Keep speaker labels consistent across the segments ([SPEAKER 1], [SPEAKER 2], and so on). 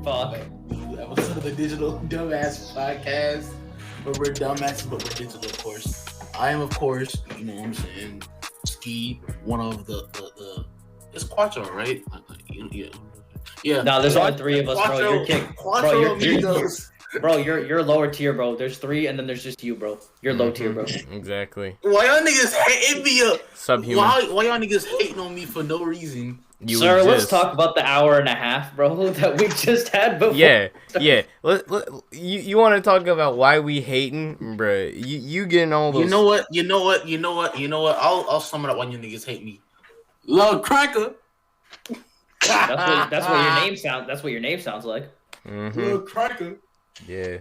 [SPEAKER 1] Fuck.
[SPEAKER 2] Episode of the Digital Dumbass Podcast, where we're dumbasses, but we're digital, of course. I am, of course, you know what I'm saying, Ski, one of the it's Quattro, right? Yeah.
[SPEAKER 1] No, there's only three of us,
[SPEAKER 2] Quattro,
[SPEAKER 1] bro. You're kicked.
[SPEAKER 2] Quattro
[SPEAKER 1] Bro, you're lower tier, bro. There's three, and then there's just you, bro. You're low tier, bro.
[SPEAKER 3] Exactly.
[SPEAKER 2] Why y'all niggas hating me up?
[SPEAKER 3] Subhuman.
[SPEAKER 2] Why y'all niggas hating on me for no reason?
[SPEAKER 1] Sir, let's talk about the hour and a half, bro, that we just had before.
[SPEAKER 3] Yeah. You want to talk about why we hating, bro? You getting all those?
[SPEAKER 2] You know what? I'll sum it up when you niggas hate me. Love cracker.
[SPEAKER 1] That's what your name sounds. That's what your name sounds like.
[SPEAKER 2] Love cracker.
[SPEAKER 3] Yeah.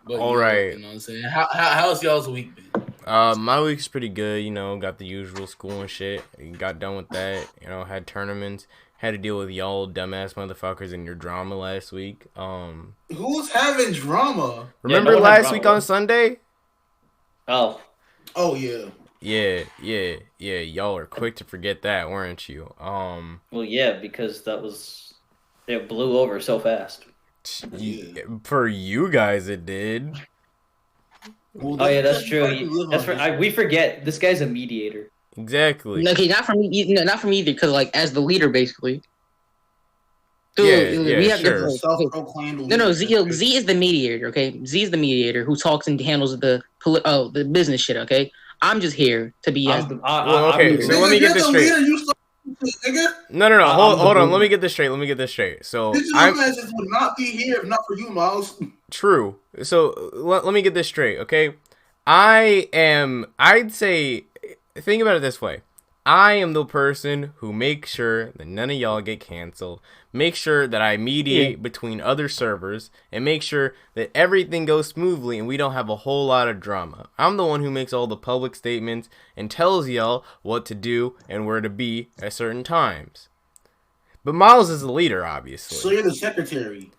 [SPEAKER 2] But,
[SPEAKER 3] all right.
[SPEAKER 2] You know what I'm saying? How's y'all's week been?
[SPEAKER 3] My week's pretty good. You know, got the usual school and shit. Got done with that. You know, had tournaments. Had to deal with y'all dumbass motherfuckers in your drama last week.
[SPEAKER 2] Who's having drama?
[SPEAKER 3] Remember last week on Sunday?
[SPEAKER 1] Oh
[SPEAKER 2] yeah.
[SPEAKER 3] Yeah. Y'all are quick to forget that, weren't you?
[SPEAKER 1] Well, yeah, because it blew over so fast.
[SPEAKER 3] For you guys, it did.
[SPEAKER 1] Well, oh yeah, that's true. We forget this guy's a mediator.
[SPEAKER 3] Exactly.
[SPEAKER 4] Okay, not for me. Not for me either. Because like, as the leader, basically. Dude, we have
[SPEAKER 3] sure.
[SPEAKER 4] No. Z is the mediator. Okay, Z is the mediator who talks and handles the business shit. Okay, I'm just here to be as the.
[SPEAKER 3] Okay, so let me get this straight. No. Hold on. Let me get this straight. So
[SPEAKER 2] Digital would not be here if not for you, Miles.
[SPEAKER 3] True. So let me get this straight, okay? I'd say, think about it this way. I am the person who makes sure that none of y'all get canceled. Make sure that I mediate between other servers and make sure that everything goes smoothly and we don't have a whole lot of drama. I'm the one who makes all the public statements and tells y'all what to do and where to be at certain times. But Miles is the leader, obviously.
[SPEAKER 2] So you're the secretary.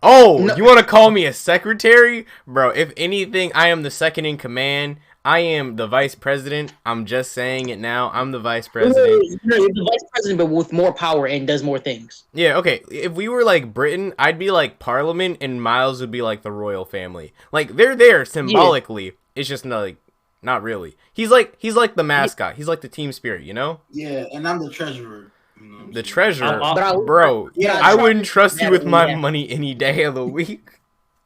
[SPEAKER 3] Oh, no. You want to call me a secretary? Bro, if anything, I am the second in command. I am the vice president. I'm just saying it now. I'm the vice president.
[SPEAKER 4] No, you're the vice president, but with more power and does more things.
[SPEAKER 3] Yeah, okay. If we were like Britain, I'd be like Parliament, and Miles would be like the royal family. Like, they're there symbolically. Yeah. It's just not really. He's like the mascot. He's like the team spirit, you know?
[SPEAKER 2] Yeah, and I'm the treasurer.
[SPEAKER 3] The treasurer? Bro, I wouldn't trust you with my money any day of the week.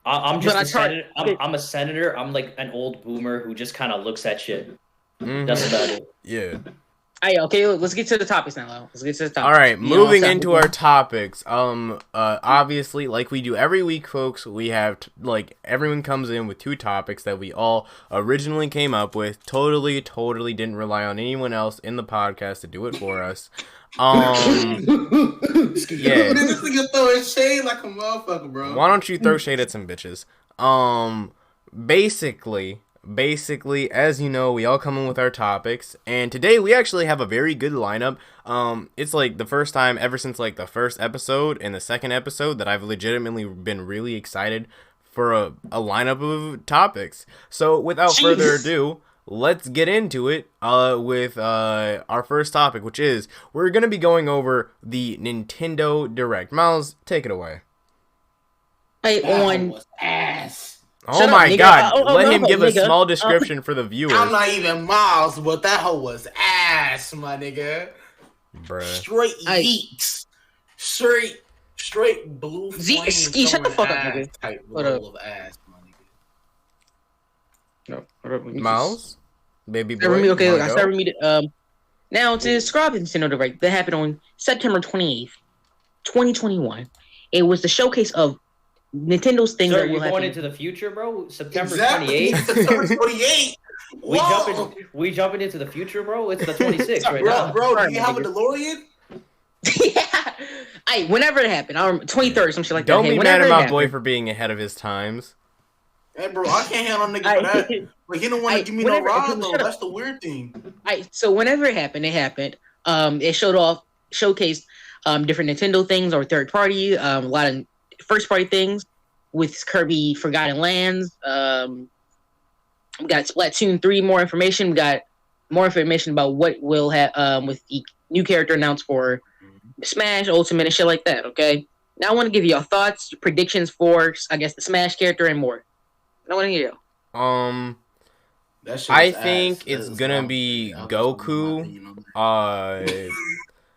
[SPEAKER 1] I'm a senator. I'm like an old boomer who just kind of looks at shit. That's about it.
[SPEAKER 3] Yeah.
[SPEAKER 4] Hey, okay, let's get to the topics now.
[SPEAKER 3] All right, moving into our topics. Obviously, like we do every week, folks, we have everyone comes in with two topics that we all originally came up with. Totally didn't rely on anyone else in the podcast to do it for us.
[SPEAKER 2] Yeah. This nigga throwing shade like a motherfucker, bro.
[SPEAKER 3] Why don't you throw shade at some bitches? Basically, as you know, we all come in with our topics, and today we actually have a very good lineup. It's like the first time ever since like the first episode and the second episode that I've legitimately been really excited for a lineup of topics. So without further ado, let's get into it with our first topic, which is we're going to be going over the Nintendo Direct. Miles, take it away.
[SPEAKER 2] Ass.
[SPEAKER 3] Oh my god, let him give a small description for the viewers.
[SPEAKER 2] I'm not even Miles, but that hoe was ass, my nigga.
[SPEAKER 3] Bruh.
[SPEAKER 2] Straight yeeks. Straight blue flame.
[SPEAKER 4] Ski, shut the fuck up, nigga.
[SPEAKER 2] Type level of ass, my
[SPEAKER 4] nigga.
[SPEAKER 3] Miles? Baby boy.
[SPEAKER 4] Okay, look, I started reading now to describe the Nintendo Direct that happened on September 28th, 2021. It was the showcase of Nintendo's things that will happen.
[SPEAKER 1] Going into the future, bro? September 28th?
[SPEAKER 2] September 28th?
[SPEAKER 1] We jumping into the future, bro? It's the 26th now.
[SPEAKER 2] Bro, do you have a DeLorean?
[SPEAKER 4] Yeah. Hey, whenever it happened, 23rd, some shit like that.
[SPEAKER 3] Don't be mad at my boy for being ahead of his times.
[SPEAKER 2] Hey, bro, I can't handle nigga for that. But he don't want to give me no ride, though. That's the weird thing.
[SPEAKER 4] So whenever it happened, it showcased different Nintendo things or third party, a lot of first party things with Kirby Forgotten Lands. We got Splatoon 3 more information. We got more information about what will have with the new character announced for Smash Ultimate and shit like that. Okay, Now I want to give you your thoughts, predictions for, I guess, the Smash character and more. I want to hear you.
[SPEAKER 3] I think it's gonna be Goku.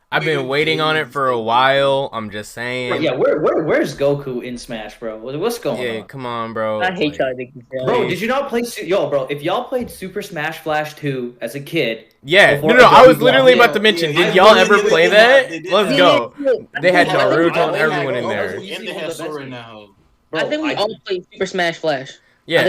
[SPEAKER 3] I've been waiting on it for a while. I'm just saying.
[SPEAKER 1] Bro, yeah, where's Goku in Smash, bro? What's going on?
[SPEAKER 3] Yeah, come on, bro.
[SPEAKER 4] I hate y'all niggas.
[SPEAKER 1] Bro, did you not play? Bro, if y'all played Super Smash Flash 2 as a kid,
[SPEAKER 3] yeah, no, I was literally about to mention. Did y'all ever play that? Let's go. They had Naruto and everyone in there.
[SPEAKER 4] I think we all played Super Smash Flash.
[SPEAKER 3] Yeah,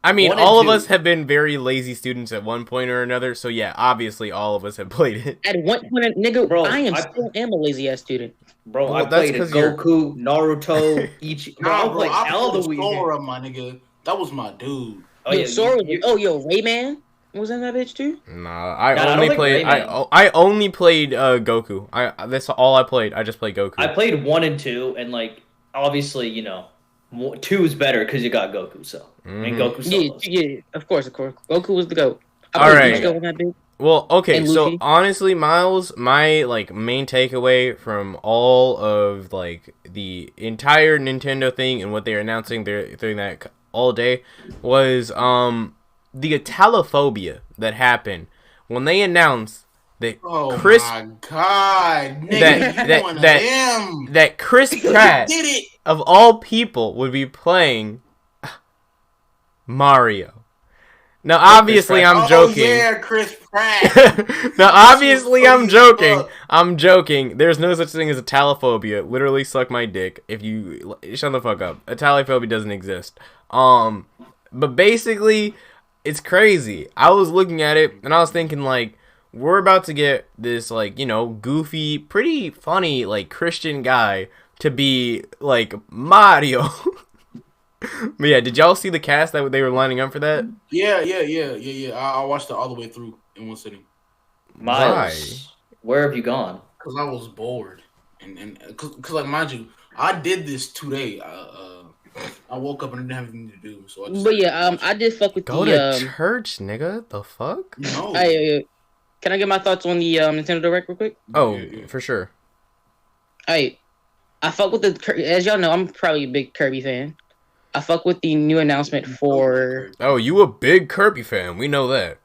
[SPEAKER 3] I mean, all of us have been very lazy students at one point or another, so yeah, obviously all of us have played it.
[SPEAKER 4] At one point, nigga, bro, I still am a lazy ass student.
[SPEAKER 1] Bro, I played Goku, Naruto, Ichigo.
[SPEAKER 2] I played all the Sora, my nigga. That was my dude.
[SPEAKER 4] Oh, yeah, Sora. Rayman was in that bitch too.
[SPEAKER 3] Nah, I only played Goku. That's all I played. I just played Goku.
[SPEAKER 1] I played 1 and 2, and like obviously, 2 is better because you got Goku, so and Goku solos.
[SPEAKER 4] Yeah, of course. Goku was the GOAT.
[SPEAKER 3] All right. Well, okay, so honestly, Miles, my main takeaway from all of the entire Nintendo thing and what they're announcing during that all day was the Italophobia that happened when they announced that Chris,
[SPEAKER 2] my God, nigga,
[SPEAKER 3] that Chris Pratt of all people would be playing Mario. Now, obviously, I'm joking.
[SPEAKER 2] Oh, yeah, Chris Pratt.
[SPEAKER 3] Now, obviously, I'm joking. I'm joking. There's no such thing as Italophobia. Literally, suck my dick. If you shut the fuck up. Italophobia doesn't exist. But basically, it's crazy. I was looking at it and I was thinking we're about to get this goofy, pretty funny Christian guy to be Mario. But yeah, did y'all see the cast that they were lining up for that?
[SPEAKER 2] Yeah. I watched it all the way through in one sitting.
[SPEAKER 1] Miles, where have you gone?
[SPEAKER 2] Because I was bored, and because mind you, I did this today. I woke up and I didn't have anything to do, so.
[SPEAKER 4] I did fuck with
[SPEAKER 3] Go to church, nigga. The fuck?
[SPEAKER 2] No.
[SPEAKER 4] Can I get my thoughts on the Nintendo Direct real quick?
[SPEAKER 3] Oh, for sure.
[SPEAKER 4] I fuck with as y'all know, I'm probably a big Kirby fan. I fuck with the new announcement for.
[SPEAKER 3] Oh, you a big Kirby fan? We know that.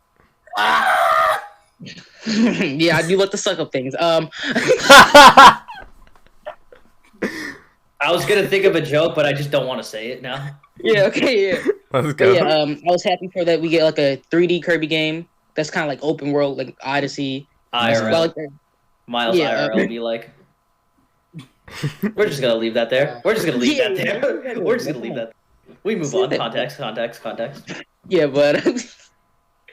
[SPEAKER 4] Yeah, I do like to suck up things.
[SPEAKER 1] I was gonna think of a joke, but I just don't want to say it now.
[SPEAKER 4] Yeah. Okay. Yeah.
[SPEAKER 3] Let's go.
[SPEAKER 4] But I was happy for that. We get a 3D Kirby game that's kind of open world, Odyssey.
[SPEAKER 1] IRL. Miles IRL be like. We're just gonna leave that there. We're just gonna leave that there. We're just gonna leave that. We move on. Context.
[SPEAKER 4] Yeah, but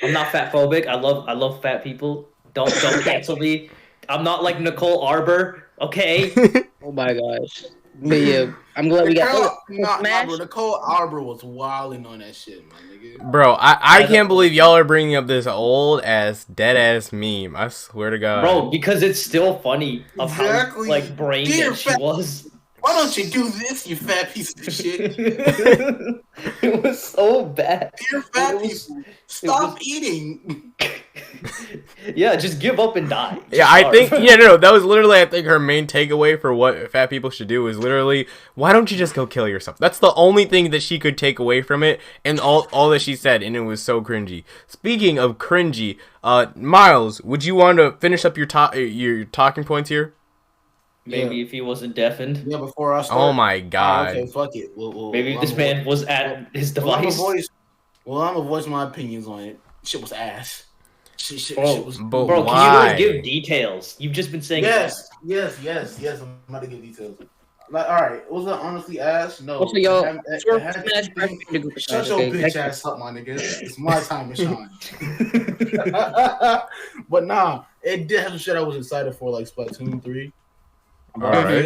[SPEAKER 1] I'm not fat phobic. I love fat people. Don't cancel me. I'm not like Nicole Arbor. Okay.
[SPEAKER 4] Oh my gosh. But yeah, I'm glad we got
[SPEAKER 2] Smash. Nicole Arbor was wilding on that shit, my nigga.
[SPEAKER 3] Bro, I can't believe y'all are bringing up this old ass dead ass meme. I swear to God.
[SPEAKER 1] Bro, because it's still funny of how brain dead she was.
[SPEAKER 2] Why don't you do this, you fat piece of shit?
[SPEAKER 1] It was so bad.
[SPEAKER 2] Dear fat people, stop eating.
[SPEAKER 1] Yeah, just give up and die.
[SPEAKER 3] Yeah, I think that was literally her main takeaway for what fat people should do is literally, why don't you just go kill yourself? That's the only thing that she could take away from it, and all that she said, and it was so cringy. Speaking of cringy, Miles, would you want to finish up your talking points here?
[SPEAKER 1] Maybe if he wasn't deafened.
[SPEAKER 2] Yeah, before I start.
[SPEAKER 3] Oh my God.
[SPEAKER 2] Okay, fuck it.
[SPEAKER 1] Maybe this man was at his device.
[SPEAKER 2] I'm gonna voice my opinions on it. Shit was ass. Shit was.
[SPEAKER 3] Bro,
[SPEAKER 1] can you give details? You've just been saying.
[SPEAKER 2] Yes. I'm about to give details. All right, was it honestly ass? No.
[SPEAKER 4] Shut your
[SPEAKER 2] bitch ass up, my nigga. It's my time to shine. But nah, it did have some shit I was excited for, like Splatoon 3. But I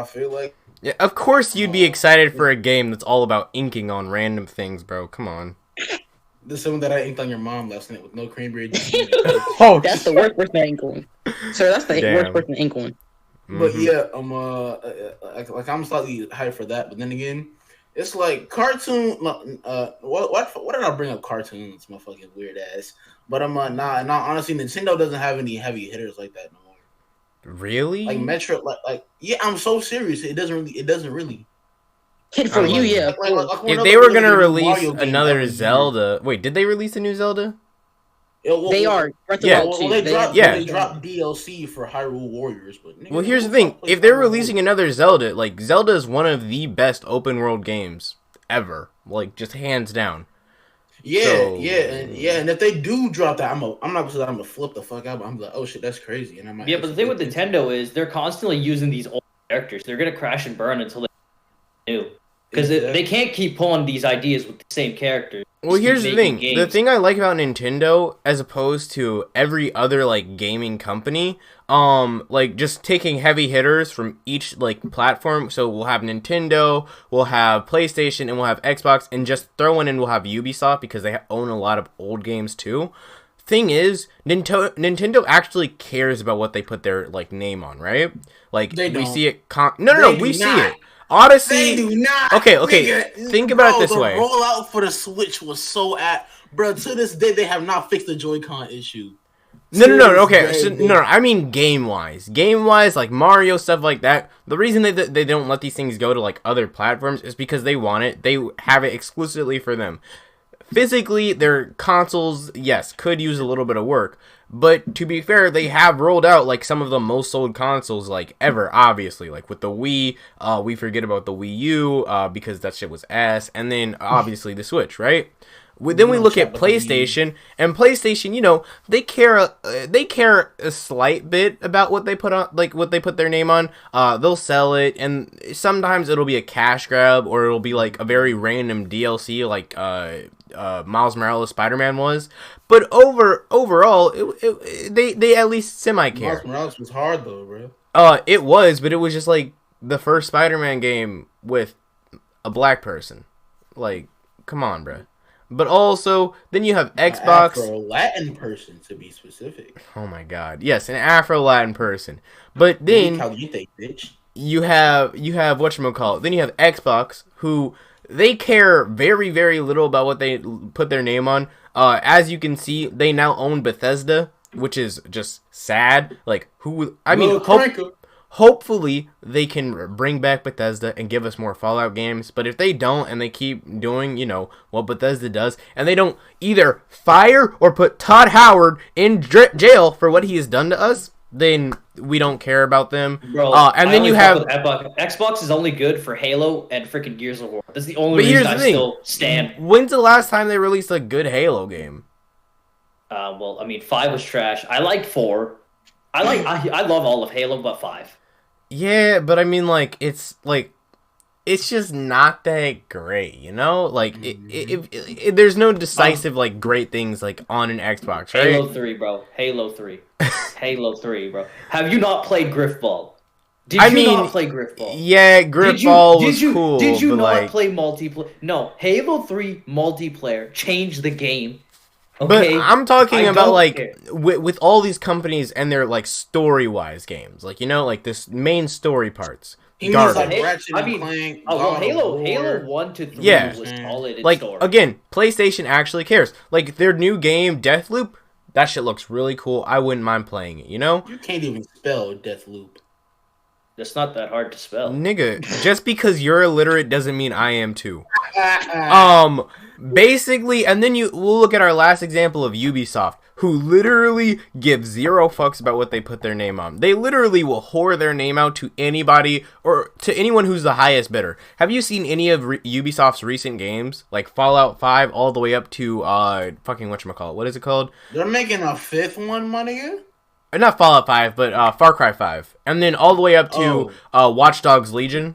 [SPEAKER 2] feel like
[SPEAKER 3] yeah, of course you'd be excited for a game that's all about inking on random things, bro. Come on.
[SPEAKER 2] The same that I inked on your mom last night with no cranberry juice.
[SPEAKER 4] That's the worst person to ink on. Sir, that's the worst person to ink on.
[SPEAKER 2] But yeah, I'm slightly hyped for that. But then again, it's like cartoon. What did I bring up? Cartoons, my fucking weird ass. But honestly, Nintendo doesn't have any heavy hitters like that no more.
[SPEAKER 3] Really?
[SPEAKER 2] Like Metro, like yeah, I'm so serious. It doesn't really.
[SPEAKER 4] Kid for you, yeah.
[SPEAKER 3] If they were gonna release another Zelda, wait, did they release a new Zelda?
[SPEAKER 4] They are.
[SPEAKER 3] Yeah.
[SPEAKER 2] Well, they dropped DLC for Hyrule Warriors, but nigga,
[SPEAKER 3] well, here's the thing: if they're releasing another Zelda, like Zelda is one of the best open world games ever, like just hands down.
[SPEAKER 2] Yeah,
[SPEAKER 3] so,
[SPEAKER 2] and if they do drop that, I'm not gonna say I'm gonna flip the fuck out, but I'm like, oh shit, that's crazy, and I might.
[SPEAKER 1] Yeah, but the thing with Nintendo is they're constantly using these old characters. They're gonna crash and burn until they new. Because they can't keep pulling these ideas with the same characters.
[SPEAKER 3] Well, here's the thing. Games. The thing I like about Nintendo, as opposed to every other, like, gaming company, like, just taking heavy hitters from each, like, platform. So we'll have Nintendo, we'll have PlayStation, and we'll have Xbox, and just throwing in we'll have Ubisoft, because they own a lot of old games, too. Thing is, Nintendo actually cares about what they put their, like, name on, right? Like, we see it... No, we see it. Odyssey.
[SPEAKER 2] They do not.
[SPEAKER 3] Okay.
[SPEAKER 2] Nigga,
[SPEAKER 3] think about it this way.
[SPEAKER 2] The rollout for the Switch was so bro. To this day, they have not fixed the Joy-Con issue.
[SPEAKER 3] No. Okay, I mean game-wise, like Mario stuff like that. The reason they don't let these things go to like other platforms is because they want it. They have it exclusively for them. Physically, their consoles, yes, could use a little bit of work. But to be fair, they have rolled out like some of the most sold consoles like ever, obviously. Like with the Wii, we forget about the Wii U because that shit was ass. And then obviously the Switch, right? Then we look at PlayStation, and PlayStation, you know, they care a slight bit about what they put on, like what they put their name on. They'll sell it, and sometimes it'll be a cash grab, or it'll be like a very random DLC, like Miles Morales Spider-Man was. But overall, they at least semi-care.
[SPEAKER 2] Miles Morales was hard though, bro.
[SPEAKER 3] It was, but it was just like the first Spider-Man game with a black person. Like, come on, bro. But also, then you have Xbox.
[SPEAKER 2] An Afro-Latin person, to be specific.
[SPEAKER 3] Oh my god. Yes, an Afro-Latin person. But then you have whatchamacallit. Then you have Xbox, who they care very, very little about what they put their name on. As you can see, they now own Bethesda, which is just sad. Like, hopefully they can bring back Bethesda and give us more Fallout games. But if they don't, and they keep doing, you know, what Bethesda does, and they don't either fire or put Todd Howard in jail for what he has done to us, then we don't care about them.
[SPEAKER 1] Bro, and then you have Xbox is only good for Halo and freaking Gears of War. That's the only reason I still stand.
[SPEAKER 3] When's the last time they released a good Halo game?
[SPEAKER 1] Well, I mean, 5 was trash. I liked 4. I love all of Halo, but 5.
[SPEAKER 3] Yeah, but I mean, like, it's just not that great, you know? Like, there's no decisive, like, great things, like, on an Xbox, right?
[SPEAKER 1] Halo 3, bro. Halo 3. Halo 3, bro. Have you not played Griffball? Did you not play Griffball?
[SPEAKER 3] Yeah, Griffball was cool.
[SPEAKER 1] Did you not play multiplayer? No, Halo 3 multiplayer changed the game. Okay,
[SPEAKER 3] but I'm talking about, like, with all these companies and their, like, story-wise games. Like, you know, like, this main story parts. Garbage.
[SPEAKER 1] Halo 1 to 3 was solid in story.
[SPEAKER 3] Again, PlayStation actually cares. Like, their new game, Deathloop, that shit looks really cool. I wouldn't mind playing it, you know?
[SPEAKER 2] You can't even spell Deathloop.
[SPEAKER 1] That's not that hard to spell.
[SPEAKER 3] Nigga, just because you're illiterate doesn't mean I am too. Basically, and then we'll look at our last example of Ubisoft, who literally give zero fucks about what they put their name on. They literally will whore their name out to anybody or to anyone who's the highest bidder. Have you seen any of Ubisoft's recent games, like Fallout 5 all the way up to fucking whatchamacallit? What is it called?
[SPEAKER 2] They're making a 5th one, my nigga?
[SPEAKER 3] Not Fallout 5, but Far Cry 5. And then all the way up to Watch Dogs Legion.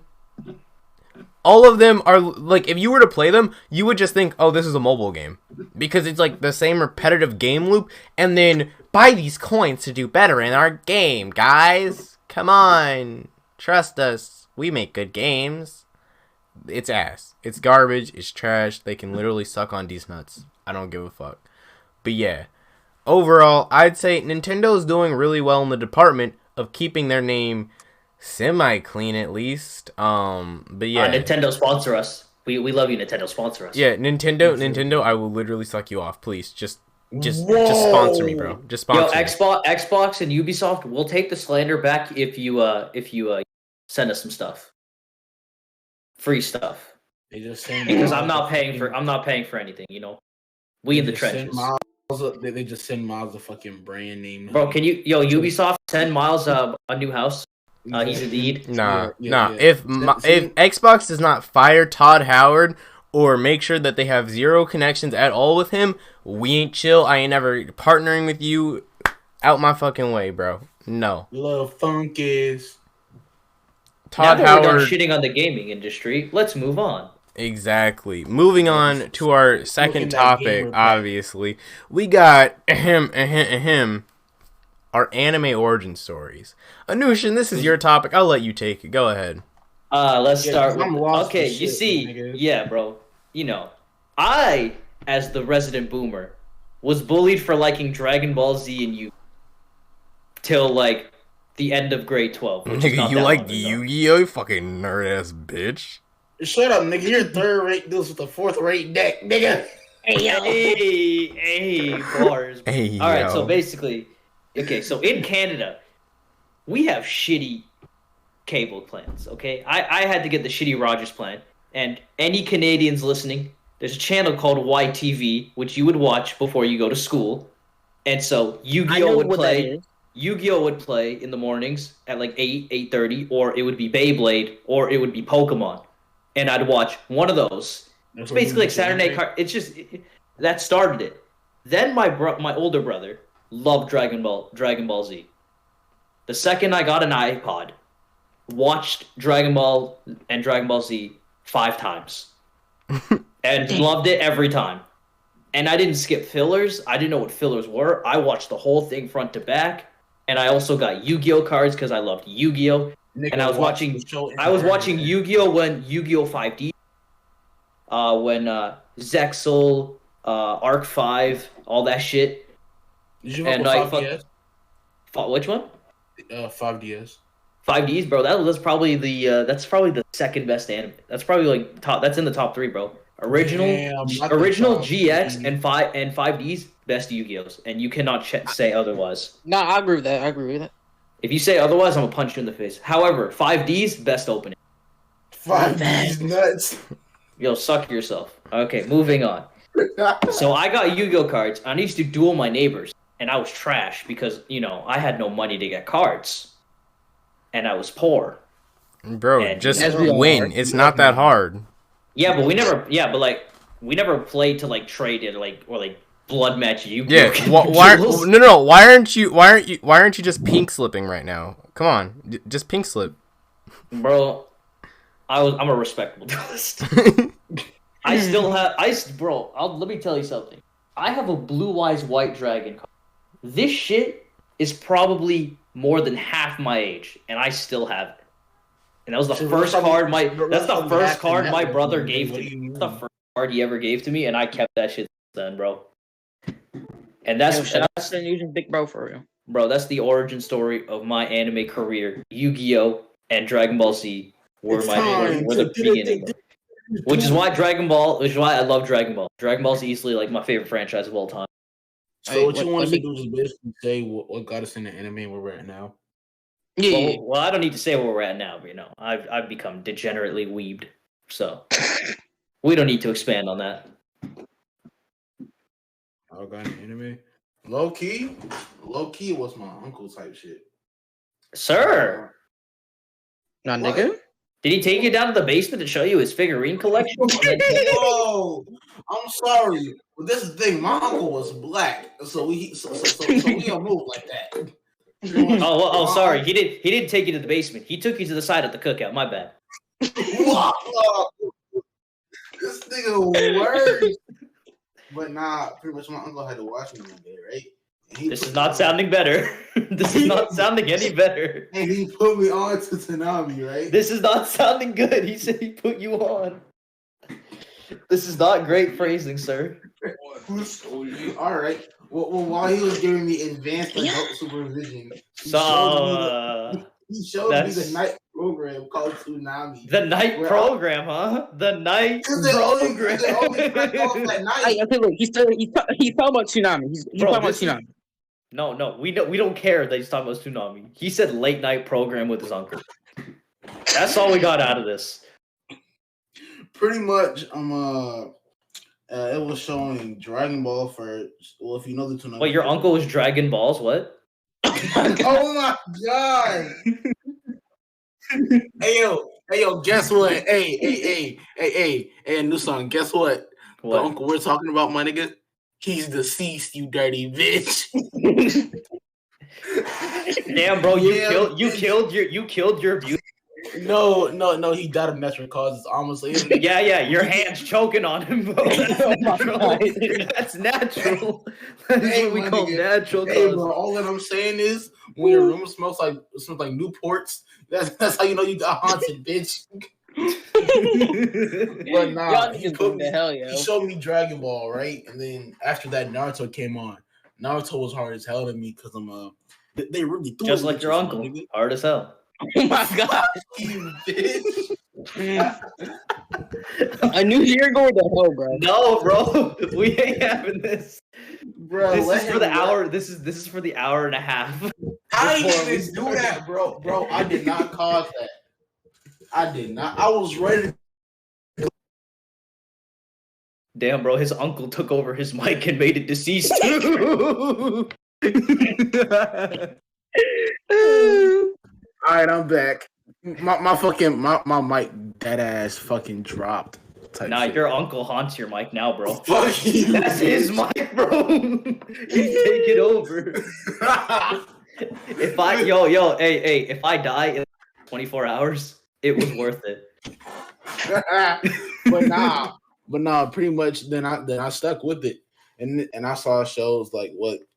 [SPEAKER 3] All of them are, like, if you were to play them, you would just think, oh, this is a mobile game. Because it's, like, the same repetitive game loop. And then, buy these coins to do better in our game, guys. Come on. Trust us. We make good games. It's ass. It's garbage. It's trash. They can literally suck on these nuts. I don't give a fuck. But, yeah. Overall, I'd say Nintendo's doing really well in the department of keeping their name semi-clean at least. But yeah.
[SPEAKER 1] Nintendo sponsor us. We love you, Nintendo sponsor us.
[SPEAKER 3] Yeah, Nintendo, I will literally suck you off. Please, just Just sponsor me, bro. Just sponsor me.
[SPEAKER 1] Xbox and Ubisoft will take the slander back if you send us some stuff, free stuff.
[SPEAKER 2] They just send
[SPEAKER 1] because I'm not paying for anything. You know, we in the trenches.
[SPEAKER 2] They just send Miles a fucking brand name.
[SPEAKER 1] Bro, can you Ubisoft send Miles a new house? He's indeed.
[SPEAKER 3] Nah. If Xbox does not fire Todd Howard or make sure that they have zero connections at all with him, we ain't chill. I ain't ever partnering with you. Out my fucking way, bro. No.
[SPEAKER 2] You little funkies.
[SPEAKER 3] Todd
[SPEAKER 1] now that
[SPEAKER 3] Howard.
[SPEAKER 1] We're done shitting on the gaming industry. Let's move on.
[SPEAKER 3] Exactly. Moving on to our second topic, obviously. We got our anime origin stories. Anushin, this is your topic. I'll let you take it. Go ahead.
[SPEAKER 1] Let's start with... Okay, you see... Yeah, bro. You know, I, as the resident boomer, was bullied for liking Dragon Ball Z and Yu till, like, the end of grade 12.
[SPEAKER 3] Nigga, you like Yu-Gi-Oh? You fucking nerd-ass bitch.
[SPEAKER 2] Shut up, nigga. You're third-rate deals with a fourth-rate deck, nigga.
[SPEAKER 1] Hey, bars.
[SPEAKER 3] Hey,
[SPEAKER 1] all right, so basically, okay, so in Canada, we have shitty cable plans, okay? I had to get the shitty Rogers plan, and any Canadians listening, there's a channel called YTV, which you would watch before you go to school, and so Yu-Gi-Oh would play. Yu-Gi-Oh would play in the mornings at like 8:30, or it would be Beyblade, or it would be Pokemon. And I'd watch one of those. It's basically like Saturday Night It's just that started it. Then my older brother loved Dragon Ball Z. The second I got an iPod, watched Dragon Ball and Dragon Ball Z 5 times, and loved it every time. And I didn't skip fillers. I didn't know what fillers were. I watched the whole thing front to back, and I also got Yu-Gi-Oh cards because I loved Yu-Gi-Oh. And I was watching Yu-Gi-Oh when Yu-Gi-Oh 5D, when Zexal, Arc 5, all that shit.
[SPEAKER 2] Did you vote for 5DS?
[SPEAKER 1] Which one?
[SPEAKER 2] 5DS.
[SPEAKER 1] 5Ds, bro. That's probably the second best anime. That's probably like top. That's in the top 3, bro. Original GX and 5Ds best Yu-Gi-Ohs, and you cannot say otherwise.
[SPEAKER 4] No, I agree with that.
[SPEAKER 1] If you say otherwise, I'm gonna punch you in the face. However, 5Ds best opening.
[SPEAKER 2] 5Ds nuts.
[SPEAKER 1] Yo, suck yourself. Okay, moving on. So I got Yu-Gi-Oh cards. I used to duel my neighbors, and I was trash because I had no money to get cards, and I was poor.
[SPEAKER 3] Bro, and just win. It's not that hard.
[SPEAKER 1] Yeah, but we never played to like trade it or blood match Yu-Gi-Oh.
[SPEAKER 3] Yeah, why aren't you just pink slipping right now? Come on, just pink slip.
[SPEAKER 1] Bro, I'm a respectable duelist. I still have let me tell you something. I have a Blue Eyes White Dragon card. This shit is probably more than half my age, and I still have it. And that was the first card my brother gave to me. That's the first card he ever gave to me, and I kept that shit then, bro. And that's
[SPEAKER 4] using Big Bro for real.
[SPEAKER 1] Bro, that's the origin story of my anime career. Yu-Gi-Oh and Dragon Ball Z were the beginning. Which is why I love Dragon Ball. Dragon Ball is easily like my favorite franchise of all time.
[SPEAKER 2] So what you want to do is basically say what got us in the anime and where we're at now.
[SPEAKER 1] Yeah. Well, I don't need to say where we're at now, but I've become degenerately weebed, so we don't need to expand on that.
[SPEAKER 2] I got an anime. Low key was my uncle type shit.
[SPEAKER 1] Sir,
[SPEAKER 4] not nigga.
[SPEAKER 1] Did he take you down to the basement to show you his figurine collection?
[SPEAKER 2] No, I'm sorry, but this is the thing. My uncle was black, so we don't move like that.
[SPEAKER 1] Sorry. He didn't take you to the basement. He took you to the side of the cookout. My bad.
[SPEAKER 2] This nigga worse. But nah, pretty much my uncle had to watch me one day, right?
[SPEAKER 1] This is not sounding better. This is not sounding any better.
[SPEAKER 2] And he put me on to Tanami, right?
[SPEAKER 1] This is not sounding good. He said he put you on. This is not great phrasing, sir.
[SPEAKER 2] All right. Well, while he was giving me advanced adult supervision, he showed me the night. program called Tsunami.
[SPEAKER 1] The night
[SPEAKER 2] Where
[SPEAKER 1] program, huh? The night
[SPEAKER 2] They only
[SPEAKER 1] program.
[SPEAKER 2] crack off at night.
[SPEAKER 4] Hey, okay, look, he's talking about tsunami. He's
[SPEAKER 1] Bro,
[SPEAKER 4] talking about
[SPEAKER 1] this is-
[SPEAKER 4] tsunami.
[SPEAKER 1] No, we don't care that he's talking about tsunami. He said late night program with his uncle. That's all we got out of this.
[SPEAKER 2] Pretty much, it was showing Dragon Ball first. Well, if you know the Tsunami.
[SPEAKER 1] Wait, your uncle was Dragon Balls? What?
[SPEAKER 2] Oh my god! Hey yo, guess what? Hey, new song. Guess what? The
[SPEAKER 1] What?
[SPEAKER 2] uncle we're talking about, my nigga, he's deceased. You dirty bitch.
[SPEAKER 1] Damn, bro, you
[SPEAKER 2] Yeah,
[SPEAKER 1] killed your beauty.
[SPEAKER 2] No, he died of natural causes. Honestly,
[SPEAKER 1] Yeah, your hands choking on him, bro. That's
[SPEAKER 4] Oh my
[SPEAKER 1] natural.
[SPEAKER 4] God.
[SPEAKER 1] That's natural. That's
[SPEAKER 2] Hey,
[SPEAKER 1] what we
[SPEAKER 2] my
[SPEAKER 1] call
[SPEAKER 2] nigga.
[SPEAKER 1] natural
[SPEAKER 2] Hey,
[SPEAKER 1] causes.
[SPEAKER 2] bro, all that I'm saying is when your room smells like Newports, that's how you know you got haunted, bitch. But nah,
[SPEAKER 4] Y'all
[SPEAKER 2] he
[SPEAKER 4] niggas
[SPEAKER 2] put
[SPEAKER 4] going
[SPEAKER 2] me,
[SPEAKER 4] to hell, yo.
[SPEAKER 2] he showed me Dragon Ball, right? And then after that, Naruto came on. Naruto was hard as hell to me because they really threw
[SPEAKER 1] Just
[SPEAKER 2] it
[SPEAKER 1] like your
[SPEAKER 2] bitches,
[SPEAKER 1] uncle,
[SPEAKER 2] my nigga.
[SPEAKER 1] hard as hell.
[SPEAKER 4] Oh my god.
[SPEAKER 2] You bitch.
[SPEAKER 4] I knew you were going to hell, bro.
[SPEAKER 1] No, bro, we ain't having this.
[SPEAKER 2] Bro,
[SPEAKER 1] This
[SPEAKER 2] let
[SPEAKER 1] is for
[SPEAKER 2] him
[SPEAKER 1] the
[SPEAKER 2] rap.
[SPEAKER 1] hour. This is for the hour and a half.
[SPEAKER 2] I
[SPEAKER 1] before we
[SPEAKER 2] didn't do
[SPEAKER 1] started.
[SPEAKER 2] that, bro. Bro, I did not cause that. I did not. I was ready.
[SPEAKER 1] Damn, bro, his uncle took over his mic and made it deceased too.
[SPEAKER 2] All right, I'm back. My mic dead ass fucking dropped. Type
[SPEAKER 1] Nah,
[SPEAKER 2] shit.
[SPEAKER 1] your uncle haunts your mic now, bro.
[SPEAKER 2] Fuck you.
[SPEAKER 1] That's his mic, bro. He's taking over. If I hey, if I die in 24 hours, it was worth it.
[SPEAKER 2] but nah, pretty much. Then I stuck with it, and I saw shows like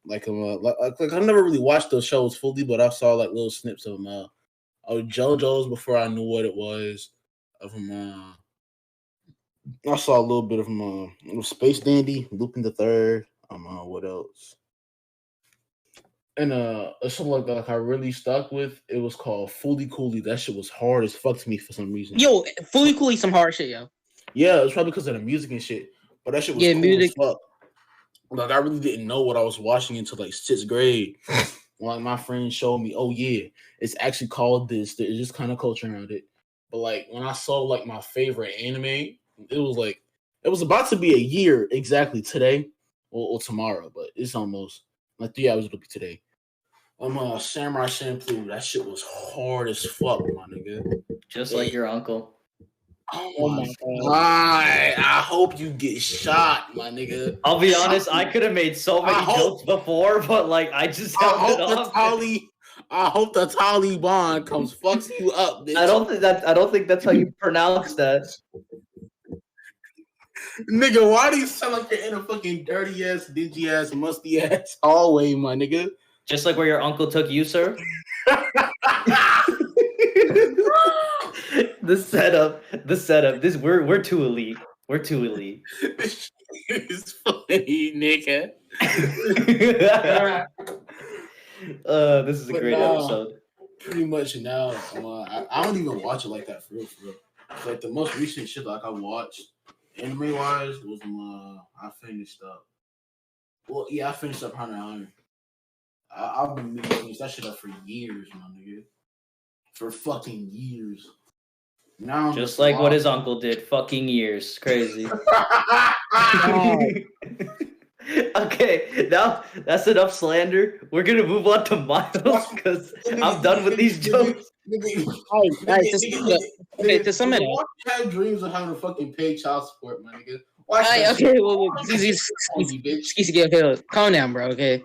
[SPEAKER 2] I never really watched those shows fully, but I saw like little snips of them. JoJo's before I knew what it was. Of them, I saw a little bit of them. Space Dandy, Lupin the Third. What else? And something like I really stuck with. It was called Fooly Cooly. That shit was hard as fuck to me for some reason.
[SPEAKER 4] Yo, Fully Cooley some hard shit, yo.
[SPEAKER 2] Yeah, it was probably because of the music and shit. But that shit was cool
[SPEAKER 4] music.
[SPEAKER 2] as fuck. Like I really didn't know what I was watching until like 6th grade. Like my friend showed me, oh yeah, it's actually called this. There's just kind of culture around it. But like when I saw like my favorite anime, it was about to be a year exactly today or tomorrow, but it's almost like 3 hours it'll be today. Samurai Champloo, that shit was hard as fuck, my nigga.
[SPEAKER 1] Just like your uncle.
[SPEAKER 2] Oh my god! I hope you get shot, my nigga.
[SPEAKER 1] I'll be honest, I could have made so many jokes before, but like I just held it off.
[SPEAKER 2] I hope the Taliban comes fucks you up, bitch.
[SPEAKER 1] I don't think that's how you pronounce that.
[SPEAKER 2] Nigga, why do you sound like you're in a fucking dirty ass, dingy ass, musty ass hallway, my nigga?
[SPEAKER 1] Just like where your uncle took you, sir. The setup. This we're too elite. We're too elite.
[SPEAKER 2] It's funny, nigga.
[SPEAKER 1] This is a great episode.
[SPEAKER 2] Pretty much now, I don't even watch it like that for real. Like the most recent shit like I watched anime wise was I finished up. Well, yeah, I finished up Hunter x Hunter. I've been meaning to finish that shit up for years, my nigga. For fucking years. Now
[SPEAKER 1] Just like what his uncle did, fucking years. Crazy. Okay, now that's enough slander. We're gonna move on to Miles because I'm done with these jokes.
[SPEAKER 4] To sum it up.
[SPEAKER 2] I have dreams of having to fucking pay child support, my nigga.
[SPEAKER 4] Okay, calm down, bro. Okay.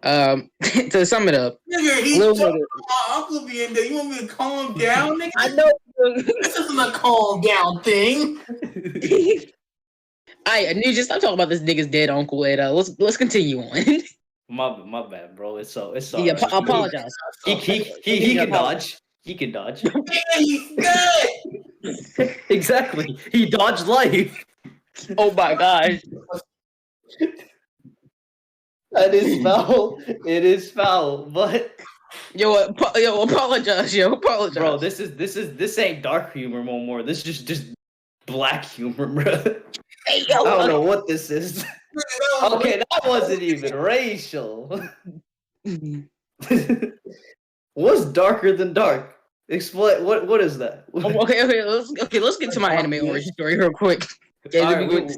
[SPEAKER 4] To sum it up,
[SPEAKER 2] nigga, he's talking my uncle be in there. You want me to calm down, nigga?
[SPEAKER 4] I know.
[SPEAKER 2] This isn't a calm down thing.
[SPEAKER 4] I need to stop talking about this nigga's dead uncle. And let's continue on.
[SPEAKER 1] My bad, bro. It's so.
[SPEAKER 4] Yeah, I apologize.
[SPEAKER 1] He can dodge. He can dodge.
[SPEAKER 2] He's dead.
[SPEAKER 1] Exactly. He dodged life.
[SPEAKER 4] Oh my gosh.
[SPEAKER 1] That is foul. It is foul. But
[SPEAKER 4] Yo, apologize, yo, apologize.
[SPEAKER 1] Bro, this ain't dark humor no more. This is just black humor, bro.
[SPEAKER 4] Hey, yo,
[SPEAKER 1] I don't know what this is. Okay, that wasn't even racial. What's darker than dark? Explain what is that?
[SPEAKER 4] Let's get to my anime origin story real quick. Yeah,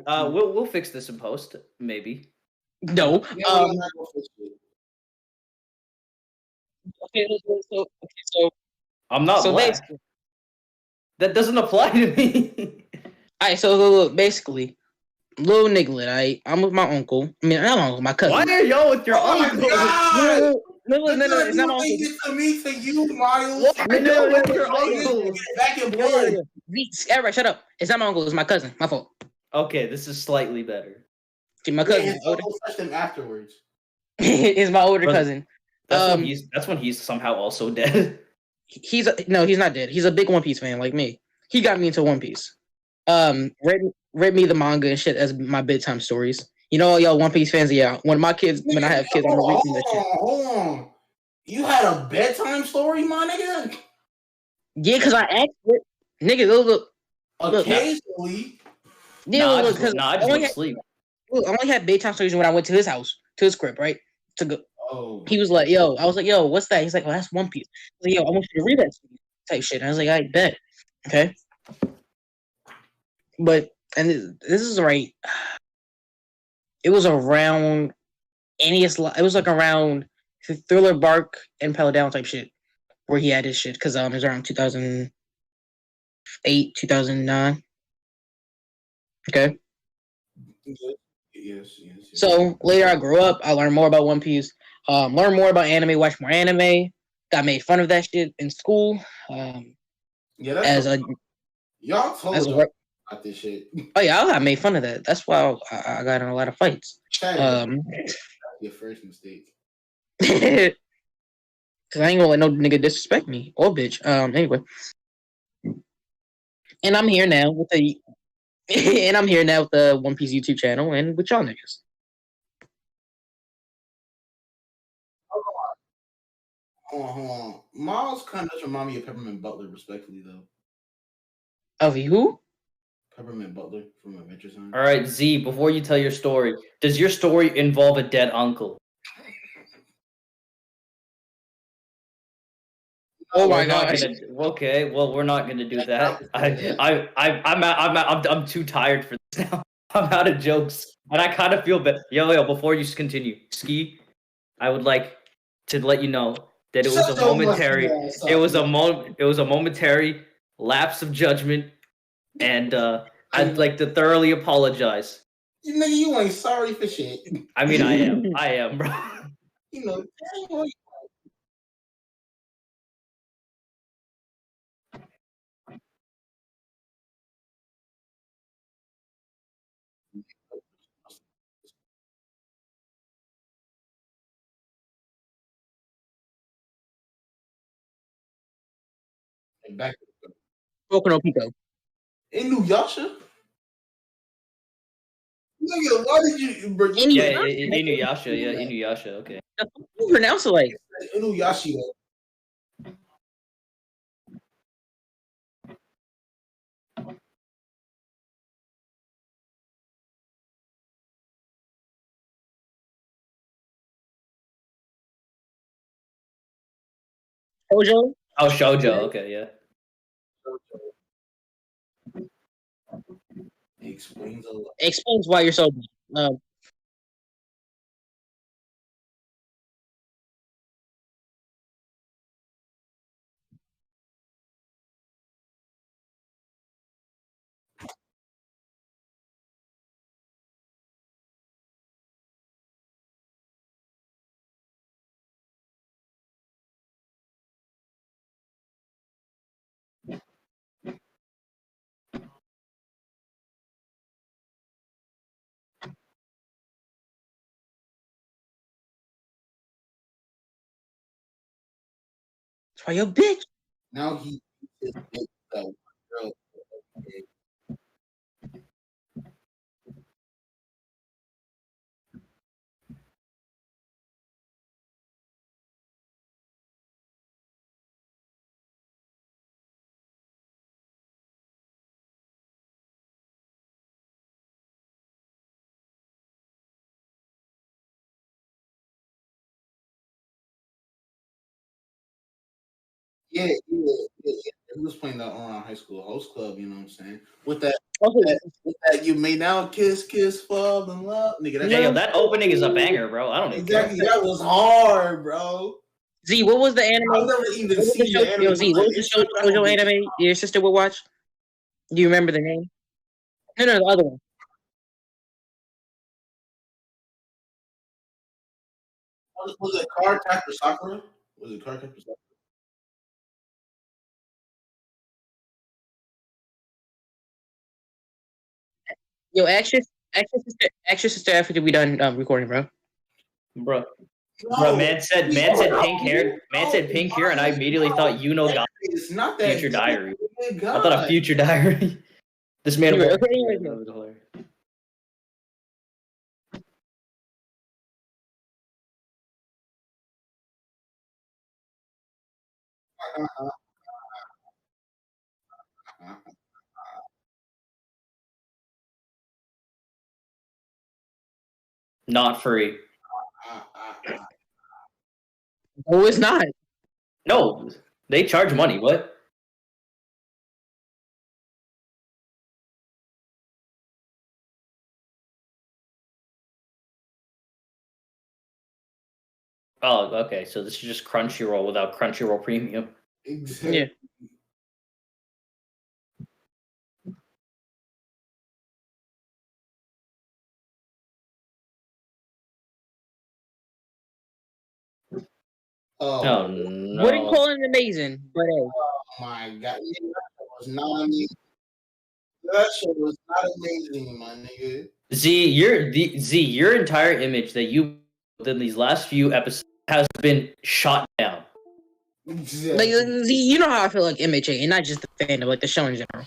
[SPEAKER 1] All right, we'll fix this in post, maybe.
[SPEAKER 4] no. Okay, so
[SPEAKER 1] I'm not black.
[SPEAKER 4] basically,
[SPEAKER 1] That doesn't apply to me.
[SPEAKER 4] all right, so look, basically, little Niglet, I'm with my uncle. I mean, not my uncle, my cousin.
[SPEAKER 1] Why are y'all with your
[SPEAKER 2] Oh my
[SPEAKER 1] uncle?
[SPEAKER 2] God!
[SPEAKER 4] No, it's not my uncle.
[SPEAKER 2] It's to me, to you, Miles.
[SPEAKER 1] What are you with your uncle?
[SPEAKER 2] Back in blood.
[SPEAKER 4] Everybody, shut up. It's not my uncle. It's my cousin. My fault.
[SPEAKER 1] Okay, this is slightly better.
[SPEAKER 4] Okay, my cousin.
[SPEAKER 2] His uncle touched him afterwards.
[SPEAKER 4] Is my older
[SPEAKER 1] Brother,
[SPEAKER 4] cousin.
[SPEAKER 1] That's when he's somehow also dead.
[SPEAKER 4] He's not dead. He's a big One Piece fan like me. He got me into One Piece. Read me the manga and shit as my bedtime stories. You know, y'all One Piece fans. Yeah, when I have kids, I'm gonna read them that shit.
[SPEAKER 2] Hold on. You had a bedtime story, my nigga?
[SPEAKER 4] Yeah, cause I asked it. Nigga, look.
[SPEAKER 2] Occasionally.
[SPEAKER 4] Yeah,
[SPEAKER 1] Nah,
[SPEAKER 4] look, cause
[SPEAKER 1] I just went to sleep.
[SPEAKER 4] I only had bedtime stories when I went to his house, to his crib, right? To go.
[SPEAKER 2] Oh.
[SPEAKER 4] He was like, "Yo," I was like, "Yo, what's that?" He's like, "Oh, that's One Piece." I was like, "Yo, I want you to read that to me," type shit. And I was like, "I bet." Okay. But this is right. It was around it was like around Thriller Bark and Pell Down type shit where he had his shit because it was around 2008, 2009. Okay.
[SPEAKER 2] Yes.
[SPEAKER 4] So later I grew up. I learned more about One Piece. Learned more about anime. Watched more anime. Got made fun of that shit in school.
[SPEAKER 2] Yeah, that's y'all told us about this shit.
[SPEAKER 4] Oh yeah, I got made fun of that. That's why I got in a lot of fights.
[SPEAKER 2] That's your first mistake.
[SPEAKER 4] Cause I ain't gonna let no nigga disrespect me or bitch. Anyway, and I'm here now with the One Piece YouTube channel and with y'all niggas.
[SPEAKER 2] Hold on. Miles kind of does remind me of Peppermint Butler, respectfully, though.
[SPEAKER 4] Of who?
[SPEAKER 2] Peppermint Butler from Adventure Time.
[SPEAKER 1] All right, Z. Before you tell your story, does your story involve a dead uncle?
[SPEAKER 4] Oh my gosh.
[SPEAKER 1] Okay, well, we're not gonna do that. I'm too tired for this now. I'm out of jokes, and I kind of feel bad. Yo, before you continue, Ski, I would like to let you know that it was a momentary. It was a momentary lapse of judgment, and I'd like to thoroughly apologize.
[SPEAKER 2] You nigga, you ain't sorry for shit.
[SPEAKER 1] I mean, I am, bro.
[SPEAKER 2] You know, back
[SPEAKER 4] Boku no Pico.
[SPEAKER 2] Inuyasha? Nigga, why did you bro?
[SPEAKER 1] Yeah, Inuyasha. Yeah, Inuyasha. Okay.
[SPEAKER 4] You pronounce it like
[SPEAKER 2] Inuyasha.
[SPEAKER 4] Hojo.
[SPEAKER 1] Oh, Shoujo. Okay, yeah.
[SPEAKER 2] Explains a lot.
[SPEAKER 4] Explains why you're so. That's why you're a bitch.
[SPEAKER 2] Now he is that girl. Yeah. He was playing the high school host club. You know what I'm saying? With that,
[SPEAKER 4] Also,
[SPEAKER 2] with that, you may now kiss, fall in love, nigga. That
[SPEAKER 1] Yeah, yo,
[SPEAKER 2] shit-
[SPEAKER 1] that opening is a banger, bro. I don't even care.
[SPEAKER 2] exactly. That was hard, bro.
[SPEAKER 4] Z, what was the anime?
[SPEAKER 2] I've never even
[SPEAKER 4] What was the
[SPEAKER 2] seen
[SPEAKER 4] show?
[SPEAKER 2] the anime.
[SPEAKER 4] Yo, Z, what was the show? Shoujo anime your sister would watch? Do you remember the name? No, the other one.
[SPEAKER 2] Was it Card Captor Sakura? Was it Card Captor Sakura?
[SPEAKER 4] Yo, ask your sister after we done recording, bro.
[SPEAKER 1] Bro,
[SPEAKER 2] No,
[SPEAKER 1] man said pink hair. Man said pink hair, and I immediately thought God,
[SPEAKER 2] it's not that
[SPEAKER 1] Future
[SPEAKER 2] deep.
[SPEAKER 1] Diary.
[SPEAKER 2] Oh my
[SPEAKER 1] I thought a
[SPEAKER 2] God.
[SPEAKER 1] Future Diary. This man.
[SPEAKER 4] Anyway,
[SPEAKER 1] was
[SPEAKER 4] okay, anyway.
[SPEAKER 1] hilarious. Not free.
[SPEAKER 4] Oh, it's not.
[SPEAKER 1] No, they charge money. What? Oh, okay. So this is just Crunchyroll without Crunchyroll Premium.
[SPEAKER 2] Exactly.
[SPEAKER 4] Yeah.
[SPEAKER 1] Oh no.
[SPEAKER 4] Wouldn't call it amazing, but hey.
[SPEAKER 2] Oh my God. Yeah, that was not amazing. That shit was not amazing, my nigga.
[SPEAKER 1] Your entire image that you in these last few episodes has been shot down.
[SPEAKER 4] Like, Z, you know how I feel like MHA, and not just the fandom, like the show in general.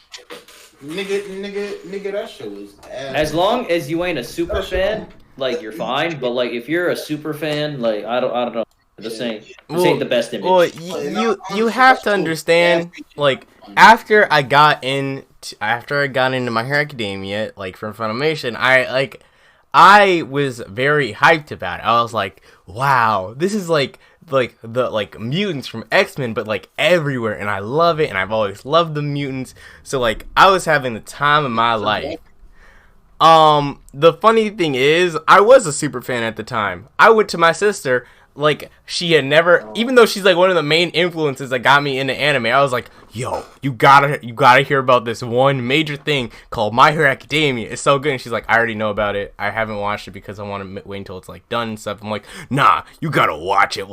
[SPEAKER 2] Nigga, that shit was ass.
[SPEAKER 1] As long as you ain't a super fan, like you're fine. But like if you're a super fan, like I don't know. This ain't the best image.
[SPEAKER 3] Well, you have to understand, like after I got into My Hero Academia, like from Funimation, I was very hyped about it. I was like, wow, this is like the mutants from X-Men, but like everywhere, and I love it, and I've always loved the mutants. So like I was having the time of my life. The funny thing is, I was a super fan at the time. I went to my sister. Like, she had never, even though she's like one of the main influences that got me into anime, I was like, yo, you gotta hear about this one major thing called My Hero Academia. It's so good. And she's like, I already know about it. I haven't watched it because I want to wait until it's like done and stuff. I'm like, nah, you gotta watch it.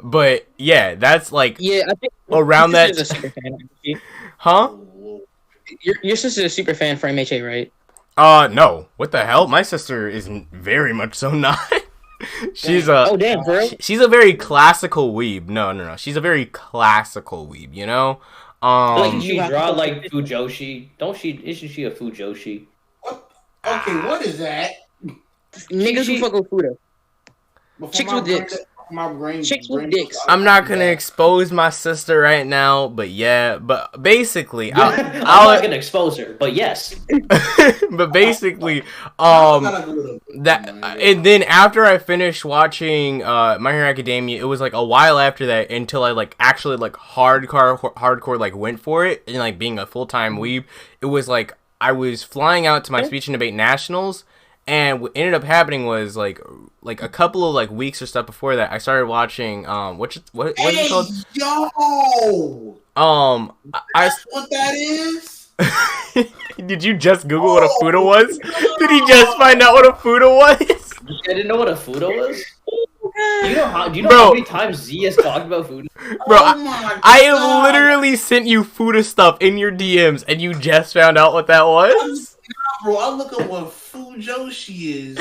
[SPEAKER 3] But yeah, that's like,
[SPEAKER 4] Yeah, I think
[SPEAKER 3] around
[SPEAKER 4] your
[SPEAKER 3] that,
[SPEAKER 4] sister's a super fan.
[SPEAKER 3] huh?
[SPEAKER 4] Your sister's a super fan for MHA, right?
[SPEAKER 3] No. What the hell? My sister is very much so not. She's
[SPEAKER 4] damn, bro.
[SPEAKER 3] She's a very classical weeb. No. She's a very classical weeb, you know?
[SPEAKER 1] Doesn't she draw like Fujoshi? Isn't she a Fujoshi?
[SPEAKER 2] What? Okay, what is that?
[SPEAKER 4] Niggas who fuck with Fudo. Chicks with dicks.
[SPEAKER 2] My brain.
[SPEAKER 4] Chicks with dicks.
[SPEAKER 3] I'm not gonna expose my sister right now, but yeah, but basically,
[SPEAKER 1] I'm not gonna expose her, but yes.
[SPEAKER 3] But basically, and then after I finished watching My Hero Academia, it was like a while after that until I like actually like hardcore like went for it, and like being a full-time weeb, it was like I was flying out to my speech and debate nationals. And what ended up happening was like a couple of like weeks or stuff before that, I started watching what is it called?
[SPEAKER 2] Yo, that's what that is.
[SPEAKER 3] Did you just Google what a Fudo was? Did he just find out what a Fudo was?
[SPEAKER 1] I didn't know what a Fudo was. Do you know
[SPEAKER 3] Bro,
[SPEAKER 1] how many times Z has talked about food?
[SPEAKER 3] Bro, I have literally sent you Fuda stuff in your DMs, and you just found out what that was.
[SPEAKER 2] Bro, I look up what Fujoshi is.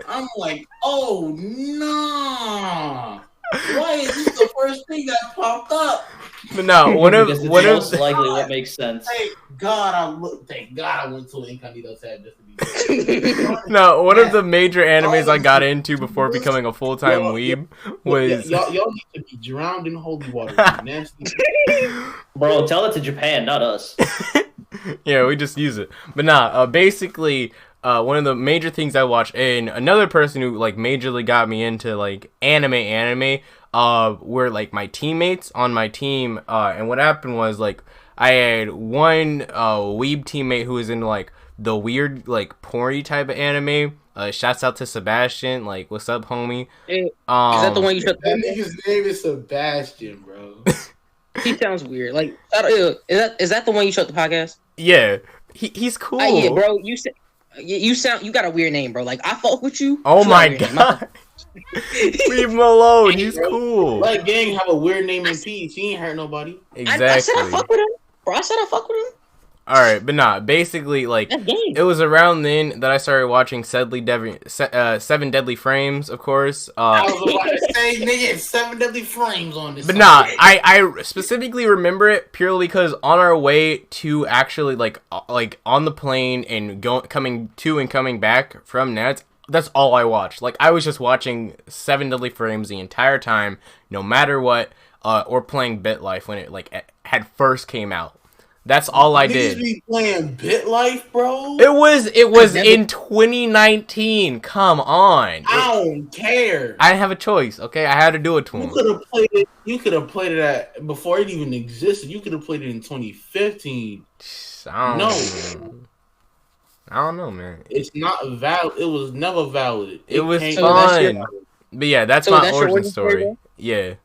[SPEAKER 2] I'm like, oh nah. Why is this the first thing that popped up?
[SPEAKER 3] But no,
[SPEAKER 1] most likely what makes sense.
[SPEAKER 2] Thank God I went to an Incognito tab just to be
[SPEAKER 3] No, one of the major animes I got into before becoming a full-time weeb was
[SPEAKER 2] y'all need to be drowned in holy water. Nasty.
[SPEAKER 1] Bro, tell it to Japan, not us.
[SPEAKER 3] Yeah, we just use it. But nah, basically, one of the major things I watch, and another person who like majorly got me into like anime, were like my teammates on my team. And what happened was like I had one weeb teammate who was into like the weird like porny type of anime. Shouts out to Sebastian. Like, what's up, homie?
[SPEAKER 4] Is that the one you shut?
[SPEAKER 2] That nigga's name is Sebastian, bro.
[SPEAKER 4] He sounds weird. Like, is that the one you shut the podcast?
[SPEAKER 3] Yeah, he's cool.
[SPEAKER 4] Yeah, bro. You got a weird name, bro. Like, I fuck with you.
[SPEAKER 3] Oh
[SPEAKER 4] You
[SPEAKER 3] my
[SPEAKER 4] got a weird name.
[SPEAKER 3] god. Leave him alone. He's cool.
[SPEAKER 2] Let Gang have a weird name in peace. He ain't hurt nobody.
[SPEAKER 3] Exactly.
[SPEAKER 4] I said I fuck with him, bro. I said I fuck with him.
[SPEAKER 3] All right, but nah. Basically, like
[SPEAKER 4] That's game.
[SPEAKER 3] it was around then that I started watching Seven Deadly Frames, of course.
[SPEAKER 2] I was about to say, nigga, 7 Deadly Frames on this.
[SPEAKER 3] But nah, I specifically remember it purely because on our way to actually like on the plane and coming to and coming back from Nets, that's all I watched. Like I was just watching Seven Deadly Frames the entire time, no matter what, or playing BitLife when it like had first came out. That's all I did.
[SPEAKER 2] You be playing BitLife, bro?
[SPEAKER 3] It was in 2019. Come on.
[SPEAKER 2] I don't care.
[SPEAKER 3] I didn't have a choice. Okay, I had to do it to him.
[SPEAKER 2] You could have played it before it even existed. You could have played it in 2015.
[SPEAKER 3] I don't know, man.
[SPEAKER 2] It's not valid. It was never valid.
[SPEAKER 3] It was
[SPEAKER 2] can't-
[SPEAKER 3] fun. But yeah, that's
[SPEAKER 4] So
[SPEAKER 3] my
[SPEAKER 4] that's your
[SPEAKER 3] origin story.
[SPEAKER 4] bro?
[SPEAKER 3] Yeah.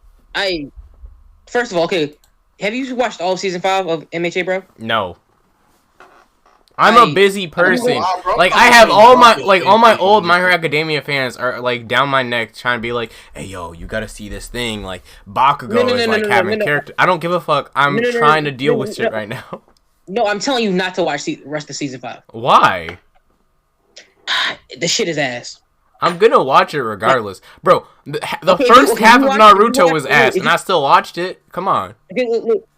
[SPEAKER 4] First of all, okay. Have you watched all of season 5 of MHA, bro?
[SPEAKER 3] No. I'm a busy person.
[SPEAKER 2] bro.
[SPEAKER 3] Like I have all my old My Hero Academia fans are like down my neck trying to be like, "Hey yo, you gotta see this thing." Like Bakugo is like having character. I don't give a fuck. I'm trying to deal with shit right now.
[SPEAKER 4] No, I'm telling you not to watch the rest of season 5.
[SPEAKER 3] Why?
[SPEAKER 4] The shit is ass.
[SPEAKER 3] I'm gonna watch it regardless, bro. The
[SPEAKER 4] Okay,
[SPEAKER 3] first
[SPEAKER 4] okay,
[SPEAKER 3] half
[SPEAKER 4] you
[SPEAKER 3] of
[SPEAKER 4] watch-
[SPEAKER 3] Naruto
[SPEAKER 4] you
[SPEAKER 3] was
[SPEAKER 4] watch-
[SPEAKER 3] ass,
[SPEAKER 4] you-
[SPEAKER 3] and I still watched it. Come on.
[SPEAKER 4] Okay, look.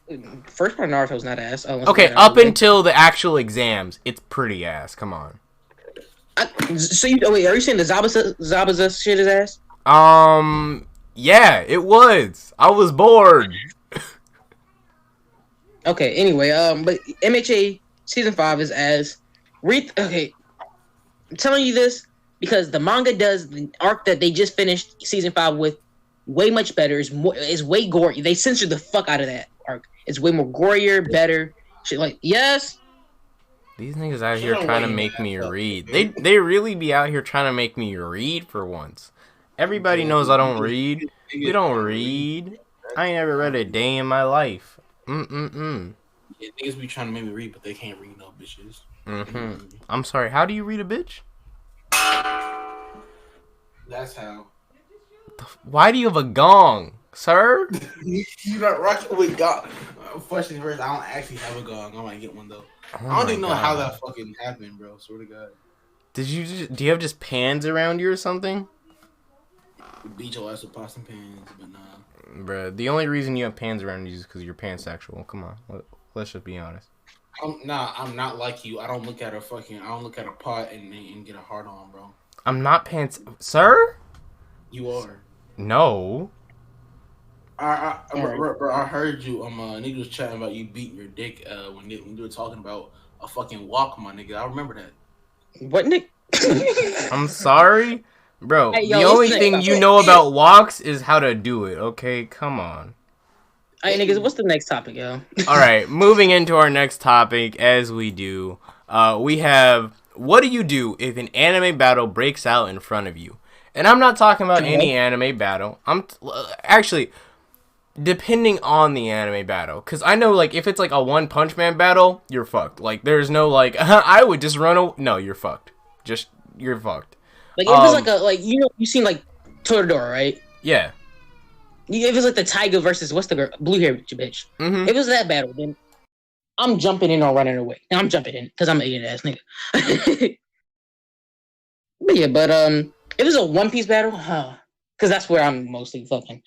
[SPEAKER 4] First part of Naruto's not ass.
[SPEAKER 3] Okay, up until the actual exams, it's pretty ass. Come on.
[SPEAKER 4] Wait, are you saying the Zabuza shit is ass?
[SPEAKER 3] Yeah, it was. I was bored.
[SPEAKER 4] Okay, anyway, but MHA season 5 is ass. Okay, I'm telling you this because the manga does the arc that they just finished season 5 with way much better. Is way gory. They censored the fuck out of that arc. It's way more gorier, better. Shit, like yes.
[SPEAKER 3] These niggas out here trying to make me read. They really be out here trying to make me read for once. Everybody knows I don't read. You don't read. I ain't never read a day in my life.
[SPEAKER 2] Yeah, niggas be trying to make me read, but they can't read no bitches.
[SPEAKER 3] I'm sorry. How do you read a bitch?
[SPEAKER 2] That's how.
[SPEAKER 3] Why do you have a gong, sir?
[SPEAKER 2] You not rocking with God. First things first, I don't actually have a gong. I might get one though.
[SPEAKER 3] Oh
[SPEAKER 2] I don't even know how that fucking happened, bro. Swear to God.
[SPEAKER 3] Do you have just pans around you or something?
[SPEAKER 2] Beat your ass with pots and pans, but nah.
[SPEAKER 3] Bruh, the only reason you have pans around you is because you're pansexual. Come on, let's just be honest.
[SPEAKER 2] I'm not like you. I don't look at a pot and get a hard on, bro.
[SPEAKER 3] I'm not sir?
[SPEAKER 2] You are.
[SPEAKER 3] No.
[SPEAKER 2] Bro, I heard you. Nigga was chatting about you beating your dick when you were talking about a fucking walk, my nigga. I remember that.
[SPEAKER 4] What, Nick?
[SPEAKER 3] I'm sorry, bro.
[SPEAKER 4] Hey, yo,
[SPEAKER 3] the only
[SPEAKER 4] listen,
[SPEAKER 3] thing you know about walks is how to do it. Okay, come on.
[SPEAKER 4] Hey, niggas, what's the next topic, yo?
[SPEAKER 3] All right, moving into our next topic, as we do, we have what do you do if an anime battle breaks out in front of you? And I'm not talking about any anime battle. Actually, depending on the anime battle, because I know like if it's like a One Punch Man battle, you're fucked. Like there's no like I would just run. No, you're fucked. You're fucked.
[SPEAKER 4] Like if it's like you seen like Toradora, right?
[SPEAKER 3] Yeah.
[SPEAKER 4] If it's like the Tiger versus what's the girl, blue hair bitch.
[SPEAKER 3] Mm-hmm.
[SPEAKER 4] If it was that battle, then I'm jumping in or running away. Now I'm jumping in because I'm an idiot ass nigga. But yeah, if it's a One Piece battle, because that's where I'm mostly fucking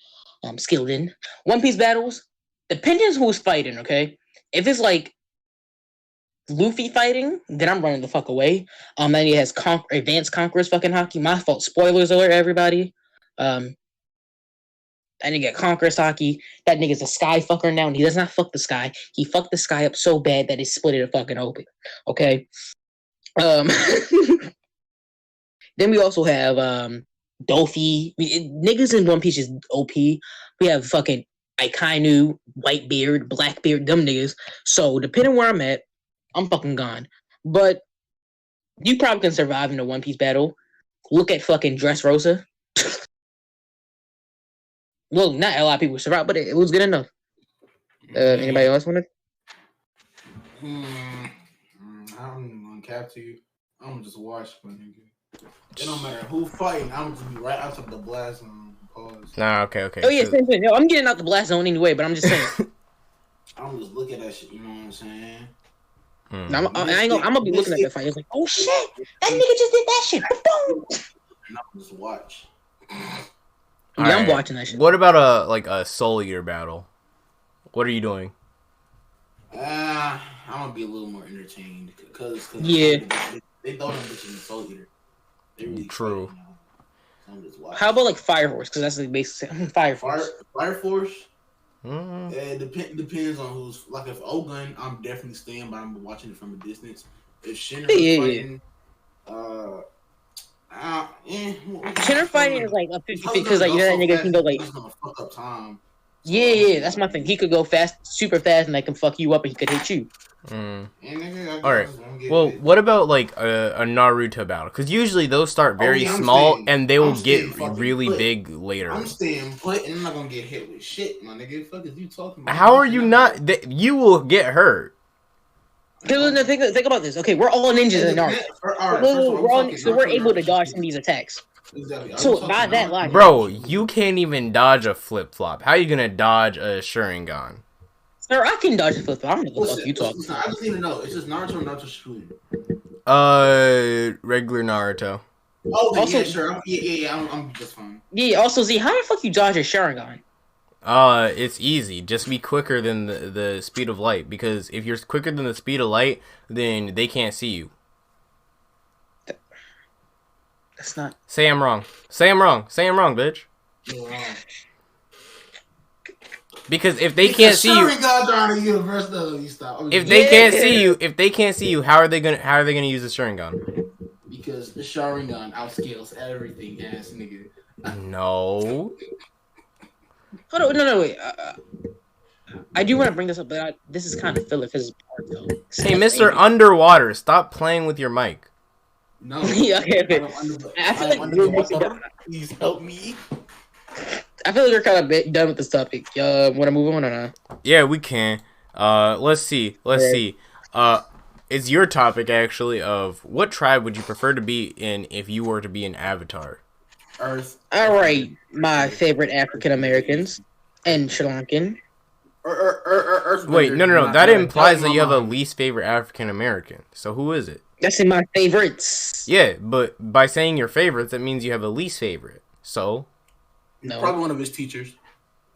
[SPEAKER 4] skilled in. One Piece battles, depending on who's fighting, okay? If it's like Luffy fighting, then I'm running the fuck away. Then he has Advanced Conquerors fucking hockey. My fault. Spoilers alert, everybody. That nigga Conquerors hockey. That nigga's a sky fucker now, and he does not fuck the sky. He fucked the sky up so bad that he split it fucking open. Okay? Um, then we also have Dolphy. Niggas in One Piece is OP. We have fucking Akainu, Whitebeard, Blackbeard, them niggas. So depending where I'm at, I'm fucking gone. But you probably can survive in a One Piece battle. Look at fucking Dressrosa. Well, not a lot of people survived, but it was good enough. Anybody else want to?
[SPEAKER 2] I'm gonna cap to you. I'm gonna just watch, my nigga. It don't matter who fighting. I'm just be right outside the blast zone. Pause.
[SPEAKER 3] Nah, okay.
[SPEAKER 4] Oh yeah, same thing. No, I'm getting out the blast zone anyway, but I'm just saying.
[SPEAKER 2] I'm just looking at that shit. You know what I'm saying?
[SPEAKER 4] I'm gonna be looking at the fight. It's like, oh shit, that nigga just did that shit. Boom.
[SPEAKER 2] And I'm just watch.
[SPEAKER 4] I'm watching that shit.
[SPEAKER 3] What about a Soul Eater battle? What are you doing?
[SPEAKER 2] I'm gonna be a little more entertained because
[SPEAKER 4] yeah,
[SPEAKER 2] they throw them bitches in Soul Eater. Really
[SPEAKER 3] true.
[SPEAKER 2] Fighting, so I'm just watching.
[SPEAKER 4] How about like Fire Force? Because that's the basic Fire Force.
[SPEAKER 2] Fire Force.
[SPEAKER 3] Mm-hmm.
[SPEAKER 2] It depends on who's like. If Goin, I'm definitely staying, but I'm watching it from a distance. If Shinra fighting,
[SPEAKER 4] Shinra fighting is like a 50 because like you know that nigga can go like.
[SPEAKER 2] He's gonna fuck up time. So
[SPEAKER 4] Yeah, that's my thing. He could go fast, super fast, and that can fuck you up, and he could hit you.
[SPEAKER 3] All right. Well, what about like a Naruto battle? Because usually those start very small, and they will get really big later.
[SPEAKER 2] I'm staying put, and I'm not gonna get hit with shit, my nigga. Fuck is you talking about?
[SPEAKER 3] How are you not? You will get hurt.
[SPEAKER 4] Think about this. Okay, we're all ninjas in Naruto. So we're able to dodge some of these attacks.
[SPEAKER 2] Exactly.
[SPEAKER 4] So by that logic,
[SPEAKER 3] bro, you can't even dodge a flip flop. How are you gonna dodge a Sharingan?
[SPEAKER 4] Sir, I can dodge a flip flop. I don't know what the fuck you talking.
[SPEAKER 2] I just need to know. It's just Naruto or Naruto Shippuden?
[SPEAKER 3] Regular Naruto.
[SPEAKER 2] Oh, also, yeah, sure. I'm just fine.
[SPEAKER 4] Yeah. Also, Z, how the fuck you dodge a Sharingan?
[SPEAKER 3] It's easy. Just be quicker than the speed of light. Because if you're quicker than the speed of light, then they can't see you.
[SPEAKER 4] That's not.
[SPEAKER 3] Say I'm wrong. Say I'm wrong. Say I'm wrong, bitch.
[SPEAKER 2] You're wrong.
[SPEAKER 3] Because if they can't see you, if they can't see you, how are they gonna use the Sharingan?
[SPEAKER 2] Because the Sharingan outscales everything, ass nigga.
[SPEAKER 3] No.
[SPEAKER 4] Hold on, no, wait. I do want to bring this up, but this is kind of filler because it's part though.
[SPEAKER 3] Hey, Mr. Underwater, stop playing with your mic.
[SPEAKER 2] No.
[SPEAKER 4] Yeah, okay. I feel like
[SPEAKER 2] please help me.
[SPEAKER 4] I feel like we're kind of done with this topic. Want to move on or not?
[SPEAKER 3] Yeah, we can. Let's see. It's your topic actually. Of what tribe would you prefer to be in if you were to be an avatar?
[SPEAKER 2] Earth.
[SPEAKER 4] All right, my favorite African Americans and Sri Lankan.
[SPEAKER 3] Wait, no. That implies that you have a least favorite African American. So who is it?
[SPEAKER 4] That's in my favorites.
[SPEAKER 3] Yeah, but by saying your favorites, that means you have a least favorite. So.
[SPEAKER 2] No. Probably one of his teachers.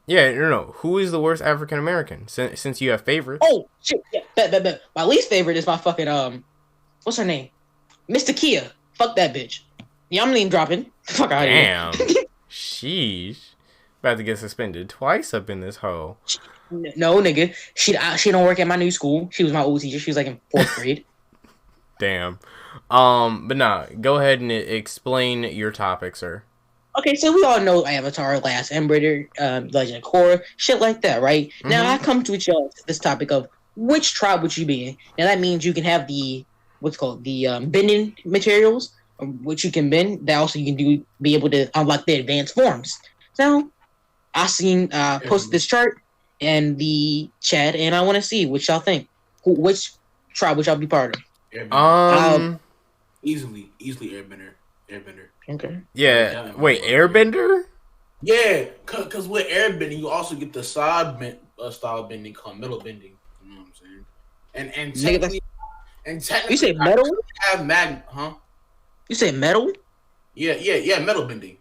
[SPEAKER 3] Yeah, no. Who is the worst African American? Since you have favorites.
[SPEAKER 4] Oh shit! Yeah, bet. My least favorite is my fucking what's her name? Mr. Kia. Fuck that bitch. Yeah, I'm name dropping. Fuck out of here.
[SPEAKER 3] Damn. Sheesh. About to get suspended twice up in this hole.
[SPEAKER 4] No, nigga. She don't work at my new school. She was my old teacher. She was like in 4th grade.
[SPEAKER 3] Damn. But nah. Go ahead and explain your topic, sir.
[SPEAKER 4] Okay, so we all know Avatar, Last Airbender, Legend of Korra, shit like that, right? Mm-hmm. Now I come to this topic of which tribe would you be in? Now that means you can have the bending materials, which you can bend. That also you can be able to unlock the advanced forms. So I seen posted this chart in the chat, and I want to see what y'all think. Which tribe would y'all be part of?
[SPEAKER 2] Easily Airbender.
[SPEAKER 4] Okay.
[SPEAKER 3] Yeah. Wait, Airbender?
[SPEAKER 2] Yeah, because with Airbending, you also get the side style bending called metal bending. You know what I'm saying? And technically,
[SPEAKER 4] you say metal?
[SPEAKER 2] Have huh?
[SPEAKER 4] You say metal?
[SPEAKER 2] Yeah, metal bending.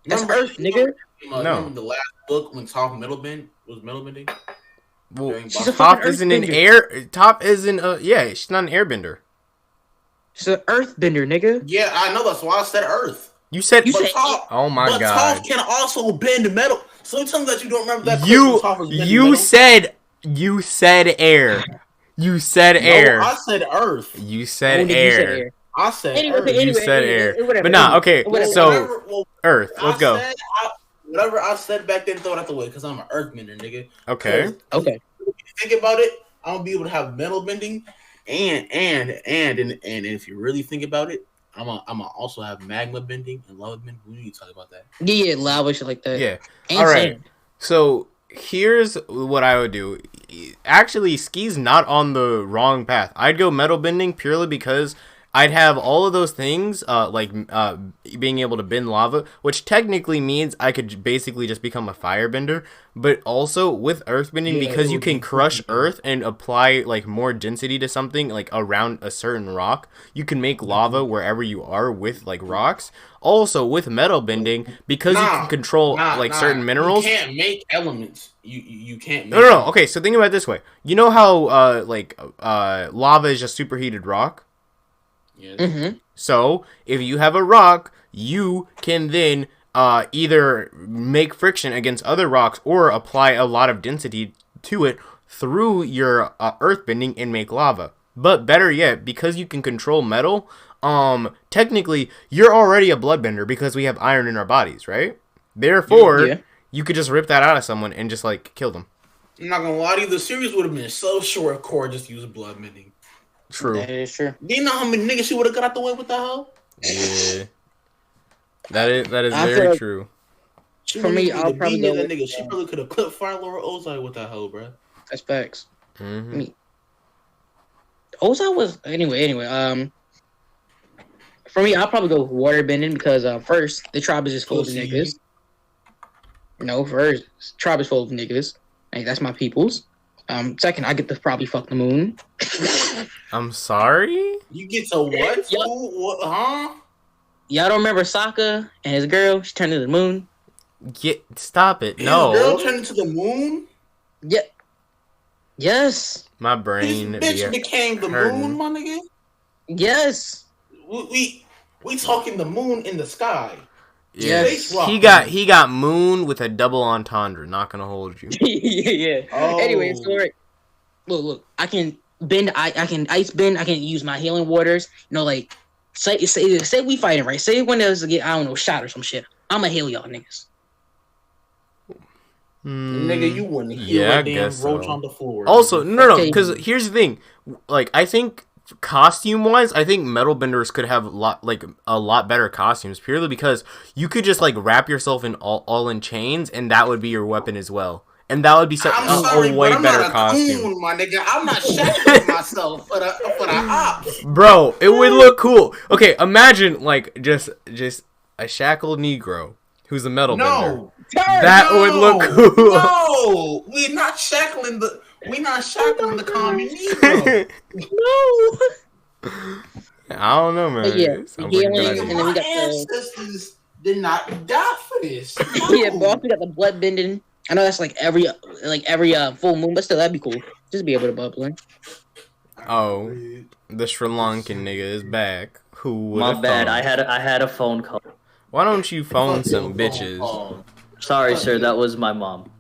[SPEAKER 4] That's Earth, nigga.
[SPEAKER 3] No.
[SPEAKER 2] Remember the last book when Toph metal bending?
[SPEAKER 3] Well, Toph isn't an air. Toph isn't she's not an airbender.
[SPEAKER 4] She's an earthbender, nigga.
[SPEAKER 2] Yeah, I know. That's why I said Earth.
[SPEAKER 3] You said
[SPEAKER 2] Toph.
[SPEAKER 3] Oh my god.
[SPEAKER 2] But Toph can also bend metal. So you tell me that you don't remember that.
[SPEAKER 3] You said air. You said
[SPEAKER 2] No,
[SPEAKER 3] air.
[SPEAKER 2] I said Earth.
[SPEAKER 3] You said
[SPEAKER 4] When did you say
[SPEAKER 3] air.
[SPEAKER 4] air?
[SPEAKER 2] I said
[SPEAKER 4] Anyway,
[SPEAKER 2] Earth.
[SPEAKER 4] okay,
[SPEAKER 3] You said air.
[SPEAKER 4] whatever,
[SPEAKER 3] But nah, okay.
[SPEAKER 4] whatever.
[SPEAKER 3] So Earth.
[SPEAKER 2] I
[SPEAKER 3] Let's go.
[SPEAKER 2] said, whatever I said back then, throw it out the way because I'm an Earthbender, nigga.
[SPEAKER 3] Okay.
[SPEAKER 2] 'Cause
[SPEAKER 4] Okay.
[SPEAKER 2] if you think about it, I'm gonna be able to have metal bending, and if you really think about it, I'm gonna also have magma bending and lava bending. We need to talk about that.
[SPEAKER 4] Yeah, lava shit like that.
[SPEAKER 3] Yeah.
[SPEAKER 4] And
[SPEAKER 3] All right.
[SPEAKER 4] sand.
[SPEAKER 3] So here's what I would do. Actually, Ski's not on the wrong path. I'd go metal bending purely because I'd have all of those things, being able to bend lava, which technically means I could basically just become a firebender. But also with earthbending,
[SPEAKER 2] Yeah,
[SPEAKER 3] because
[SPEAKER 2] it
[SPEAKER 3] you
[SPEAKER 2] would
[SPEAKER 3] can
[SPEAKER 2] be
[SPEAKER 3] crush
[SPEAKER 2] cool.
[SPEAKER 3] earth and apply like more density to something like around a certain rock, you can make lava wherever you are with like rocks. Also with metal bending, because you can control certain minerals.
[SPEAKER 2] You can't make elements. You can't. Make
[SPEAKER 3] No. Okay, so think about it this way. You know how lava is just superheated rock?
[SPEAKER 2] Yeah.
[SPEAKER 4] Mm-hmm.
[SPEAKER 3] So if you have a rock, you can then either make friction against other rocks or apply a lot of density to it through your earth bending and make lava. But better yet, because you can control metal, technically you're already a bloodbender because we have iron in our bodies, right? Therefore,
[SPEAKER 4] Yeah.
[SPEAKER 3] you could just rip that out of someone and just like kill them.
[SPEAKER 2] I'm not gonna lie to you. The series would have been so short. Core just using blood bending.
[SPEAKER 3] True.
[SPEAKER 4] That is true.
[SPEAKER 2] Do you know how many niggas she would have got out the way with the hell?
[SPEAKER 3] Yeah. That is
[SPEAKER 4] I feel
[SPEAKER 3] very
[SPEAKER 4] like-
[SPEAKER 3] true.
[SPEAKER 2] She
[SPEAKER 4] For
[SPEAKER 2] wouldn't
[SPEAKER 4] me,
[SPEAKER 2] even
[SPEAKER 4] I'll
[SPEAKER 2] be
[SPEAKER 4] probably
[SPEAKER 2] near
[SPEAKER 4] go
[SPEAKER 2] that
[SPEAKER 4] with,
[SPEAKER 2] nigga. She probably could have clipped Fire Lord Ozai with that hoe, bro.
[SPEAKER 4] That's facts.
[SPEAKER 3] Mm-hmm.
[SPEAKER 4] Ozai was anyway. For me, I'll probably go water bending because first the tribe is just full of
[SPEAKER 2] Pussy.
[SPEAKER 4] niggas. No, first tribe is full of niggas. Hey, that's my peoples. Second, I get to probably fuck the moon.
[SPEAKER 3] I'm sorry?
[SPEAKER 2] You get to what?
[SPEAKER 4] Yeah.
[SPEAKER 2] What? Huh?
[SPEAKER 4] Y'all don't remember Sokka and his girl? She turned into the moon.
[SPEAKER 3] Stop it.
[SPEAKER 2] His girl
[SPEAKER 3] No.
[SPEAKER 2] turned into the moon.
[SPEAKER 4] Yeah. Yes.
[SPEAKER 3] My
[SPEAKER 2] This
[SPEAKER 3] brain
[SPEAKER 2] bitch became the
[SPEAKER 3] hurting.
[SPEAKER 2] moon, my nigga.
[SPEAKER 4] Yes.
[SPEAKER 2] We talking the moon in the sky.
[SPEAKER 3] Yeah.
[SPEAKER 2] Space rock,
[SPEAKER 3] He got moon with a double entendre. Not gonna hold you.
[SPEAKER 4] yeah.
[SPEAKER 2] Oh.
[SPEAKER 4] Anyway, so right. Look. I can bend. I can ice bend. I can use my healing waters. You know, like say we fighting right. Say when there's to get shot or some shit. I'ma heal y'all niggas.
[SPEAKER 2] Nigga, you wouldn't heal
[SPEAKER 3] Yeah, I
[SPEAKER 2] a damn
[SPEAKER 3] guess
[SPEAKER 2] roach
[SPEAKER 3] so.
[SPEAKER 2] on the floor.
[SPEAKER 3] Also, no,
[SPEAKER 4] Okay.
[SPEAKER 3] because here's the thing. Like, I think costume-wise, I think metal benders could have a lot better costumes purely because you could just like wrap yourself in all in chains, and that would be your weapon as well, and that would be
[SPEAKER 2] I'm sorry,
[SPEAKER 3] a
[SPEAKER 2] but
[SPEAKER 3] way
[SPEAKER 2] I'm
[SPEAKER 3] better
[SPEAKER 2] not a
[SPEAKER 3] costume.
[SPEAKER 2] coon, my nigga. I'm not shackling myself for the ops.
[SPEAKER 3] Bro, it would look cool. Okay, imagine like just a shackled Negro who's a metal bender.
[SPEAKER 2] No,
[SPEAKER 3] That would look cool.
[SPEAKER 2] No, we're not shackling the common Negro.
[SPEAKER 4] No.
[SPEAKER 3] I don't know, man.
[SPEAKER 4] But yeah,
[SPEAKER 3] Sounds like a good
[SPEAKER 4] healing,
[SPEAKER 3] idea.
[SPEAKER 4] and then we
[SPEAKER 2] My
[SPEAKER 4] got the
[SPEAKER 2] ancestors did not die for this.
[SPEAKER 4] yeah, but also we got the blood bending. I know that's like every full moon, but still that'd be cool. Just be able to bubble.
[SPEAKER 3] Oh, the Sri Lankan nigga is back. Who would
[SPEAKER 1] My
[SPEAKER 3] have
[SPEAKER 1] bad.
[SPEAKER 3] thought?
[SPEAKER 1] I had a phone call.
[SPEAKER 3] Why don't you phone
[SPEAKER 2] Fuck
[SPEAKER 3] some
[SPEAKER 2] your
[SPEAKER 3] bitches?
[SPEAKER 2] phone.
[SPEAKER 1] Sorry, sir. That was my mom.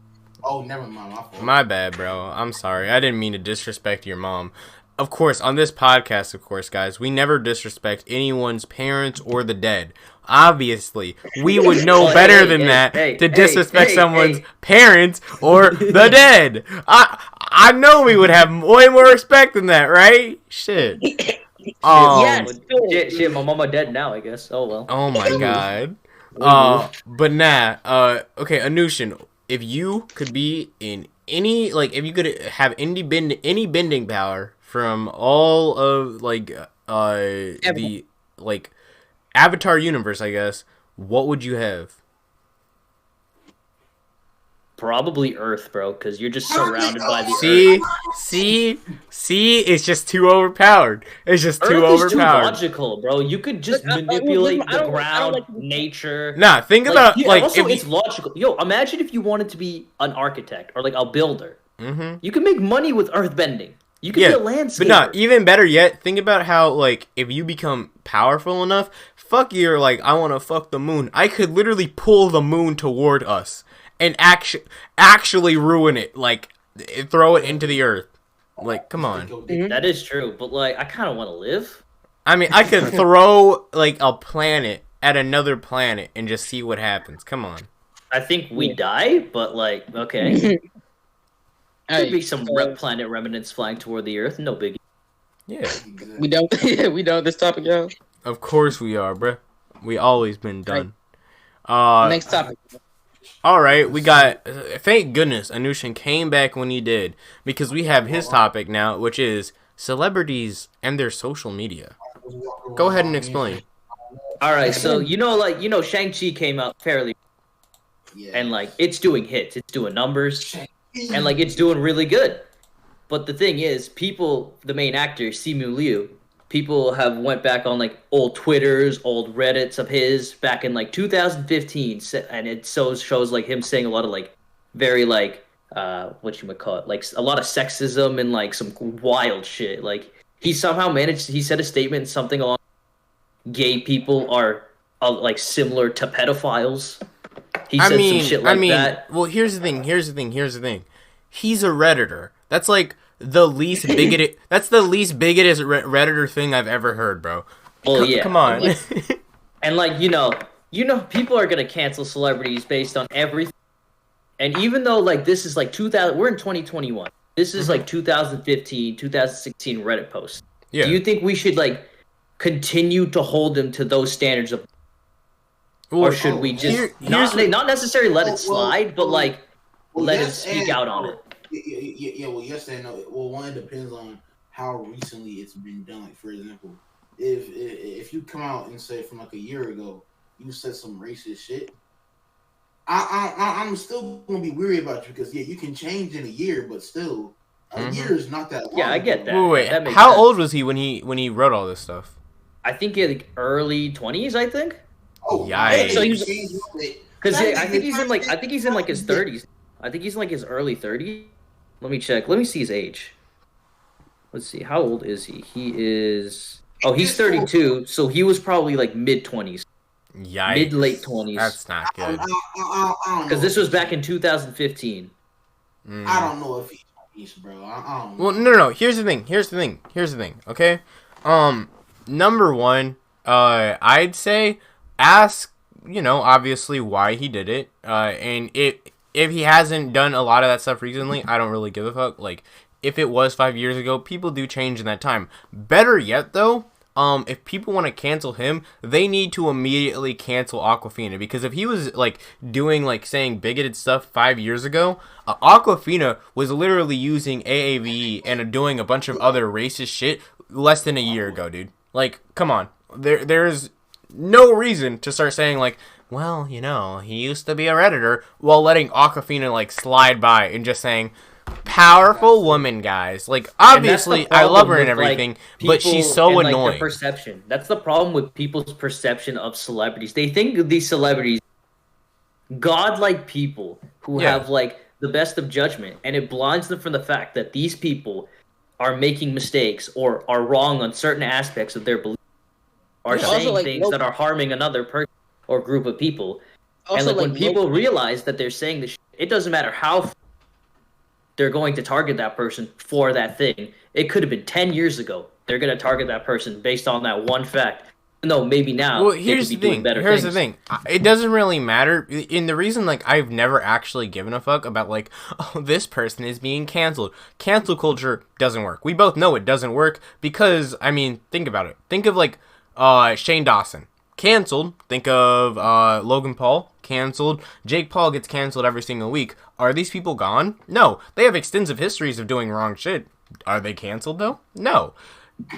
[SPEAKER 2] Oh, never mind. My fault.
[SPEAKER 3] My bad, bro. I'm sorry. I didn't mean to disrespect your mom. Of course, on this podcast, guys, we never disrespect anyone's parents or the dead. Obviously, we would know better than that to disrespect someone's parents or the dead. I know we would have way more respect than that, right? Shit.
[SPEAKER 4] Yes.
[SPEAKER 1] Shit, my mama dead now, I guess. Oh well.
[SPEAKER 3] Oh my god. But okay, Anushin, if you could be in any, like, if you could have any bending power from all of, like, the, like, Avatar universe, I guess, what would you have?
[SPEAKER 1] Probably Earth, bro, because you're just surrounded by the Earth.
[SPEAKER 3] See, it's just too overpowered. It's just too
[SPEAKER 1] Earth is too
[SPEAKER 3] overpowered.
[SPEAKER 1] logical, bro. You could just
[SPEAKER 4] Look,
[SPEAKER 1] manipulate
[SPEAKER 4] I
[SPEAKER 1] the
[SPEAKER 4] don't
[SPEAKER 1] ground,
[SPEAKER 4] like-
[SPEAKER 1] nature.
[SPEAKER 3] Nah, think about,
[SPEAKER 1] Yeah,
[SPEAKER 3] like,
[SPEAKER 1] also,
[SPEAKER 3] if
[SPEAKER 1] it's logical. Yo, imagine if you wanted to be an architect or like a builder.
[SPEAKER 3] mm-hmm.
[SPEAKER 1] You can make money with earth bending. You can be a landscaper.
[SPEAKER 3] But no, even better yet, think about how, like, if you become powerful enough, fuck your, like, I want to fuck the moon. I could literally pull the moon toward us and actually ruin it, like, throw it into the earth. Like, come on.
[SPEAKER 4] Mhm.
[SPEAKER 1] That is true, but like, I kind of want to live.
[SPEAKER 3] I mean, I could throw like a planet at another planet and just see what happens. Come on.
[SPEAKER 1] I think we die, but like, okay, could be
[SPEAKER 4] Hey,
[SPEAKER 1] some planet remnants flying toward the Earth. No biggie.
[SPEAKER 3] Yeah.
[SPEAKER 4] we don't we don't this topic, y'all.
[SPEAKER 3] Of course we are, bruh. We always been done.
[SPEAKER 4] Next topic.
[SPEAKER 3] All right, we got. Thank goodness Anushin came back when he did, because we have his topic now, which is celebrities and their social media. Go ahead and explain.
[SPEAKER 1] All right, so Shang-Chi came out fairly, and like it's doing hits, it's doing numbers, and like it's doing really good. But the thing is, people, the main actor Simu Liu, people have went back on like old Twitters, old Reddits of his back in like 2015, and it shows like him saying a lot of like very like what you would call it, like a lot of sexism and like some wild shit. Like he somehow managed. He said a statement something along, gay people are like similar to pedophiles. He said some shit like that.
[SPEAKER 3] Well, here's the thing. He's a Redditor. That's like the least bigoted. That's the least bigoted Redditor thing I've ever heard, bro.
[SPEAKER 1] Well, yeah.
[SPEAKER 3] Come on.
[SPEAKER 1] And like people are gonna cancel celebrities based on everything. And even though like this is like 2000, we're in 2021. This is like 2015, 2016 Reddit posts.
[SPEAKER 3] Yeah.
[SPEAKER 1] Do you think we should like continue to hold them to those standards of, or should we just not necessarily let it slide, but like let him speak out on it?
[SPEAKER 2] Yeah. Well, yes and no. Well, one, it depends on how recently it's been done. Like, for example, if you come out and say from like a year ago you said some racist shit, I'm still gonna be weary about you, because you can change in a year, but still a year is not that long.
[SPEAKER 1] Yeah, I get that.
[SPEAKER 3] Wait.
[SPEAKER 1] That makes
[SPEAKER 3] How
[SPEAKER 1] sense.
[SPEAKER 3] old was he when he wrote all this stuff?
[SPEAKER 1] I think like early 20s. I think.
[SPEAKER 2] Oh,
[SPEAKER 3] Yikes.
[SPEAKER 2] so
[SPEAKER 1] Because I think he's in like his 30s. I think he's in like his early 30s. Let me check. Let me see his age. Let's see. How old is he? He's 32. So he was probably like mid 20s.
[SPEAKER 3] Yikes.
[SPEAKER 1] Mid late 20s.
[SPEAKER 3] That's not good.
[SPEAKER 1] Because this was back in 2015.
[SPEAKER 2] I don't know if he's bro. I don't know.
[SPEAKER 3] Well, no. Here's the thing. Okay. Number one, I'd say ask, obviously why he did it. And if he hasn't done a lot of that stuff recently, I don't really give a fuck. Like, if it was 5 years ago, people do change in that time. Better yet, though, if people want to cancel him, they need to immediately cancel Aquafina, because if he was like doing like saying bigoted stuff 5 years ago, Aquafina was literally using AAVE and doing a bunch of other racist shit less than a year ago, dude. Like, come on. There's no reason to start saying like, well, he used to be a Redditor, while letting Aquafina like slide by and just saying, powerful woman, guys. Like, obviously, I love her and everything, like, but she's so
[SPEAKER 1] and,
[SPEAKER 3] annoying.
[SPEAKER 1] Like, perception. That's the problem with people's perception of celebrities. They think of these celebrities godlike people who have like the best of judgment, and it blinds them from the fact that these people are making mistakes or are wrong on certain aspects of their beliefs, are saying like, things that are harming another person or group of people. And like when people realize that they're saying this, it doesn't matter how they're going to target that person for that thing. It could have been 10 years ago. They're going to target that person based on that one fact. No, maybe now.
[SPEAKER 3] Well, here's the thing. The thing. It doesn't really matter. And the reason, like, I've never actually given a fuck about, like, oh, this person is being canceled. Cancel culture doesn't work. We both know it doesn't work because, I mean, think about it. Think of, like, Shane Dawson. Canceled. Think of Logan Paul. Canceled. Jake Paul gets canceled every single week. Are these people gone? No. They have extensive histories of doing wrong shit. Are they canceled, though? No.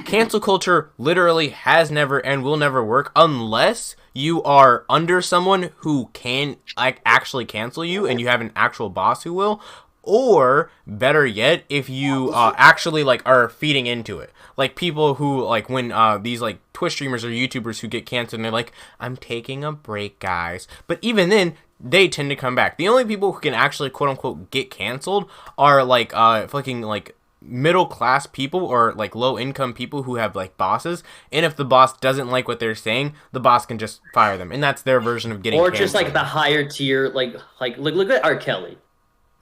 [SPEAKER 3] Cancel culture literally has never and will never work unless you are under someone who can like actually cancel you and you have an actual boss who will, or better yet, if you actually like are feeding into it. Like people who like when these like Twitch streamers or YouTubers who get canceled and they're like, I'm taking a break, guys. But even then, they tend to come back. The only people who can actually quote unquote get canceled are like fucking like middle class people or like low income people who have like bosses, and if the boss doesn't like what they're saying, the boss can just fire them, and that's their version of getting
[SPEAKER 1] or
[SPEAKER 3] canceled.
[SPEAKER 1] Just like the higher tier, like look at R. Kelly.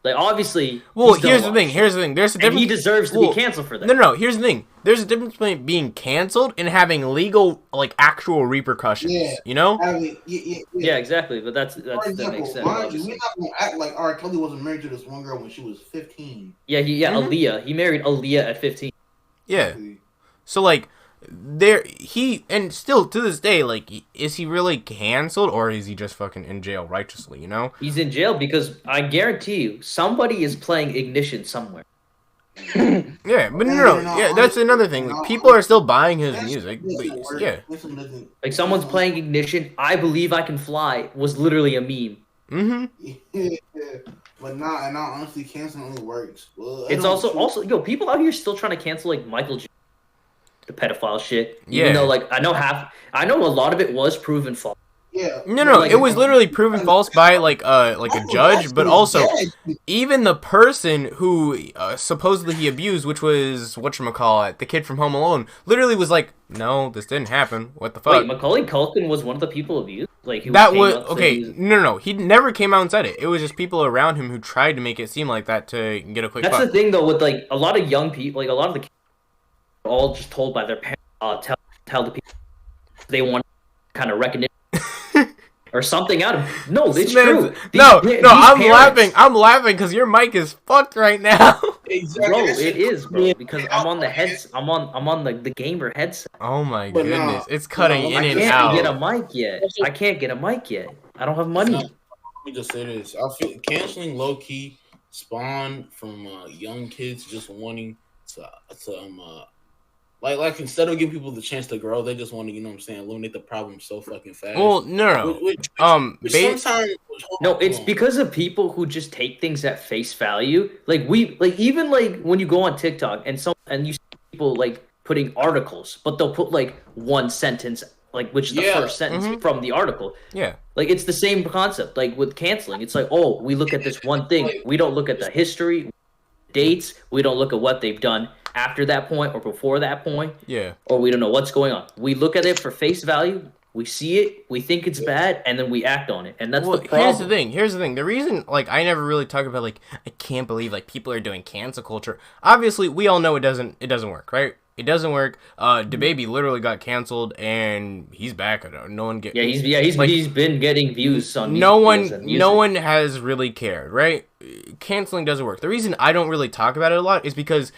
[SPEAKER 1] Like obviously.
[SPEAKER 3] Well,
[SPEAKER 1] he's done
[SPEAKER 3] here's
[SPEAKER 1] a
[SPEAKER 3] the
[SPEAKER 1] lot
[SPEAKER 3] thing.
[SPEAKER 1] of
[SPEAKER 3] Here's
[SPEAKER 1] shit.
[SPEAKER 3] the thing. There's a
[SPEAKER 1] And
[SPEAKER 3] difference.
[SPEAKER 1] he deserves to be canceled for that.
[SPEAKER 3] No. Here's the thing. There's a difference between being canceled and having legal, like actual repercussions.
[SPEAKER 2] Yeah.
[SPEAKER 3] You know?
[SPEAKER 2] I mean,
[SPEAKER 1] Yeah, exactly. But that
[SPEAKER 2] For
[SPEAKER 1] makes
[SPEAKER 2] example,
[SPEAKER 1] sense.
[SPEAKER 2] mind you,
[SPEAKER 1] Obviously.
[SPEAKER 2] we're not gonna act like R. Kelly wasn't married to this one girl when she was 15.
[SPEAKER 1] Yeah,
[SPEAKER 3] Mhm.
[SPEAKER 1] Aaliyah. He married Aaliyah at 15.
[SPEAKER 3] Yeah. So like, and still to this day, like, is he really canceled or is he just fucking in jail righteously? You know?
[SPEAKER 1] He's in jail because I guarantee you somebody is playing Ignition somewhere.
[SPEAKER 3] Yeah, but
[SPEAKER 2] Yeah,
[SPEAKER 3] no,
[SPEAKER 2] no,
[SPEAKER 3] yeah, that's another thing. Like, people are still buying his music. But, yeah.
[SPEAKER 1] Like someone's playing Ignition. I Believe I Can Fly was literally a meme.
[SPEAKER 3] Mm-hmm.
[SPEAKER 2] Yeah, but not honestly, canceling only works. Well,
[SPEAKER 1] It's also yo, people out here still trying to cancel like Michael J. The pedophile shit.
[SPEAKER 3] Yeah.
[SPEAKER 1] Even though like I know a lot of it was proven false.
[SPEAKER 2] Yeah.
[SPEAKER 3] No,
[SPEAKER 1] like,
[SPEAKER 3] it was literally proven false by like a judge, but also even the person who supposedly he abused, which was whatchamacallit, the kid from Home Alone, literally was like, no, this didn't happen. What the fuck?
[SPEAKER 1] Wait, Macaulay Culkin was one of the people abused. Like he
[SPEAKER 3] That
[SPEAKER 1] came
[SPEAKER 3] was
[SPEAKER 1] out
[SPEAKER 3] okay.
[SPEAKER 1] saying
[SPEAKER 3] No. He never came out and said it. It was just people around him who tried to make it seem like that to get a quick.
[SPEAKER 1] That's
[SPEAKER 3] buck.
[SPEAKER 1] the thing though with like a lot of young people, like a lot of the kids are all just told by their parents, tell the people they want kind of recognition or something out of it. No, it's true.
[SPEAKER 3] No,
[SPEAKER 1] These
[SPEAKER 3] I'm
[SPEAKER 1] parents-
[SPEAKER 3] laughing. I'm laughing because your mic is fucked right now.
[SPEAKER 2] Exactly.
[SPEAKER 1] Bro, it is, bro. Because I'm on the heads. I'm on the gamer headset.
[SPEAKER 3] Oh my
[SPEAKER 2] But no,
[SPEAKER 3] goodness, it's cutting
[SPEAKER 2] no,
[SPEAKER 3] in
[SPEAKER 1] I
[SPEAKER 3] and
[SPEAKER 1] can't
[SPEAKER 3] out.
[SPEAKER 1] get a mic yet. I can't get a mic yet. I don't have money.
[SPEAKER 2] Let me just say this: I feel canceling low key spawn from young kids just wanting to like instead of giving people the chance to grow, they just want to, you know what I'm saying, eliminate the problem so fucking fast.
[SPEAKER 3] Well, no.
[SPEAKER 2] Which
[SPEAKER 3] Bas-
[SPEAKER 1] No, it's because of people who just take things at face value. Like even like when you go on TikTok and you see people like putting articles, but they'll put like one sentence, like which is the first sentence from the article.
[SPEAKER 3] Yeah.
[SPEAKER 1] Like it's the same concept. Like with canceling, it's like, oh, we look at this one thing. We don't look at the history, dates. We don't look at what they've done after that point or before that point.
[SPEAKER 3] Yeah.
[SPEAKER 1] Or we don't know what's going on. We look at it for face value. We see it. We think it's bad, and then we act on it. And that's the problem.
[SPEAKER 3] Here's the thing. The reason, like, I never really talk about, like, I can't believe, like, people are doing cancel culture. Obviously, we all know it doesn't work, right? It doesn't work. DaBaby literally got canceled, and he's back. No one get.
[SPEAKER 1] He's been getting views on.
[SPEAKER 3] No one has really cared, right? Canceling doesn't work. The reason I don't really talk about it a lot is because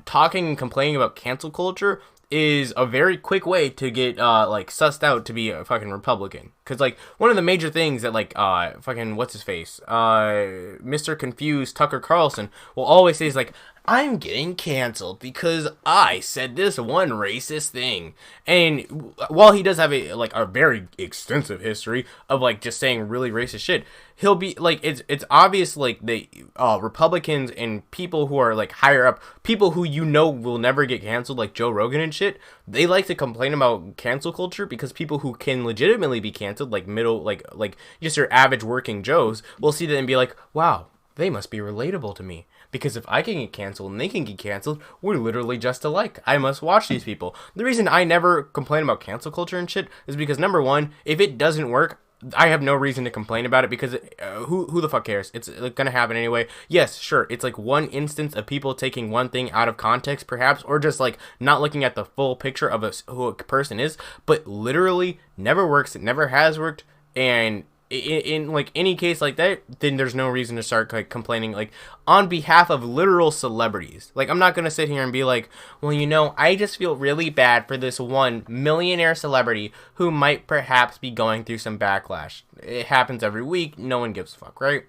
[SPEAKER 3] talking and complaining about cancel culture is a very quick way to get like sussed out to be a fucking Republican. Cause like one of the major things that like fucking what's his face Mr. Confused Tucker Carlson will always say is like, I'm getting canceled because I said this one racist thing. And while he does have a very extensive history of like just saying really racist shit, he'll be like, it's obvious like the Republicans and people who are like higher up, people who you know will never get canceled, like Joe Rogan and shit, they like to complain about cancel culture because people who can legitimately be canceled, like middle, like just your average working Joes, will see that and be like, wow, they must be relatable to me. Because if I can get canceled and they can get canceled, we're literally just alike. I must watch these people. The reason I never complain about cancel culture and shit is because, number one, if it doesn't work, I have no reason to complain about it because who the fuck cares? It's gonna happen anyway. Yes, sure, it's like one instance of people taking one thing out of context, perhaps, or just like not looking at the full picture of who a person is, but literally never works. It never has worked, and in like any case like that, then there's no reason to start like complaining like on behalf of literal celebrities. Like I'm not gonna sit here and be like, well, you know, I just feel really bad for this one millionaire celebrity who might perhaps be going through some backlash. It happens every week. No one gives a fuck, right?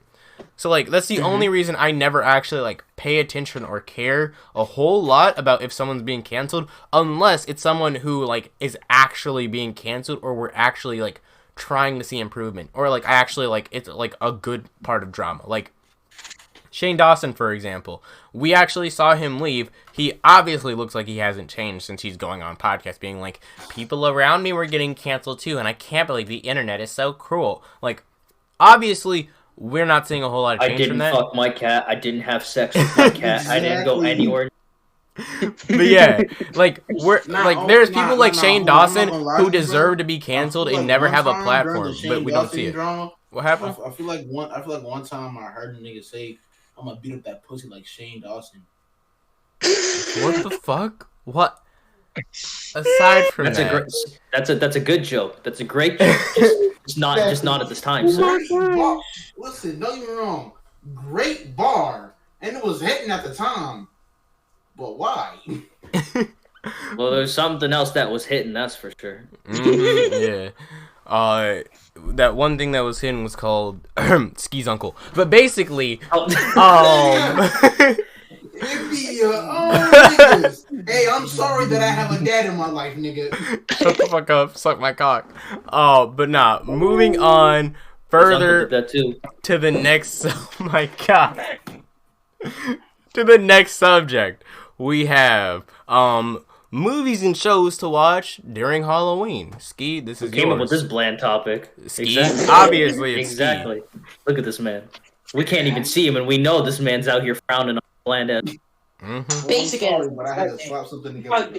[SPEAKER 3] So like that's the only reason I never actually like pay attention or care a whole lot about if someone's being canceled, unless it's someone who like is actually being canceled or we're actually like trying to see improvement, or like I actually like it's like a good part of drama. Like Shane Dawson, for example, we actually saw him leave. He obviously looks like he hasn't changed since he's going on podcasts being like, people around me were getting canceled too, and I can't believe the internet is so cruel. Like obviously we're not seeing a whole lot of change from that.
[SPEAKER 1] I didn't fuck my cat. I didn't have sex with my cat. I didn't go anywhere.
[SPEAKER 3] But yeah, like there's people like Shane Dawson who deserve to be canceled and never have a platform, but we don't see it. What happened?
[SPEAKER 2] I feel like one time I heard a nigga say I'm gonna beat up that pussy like Shane Dawson.
[SPEAKER 3] What the fuck? What? Aside from
[SPEAKER 1] That's
[SPEAKER 3] that,
[SPEAKER 1] a great. That's a good joke. That's a great joke. Just not at this time, sir.
[SPEAKER 2] Listen, don't get me wrong. Great bar, and it was hitting at the time. But why?
[SPEAKER 1] Well, there's something else that was hitting. That's for sure.
[SPEAKER 3] yeah. That one thing that was hidden was called Ski's uncle. But basically,
[SPEAKER 2] niggas. Hey, I'm sorry that I have a dad in my life, nigga.
[SPEAKER 3] Shut the fuck up, suck my cock. But nah, moving on further to the next. Oh my god. To the next subject, we have movies and shows to watch during Halloween. Ski, this is
[SPEAKER 1] came
[SPEAKER 3] yours.
[SPEAKER 1] up with this bland topic.
[SPEAKER 3] Ski, obviously it's
[SPEAKER 1] exactly.
[SPEAKER 3] Ski.
[SPEAKER 1] Look at this man. We can't even see him, and we know this man's out here frowning on bland ass.
[SPEAKER 3] Mm-hmm.
[SPEAKER 4] Basic
[SPEAKER 2] sorry,
[SPEAKER 4] ass.
[SPEAKER 2] but I had to slap something together.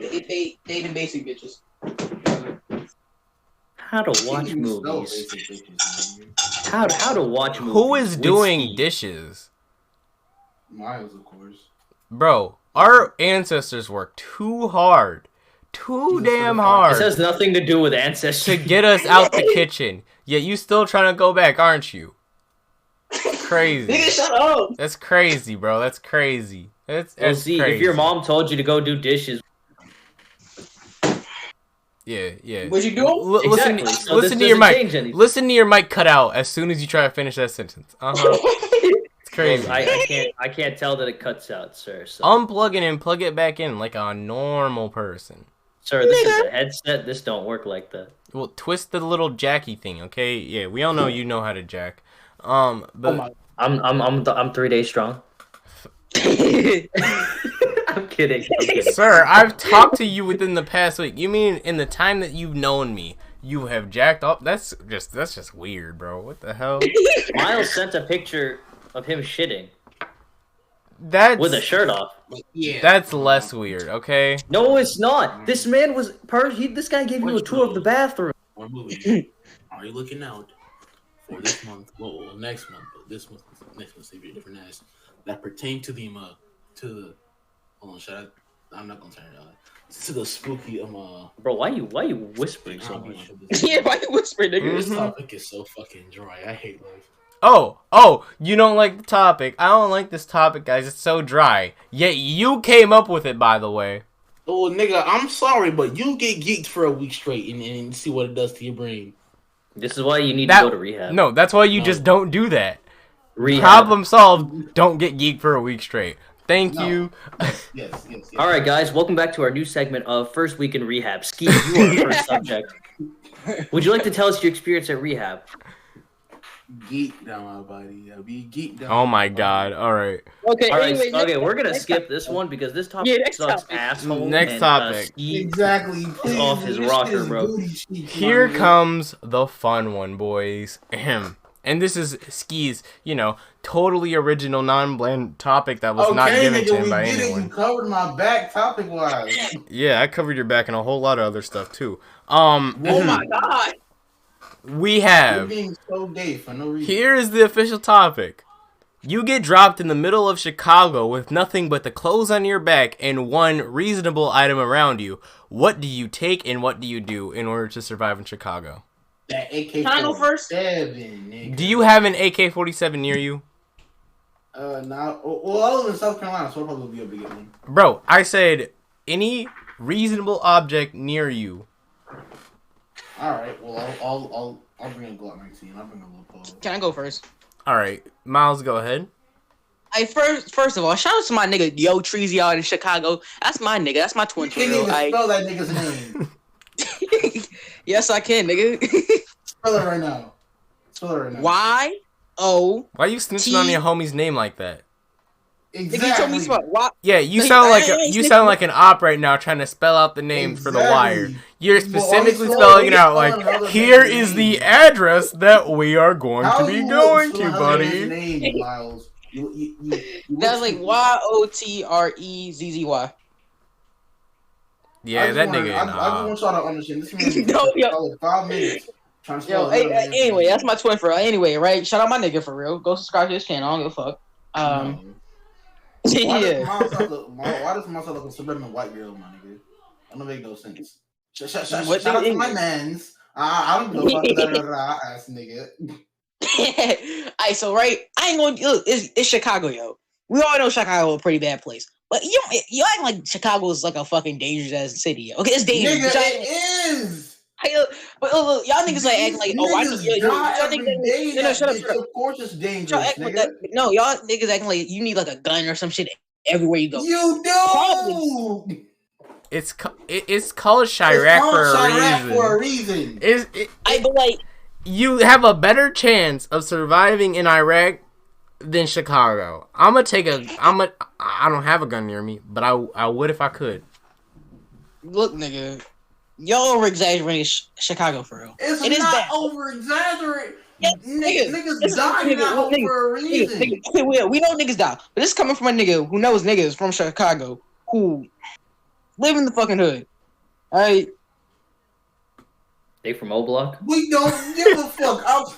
[SPEAKER 4] Dating basic bitches.
[SPEAKER 1] How to watch movies. How to watch movies.
[SPEAKER 3] Who is doing dishes?
[SPEAKER 2] Miles, of course.
[SPEAKER 3] Bro, our ancestors worked too hard. Too damn hard.
[SPEAKER 1] This has nothing to do with ancestry.
[SPEAKER 3] To get us out the kitchen. Yet you still trying to go back, aren't you? Crazy.
[SPEAKER 4] Nigga, shut up.
[SPEAKER 3] That's crazy, bro. That's crazy. That's
[SPEAKER 1] see,
[SPEAKER 3] crazy.
[SPEAKER 1] if your mom told you to go do dishes.
[SPEAKER 3] Yeah.
[SPEAKER 4] What you doing?
[SPEAKER 1] Exactly.
[SPEAKER 3] Listen to your mic. Listen to your mic cut out as soon as you try to finish that sentence. It's crazy.
[SPEAKER 1] I can't tell that it cuts out, sir. So.
[SPEAKER 3] Unplug it and plug it back in like a normal person.
[SPEAKER 1] Sir, this is a headset. This don't work like that.
[SPEAKER 3] Well, twist the little jacky thing, okay? Yeah, we all know you know how to jack. But
[SPEAKER 1] I'm 3 days strong. I'm kidding.
[SPEAKER 3] Sir, I've talked to you within the past week. You mean in the time that you've known me, you have jacked up? That's just weird, bro. What the hell?
[SPEAKER 1] Miles sent a picture of him shitting.
[SPEAKER 3] That's
[SPEAKER 1] with a shirt off.
[SPEAKER 2] Yeah.
[SPEAKER 3] That's less weird, okay?
[SPEAKER 1] No, it's not. This man was this guy gave you a tour of the bathroom.
[SPEAKER 2] What movie are you looking out for this month? Well, next month, but this month, next month, be a different ass that pertain to the hold on, I'm not gonna turn it on. To the spooky
[SPEAKER 1] Bro, why you whispering so much?
[SPEAKER 4] Yeah, why you whispering, nigga?
[SPEAKER 2] This topic is so fucking dry. I hate life.
[SPEAKER 3] Oh, you don't like the topic. I don't like this topic, guys. It's so dry. Yet you came up with it, by the way.
[SPEAKER 2] Oh, nigga, I'm sorry, but you get geeked for a week straight and see what it does to your brain.
[SPEAKER 1] This is why you need to go to rehab.
[SPEAKER 3] No, that's why you just don't do that.
[SPEAKER 1] Rehab.
[SPEAKER 3] Problem solved. Don't get geeked for a week straight. Thank you.
[SPEAKER 2] Yes.
[SPEAKER 1] All right, guys, welcome back to our new segment of First Week in Rehab. Ski, you are the first subject. Would you like to tell us your experience at rehab?
[SPEAKER 2] Geek down my body. I'll be geeked down.
[SPEAKER 3] Oh my god. All right.
[SPEAKER 4] Okay.
[SPEAKER 1] All right.
[SPEAKER 4] Anyway,
[SPEAKER 1] Okay, we're gonna skip this one because this topic sucks, asshole.
[SPEAKER 3] Next topic.
[SPEAKER 1] Ski
[SPEAKER 2] Exactly.
[SPEAKER 1] is off his rocker, bro.
[SPEAKER 3] Here comes the fun one, boys. Ahem. And this is Ski's, totally original, non-bland topic that was not given to him by anyone.
[SPEAKER 2] You covered my back topic-wise.
[SPEAKER 3] Yeah, I covered your back and a whole lot of other stuff too.
[SPEAKER 4] Oh my god.
[SPEAKER 3] We have.
[SPEAKER 2] You're being so gay for no reason.
[SPEAKER 3] Here is the official topic. You get dropped in the middle of Chicago with nothing but the clothes on your back and one reasonable item around you. What do you take and what do you do in order to survive in Chicago?
[SPEAKER 2] That AK-47.
[SPEAKER 4] Can I go first?
[SPEAKER 2] Nigga.
[SPEAKER 3] Do you have an AK-47 near you?
[SPEAKER 2] No. Well, I live in South Carolina, so I'll probably be able to get one.
[SPEAKER 3] Bro, I said any reasonable object near you.
[SPEAKER 2] All right. Well, I'll bring a Glock 19. I'll bring a little pole.
[SPEAKER 4] Can I go first?
[SPEAKER 3] All right, Miles, go ahead.
[SPEAKER 4] First of all, shout out to my nigga Yo Treasy out in Chicago. That's my nigga. That's my twin.
[SPEAKER 2] You can't even spell that nigga's name.
[SPEAKER 4] Yes, I can, nigga.
[SPEAKER 2] Spell it right now.
[SPEAKER 4] Y-O.
[SPEAKER 3] Why are you snitching on your homie's name like that?
[SPEAKER 2] Exactly.
[SPEAKER 4] Nigga, you told me spell Y.
[SPEAKER 3] Yeah, you sound like an op right now trying to spell out the name for the wire. You're specifically spelling it out like, here is the address that we are going to be going to, buddy.
[SPEAKER 2] Name, Miles?
[SPEAKER 4] That's like Y-O-T-R-E-Z-Z-Y.
[SPEAKER 3] Yeah, that nigga.
[SPEAKER 2] I just want y'all to understand. This man
[SPEAKER 4] No, yo.
[SPEAKER 2] 5 minutes.
[SPEAKER 4] Yo, anyway, that's my twin for real. Anyway, right? Shout out my nigga for real. Go subscribe to his channel. I don't give a fuck.
[SPEAKER 2] No.
[SPEAKER 4] Yeah.
[SPEAKER 2] Why does Monster look a suburban white girl, my nigga? That don't make no sense. Shout
[SPEAKER 4] What
[SPEAKER 2] out to
[SPEAKER 4] nigga-
[SPEAKER 2] my mans. I don't give a fuck that ass nigga.
[SPEAKER 4] Alright, so right, I ain't gonna look. It's Chicago, yo. We all know Chicago a pretty bad place, but you acting like Chicago is like a fucking dangerous ass city. Yo. Okay, it's dangerous.
[SPEAKER 2] Nigga,
[SPEAKER 4] but
[SPEAKER 2] it is.
[SPEAKER 4] but look, y'all niggas like acting like
[SPEAKER 2] Niggas
[SPEAKER 4] I know.
[SPEAKER 2] die
[SPEAKER 4] Y'all
[SPEAKER 2] every
[SPEAKER 4] niggas,
[SPEAKER 2] day.
[SPEAKER 4] no, shut up,
[SPEAKER 2] Bitch.
[SPEAKER 4] shut up.
[SPEAKER 2] Of course it's
[SPEAKER 4] Y'all
[SPEAKER 2] dangerous,
[SPEAKER 4] acting like
[SPEAKER 2] nigga.
[SPEAKER 4] that. No, y'all niggas acting like you need like a gun or some shit everywhere you go.
[SPEAKER 2] You do.
[SPEAKER 3] It's called Chirac
[SPEAKER 2] It's called
[SPEAKER 3] for a
[SPEAKER 2] Chirac
[SPEAKER 3] reason.
[SPEAKER 2] for a reason.
[SPEAKER 4] But like,
[SPEAKER 3] You have a better chance of surviving in Iraq than Chicago. I don't have a gun near me, but I would if I could.
[SPEAKER 4] look, nigga, y'all over exaggerating Chicago for real.
[SPEAKER 2] It's
[SPEAKER 4] It is
[SPEAKER 2] not
[SPEAKER 4] bad.
[SPEAKER 2] over exaggerating.
[SPEAKER 4] Yeah,
[SPEAKER 2] Niggas died in that hole for a reason.
[SPEAKER 4] We know niggas die, but this is coming from a nigga who knows niggas from Chicago who live in the fucking hood. All right.
[SPEAKER 1] They from O Block?
[SPEAKER 2] We don't give a fuck.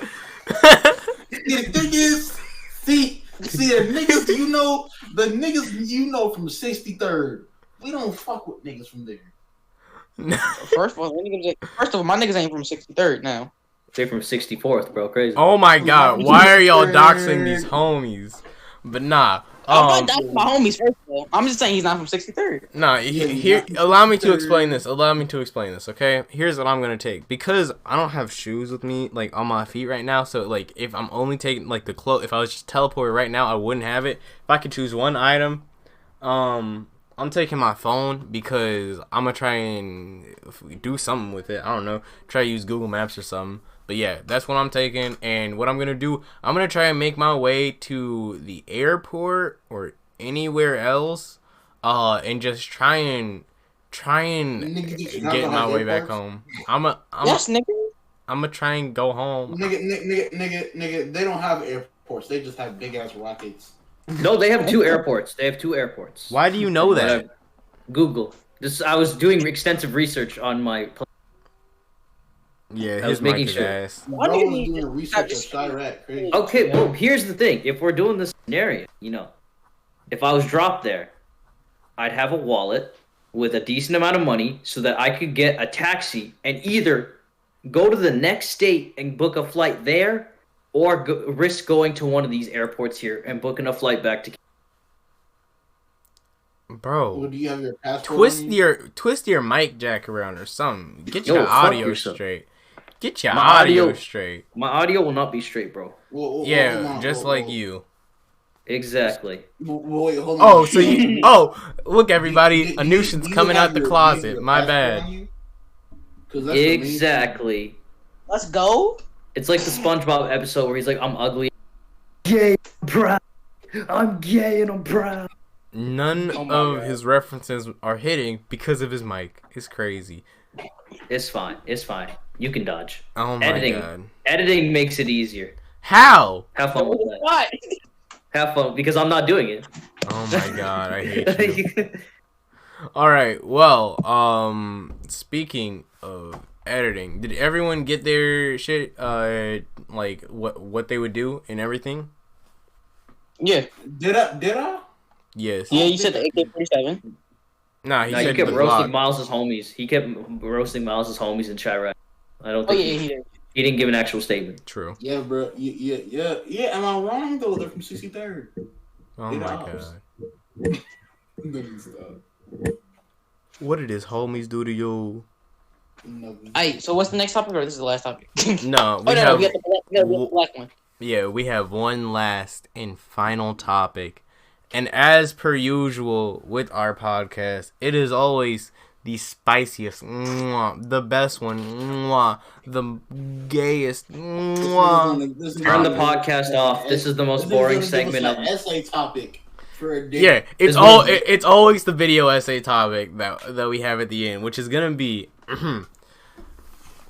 [SPEAKER 2] The thing is, see the niggas you know from 63rd. We don't fuck with niggas from there.
[SPEAKER 4] First of all, my niggas ain't from 63rd now.
[SPEAKER 1] They from 64th, bro. Crazy.
[SPEAKER 3] Oh my god, why are y'all doxing these homies? But nah.
[SPEAKER 4] I'm not doxing my homies, first of all. I'm just saying he's not from 63rd.
[SPEAKER 3] Nah, here, allow me to explain this. Okay? Here's what I'm gonna take. Because I don't have shoes with me, like, on my feet right now, so, like, if I'm only taking, like, the clothes, if I was just teleported right now, I wouldn't have it. If I could choose one item, I'm taking my phone because I'm gonna try and do something with it. I don't know. Try to use Google Maps or something. But yeah, that's what I'm taking. And what I'm going to do, I'm going to try and make my way to the airport or anywhere else. And just try and get my way back home.
[SPEAKER 4] Yes, nigga.
[SPEAKER 3] I'm going to try and go home.
[SPEAKER 2] Nigga, they don't have airports. They just have big ass rockets.
[SPEAKER 1] No, they have two airports.
[SPEAKER 3] Why do you know that?
[SPEAKER 1] Google. I was doing extensive research on my.
[SPEAKER 3] Yeah,
[SPEAKER 1] I was making sure.
[SPEAKER 3] ass.
[SPEAKER 2] Bro was doing research of Chirac. Crazy.
[SPEAKER 1] Okay, well, here's the thing. If we're doing this scenario, if I was dropped there, I'd have a wallet with a decent amount of money so that I could get a taxi and either go to the next state and book a flight there, or risk going to one of these airports here and booking a flight back to.
[SPEAKER 3] Bro,
[SPEAKER 2] well, do you have your passport?
[SPEAKER 3] twist your mic jack around or something. Get
[SPEAKER 1] Yo,
[SPEAKER 3] your
[SPEAKER 1] fuck
[SPEAKER 3] audio
[SPEAKER 1] yourself.
[SPEAKER 3] straight. Get your audio straight.
[SPEAKER 1] My audio will not be straight, bro.
[SPEAKER 3] Just like you.
[SPEAKER 1] Exactly.
[SPEAKER 2] Wait, hold on.
[SPEAKER 3] Oh, so you. Oh, look, everybody. Anushin's coming out the closet. My bad.
[SPEAKER 1] Exactly.
[SPEAKER 4] Let's go.
[SPEAKER 1] It's like the SpongeBob episode where he's like, "I'm ugly, gay, I'm proud. I'm gay and I'm proud."
[SPEAKER 3] None of his references are hitting because of his mic. It's crazy.
[SPEAKER 1] It's fine. You can dodge.
[SPEAKER 3] Oh my god.
[SPEAKER 1] Editing makes it easier.
[SPEAKER 3] How?
[SPEAKER 1] Have fun with that. Have fun because I'm not doing it.
[SPEAKER 3] Oh my god, I hate you. Alright, well, speaking of editing, did everyone get their shit, like, what they would do and everything?
[SPEAKER 4] Yeah.
[SPEAKER 2] Did I?
[SPEAKER 3] Yes.
[SPEAKER 4] Yeah, you said the AK-47.
[SPEAKER 3] Nah, he said
[SPEAKER 1] kept
[SPEAKER 3] the
[SPEAKER 1] roasting
[SPEAKER 3] Glock.
[SPEAKER 1] Miles' homies. He kept roasting Miles' homies in Chirac. I don't
[SPEAKER 4] Oh,
[SPEAKER 1] think
[SPEAKER 4] yeah, he did.
[SPEAKER 1] he didn't give an actual statement.
[SPEAKER 3] True.
[SPEAKER 2] Yeah, bro. Yeah. Am I wrong though? They're from 63rd.
[SPEAKER 3] Oh my god.
[SPEAKER 2] Stop.
[SPEAKER 3] What did his homies do to you?
[SPEAKER 4] Alright, so what's the next topic, or this is the last topic?
[SPEAKER 3] No,
[SPEAKER 4] we got the black one.
[SPEAKER 3] Yeah, we have one last and final topic. And as per usual with our podcast, it is always the spiciest, the best one, the gayest.
[SPEAKER 1] Turn the podcast off. This is the most boring segment of
[SPEAKER 2] essay topic for a day.
[SPEAKER 3] Yeah, it's always the video essay topic that we have at the end, which is gonna be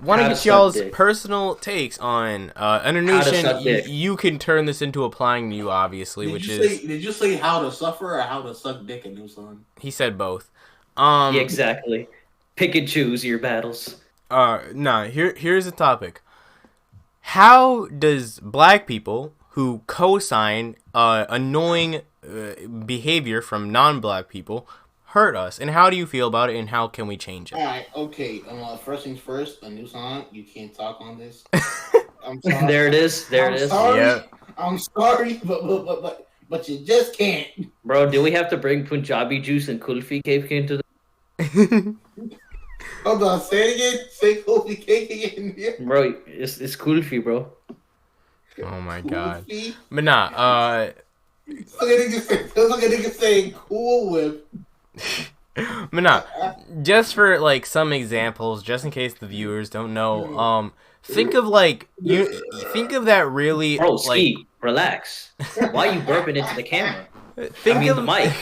[SPEAKER 3] want to get y'all's personal takes on Anushin. You can turn this into applying to you, obviously,
[SPEAKER 2] Did you say how to suffer or how to suck dick in this one?
[SPEAKER 3] He said both.
[SPEAKER 1] Yeah, exactly. Pick and choose your battles.
[SPEAKER 3] Here's the topic. How does black people who co-sign annoying behavior from non-black people hurt us, and how do you feel about it, and how can we change it?
[SPEAKER 2] All right, okay. First things first, a new song. You can't talk on this. I'm sorry.
[SPEAKER 1] There it is. There it is.
[SPEAKER 2] Sorry.
[SPEAKER 3] Yeah.
[SPEAKER 2] I'm sorry, but you just can't.
[SPEAKER 1] Bro, do we have to bring Punjabi juice and kulfi cake into the...
[SPEAKER 2] Hold on, say it again. Say coffee cake again. Yeah.
[SPEAKER 1] Bro, it's kulfi, bro.
[SPEAKER 3] Oh my god.
[SPEAKER 2] Coffee?
[SPEAKER 3] But nah,
[SPEAKER 2] Look at niggas saying Cool Whip.
[SPEAKER 3] but nah, just for like some examples, just in case the viewers don't know, think of like think of that really
[SPEAKER 1] Bro,
[SPEAKER 3] like
[SPEAKER 1] Ski, relax. Why are you burping into the camera?
[SPEAKER 3] think
[SPEAKER 1] of
[SPEAKER 3] of
[SPEAKER 1] the mic.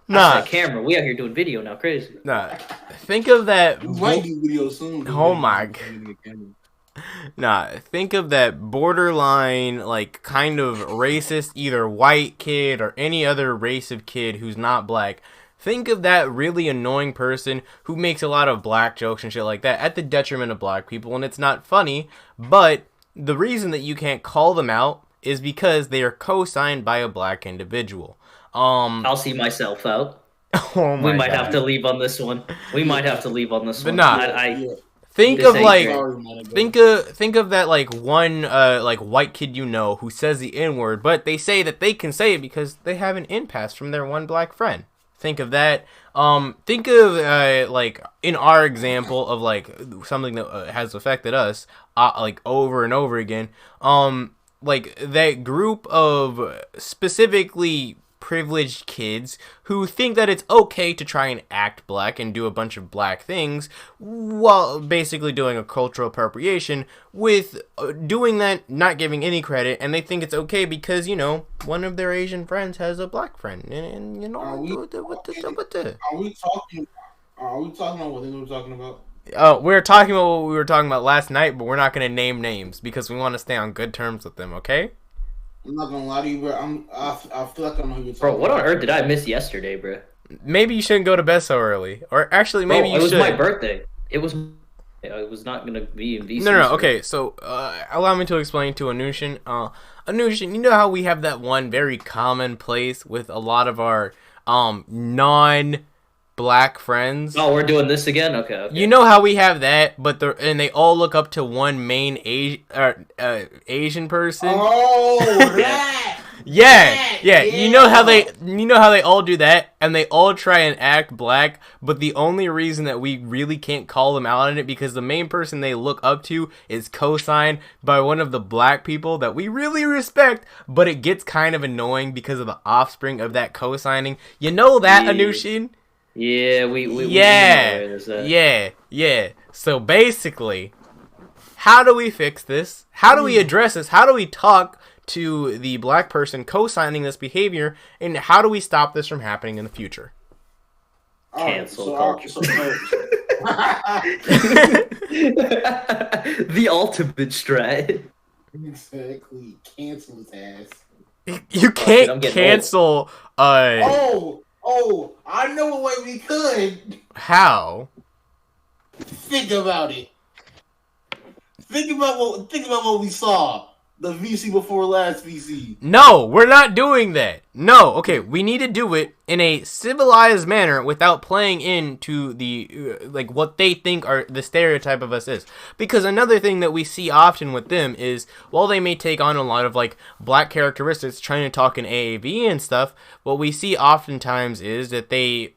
[SPEAKER 3] Nah,
[SPEAKER 1] The camera. We out here doing video now, crazy.
[SPEAKER 3] nah. Think of that.
[SPEAKER 2] We might do video soon.
[SPEAKER 3] Oh my god. Nah, think of that borderline, like, kind of racist, either white kid or any other race of kid who's not black. Think of that really annoying person who makes a lot of black jokes and shit like that at the detriment of black people, and it's not funny, but the reason that you can't call them out is because they are co-signed by a black individual.
[SPEAKER 1] I'll see myself out.
[SPEAKER 3] Oh my
[SPEAKER 1] We might
[SPEAKER 3] God.
[SPEAKER 1] have to leave on this one. We might have to leave on this
[SPEAKER 3] But
[SPEAKER 1] one.
[SPEAKER 3] nah. Think
[SPEAKER 1] This
[SPEAKER 3] of
[SPEAKER 1] ain't
[SPEAKER 3] like
[SPEAKER 1] fair.
[SPEAKER 3] think of that like one like white kid you know who says the N-word, but they say that they can say it because they have an in-pass from their one black friend. Think of that. Think of like in our example of like something that has affected us like over and over again. Like that group of specifically privileged kids who think that it's okay to try and act black and do a bunch of black things while basically doing a cultural appropriation with doing that, not giving any credit, and they think it's okay because, you know, one of their Asian friends has a black friend, and you know,
[SPEAKER 2] Are we talking about what they were talking about?
[SPEAKER 3] we're talking about what we were talking about last night, but we're not going to name names because we want to stay on good terms with them, okay?
[SPEAKER 2] I'm not gonna lie to you, bro. I feel like I know who you're talking
[SPEAKER 1] Bro, what on
[SPEAKER 2] about.
[SPEAKER 1] earth did I miss yesterday, bro?
[SPEAKER 3] Maybe you shouldn't go to bed so early, or actually, maybe
[SPEAKER 1] Bro,
[SPEAKER 3] you
[SPEAKER 1] it was
[SPEAKER 3] should.
[SPEAKER 1] my birthday. It was not gonna be in VC.
[SPEAKER 3] No. Okay, so allow me to explain to Anushin. Anushin, you know how we have that one very common place with a lot of our non-black friends.
[SPEAKER 1] Oh, we're doing this again. Okay.
[SPEAKER 3] You know how we have that, but they all look up to one main Asian person.
[SPEAKER 2] Oh, that.
[SPEAKER 3] Yeah. You know how they all do that, and they all try and act black, but the only reason that we really can't call them out on it because the main person they look up to is co-signed by one of the black people that we really respect, but it gets kind of annoying because of the offspring of that co-signing. You know that,
[SPEAKER 1] Yeah.
[SPEAKER 3] Anushin?
[SPEAKER 1] Yeah,
[SPEAKER 3] Yeah. So basically, how do we fix this? How do we address this? How do we talk to the black person co-signing this behavior, and how do we stop this from happening in the future?
[SPEAKER 1] Cancel
[SPEAKER 2] Alright,
[SPEAKER 1] culture. The ultimate strat.
[SPEAKER 2] Exactly. Cancel his ass.
[SPEAKER 3] You
[SPEAKER 1] I'm
[SPEAKER 3] can't
[SPEAKER 1] getting
[SPEAKER 3] cancel.
[SPEAKER 2] Oh, I know a way we could.
[SPEAKER 3] How?
[SPEAKER 2] Think about it. Think about what we saw. The VC before last VC.
[SPEAKER 3] No, we're not doing that. No, okay, we need to do it in a civilized manner without playing into the, like, what they think are the stereotype of us is. Because another thing that we see often with them is, while they may take on a lot of, like, black characteristics trying to talk in AAV and stuff, what we see oftentimes is that they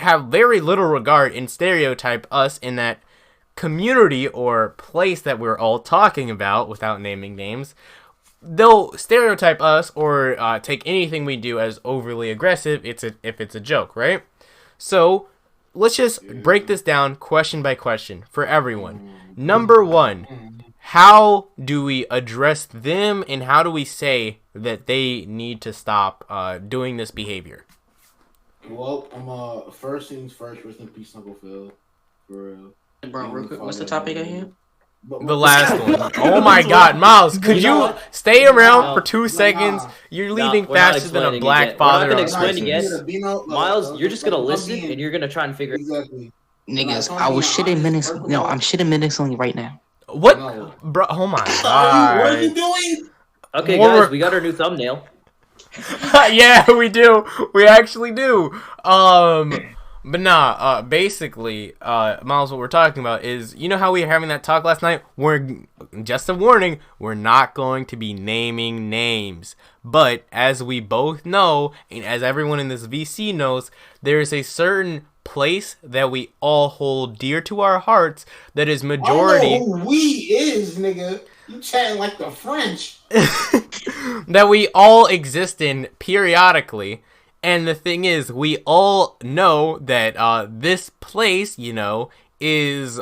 [SPEAKER 3] have very little regard and stereotype us in that community or place that we're all talking about without naming names. They'll stereotype us or take anything we do as overly aggressive if it's a joke, right? So let's just break this down question by question for everyone. Number one, how do we address them, and how do we say that they need to stop doing this behavior?
[SPEAKER 2] Well, first things first. Rest in peace, Uncle Phil. For real.
[SPEAKER 4] Bro, real quick, what's the topic again?
[SPEAKER 3] The last one. Oh my God, Miles, could you stay around for 2 seconds? You're leaving
[SPEAKER 1] we're not
[SPEAKER 3] faster than a
[SPEAKER 1] explaining
[SPEAKER 3] black
[SPEAKER 1] again.
[SPEAKER 3] father.
[SPEAKER 1] We're not
[SPEAKER 3] on
[SPEAKER 1] gonna explain
[SPEAKER 3] Christmas.
[SPEAKER 1] again. Miles, you're just gonna listen and you're gonna try and figure.
[SPEAKER 2] Exactly.
[SPEAKER 4] Niggas, I was shitting minutes. No, I'm shitting menacingly right now.
[SPEAKER 3] What,
[SPEAKER 2] No.
[SPEAKER 3] bro? Oh my
[SPEAKER 2] What are you
[SPEAKER 3] God,
[SPEAKER 2] doing?
[SPEAKER 1] Okay,
[SPEAKER 3] More
[SPEAKER 1] guys, we got our new thumbnail.
[SPEAKER 3] Yeah, we do. We actually do. But nah, basically, Miles, what we're talking about is, you know how we were having that talk last night? Just a warning, we're not going to be naming names. But as we both know, and as everyone in this VC knows, there is a certain place that we all hold dear to our hearts that is majority.
[SPEAKER 2] I don't know who we is, nigga. You chatting like the French.
[SPEAKER 3] That we all exist in periodically. And the thing is, we all know that this place, you know, is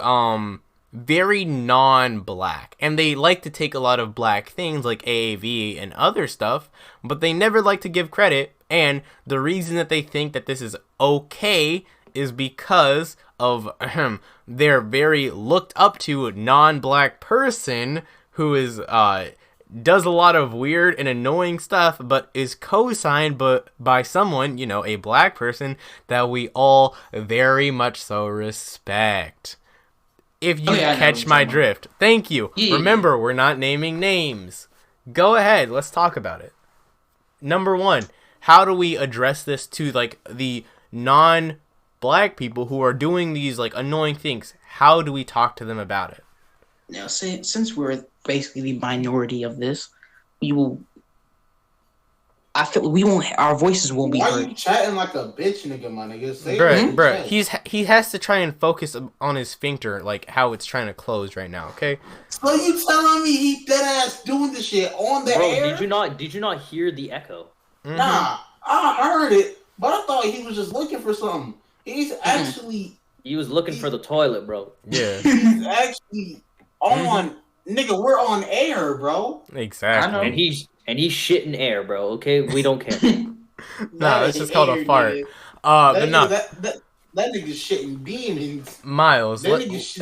[SPEAKER 3] very non-black. And they like to take a lot of black things like AAV and other stuff, but they never like to give credit. And the reason that they think that this is okay is because of their very looked up to non-black person who is does a lot of weird and annoying stuff, but is co-signed by someone, you know, a black person that we all very much so respect. If you catch my drift. Thank you. Yeah. Remember, we're not naming names. Go ahead, let's talk about it. Number one, how do we address this to, like, the non-black people who are doing these, like, annoying things? How do we talk to them about it?
[SPEAKER 4] Now, since we're basically the minority of this, I feel we won't. Our voices won't be heard.
[SPEAKER 2] Why you chatting like a bitch, nigga, my nigga?
[SPEAKER 3] Bruh, he has to try and focus on his sphincter, like how it's trying to close right now. Okay.
[SPEAKER 2] So you telling me he dead ass doing the shit on the air?
[SPEAKER 1] Did you not hear the echo?
[SPEAKER 3] Mm-hmm.
[SPEAKER 2] Nah, I heard it, but I thought he was just looking for something. He's actually.
[SPEAKER 1] He was looking for the toilet, bro.
[SPEAKER 3] Yeah.
[SPEAKER 2] He's actually on. Nigga, we're on air, bro.
[SPEAKER 3] Exactly.
[SPEAKER 1] And he's shitting air, bro. Okay, we don't care.
[SPEAKER 3] Nah, this is called a fart.
[SPEAKER 2] Nigga.
[SPEAKER 3] But no.
[SPEAKER 2] That nigga's shitting demons.
[SPEAKER 3] Miles.
[SPEAKER 2] That nigga's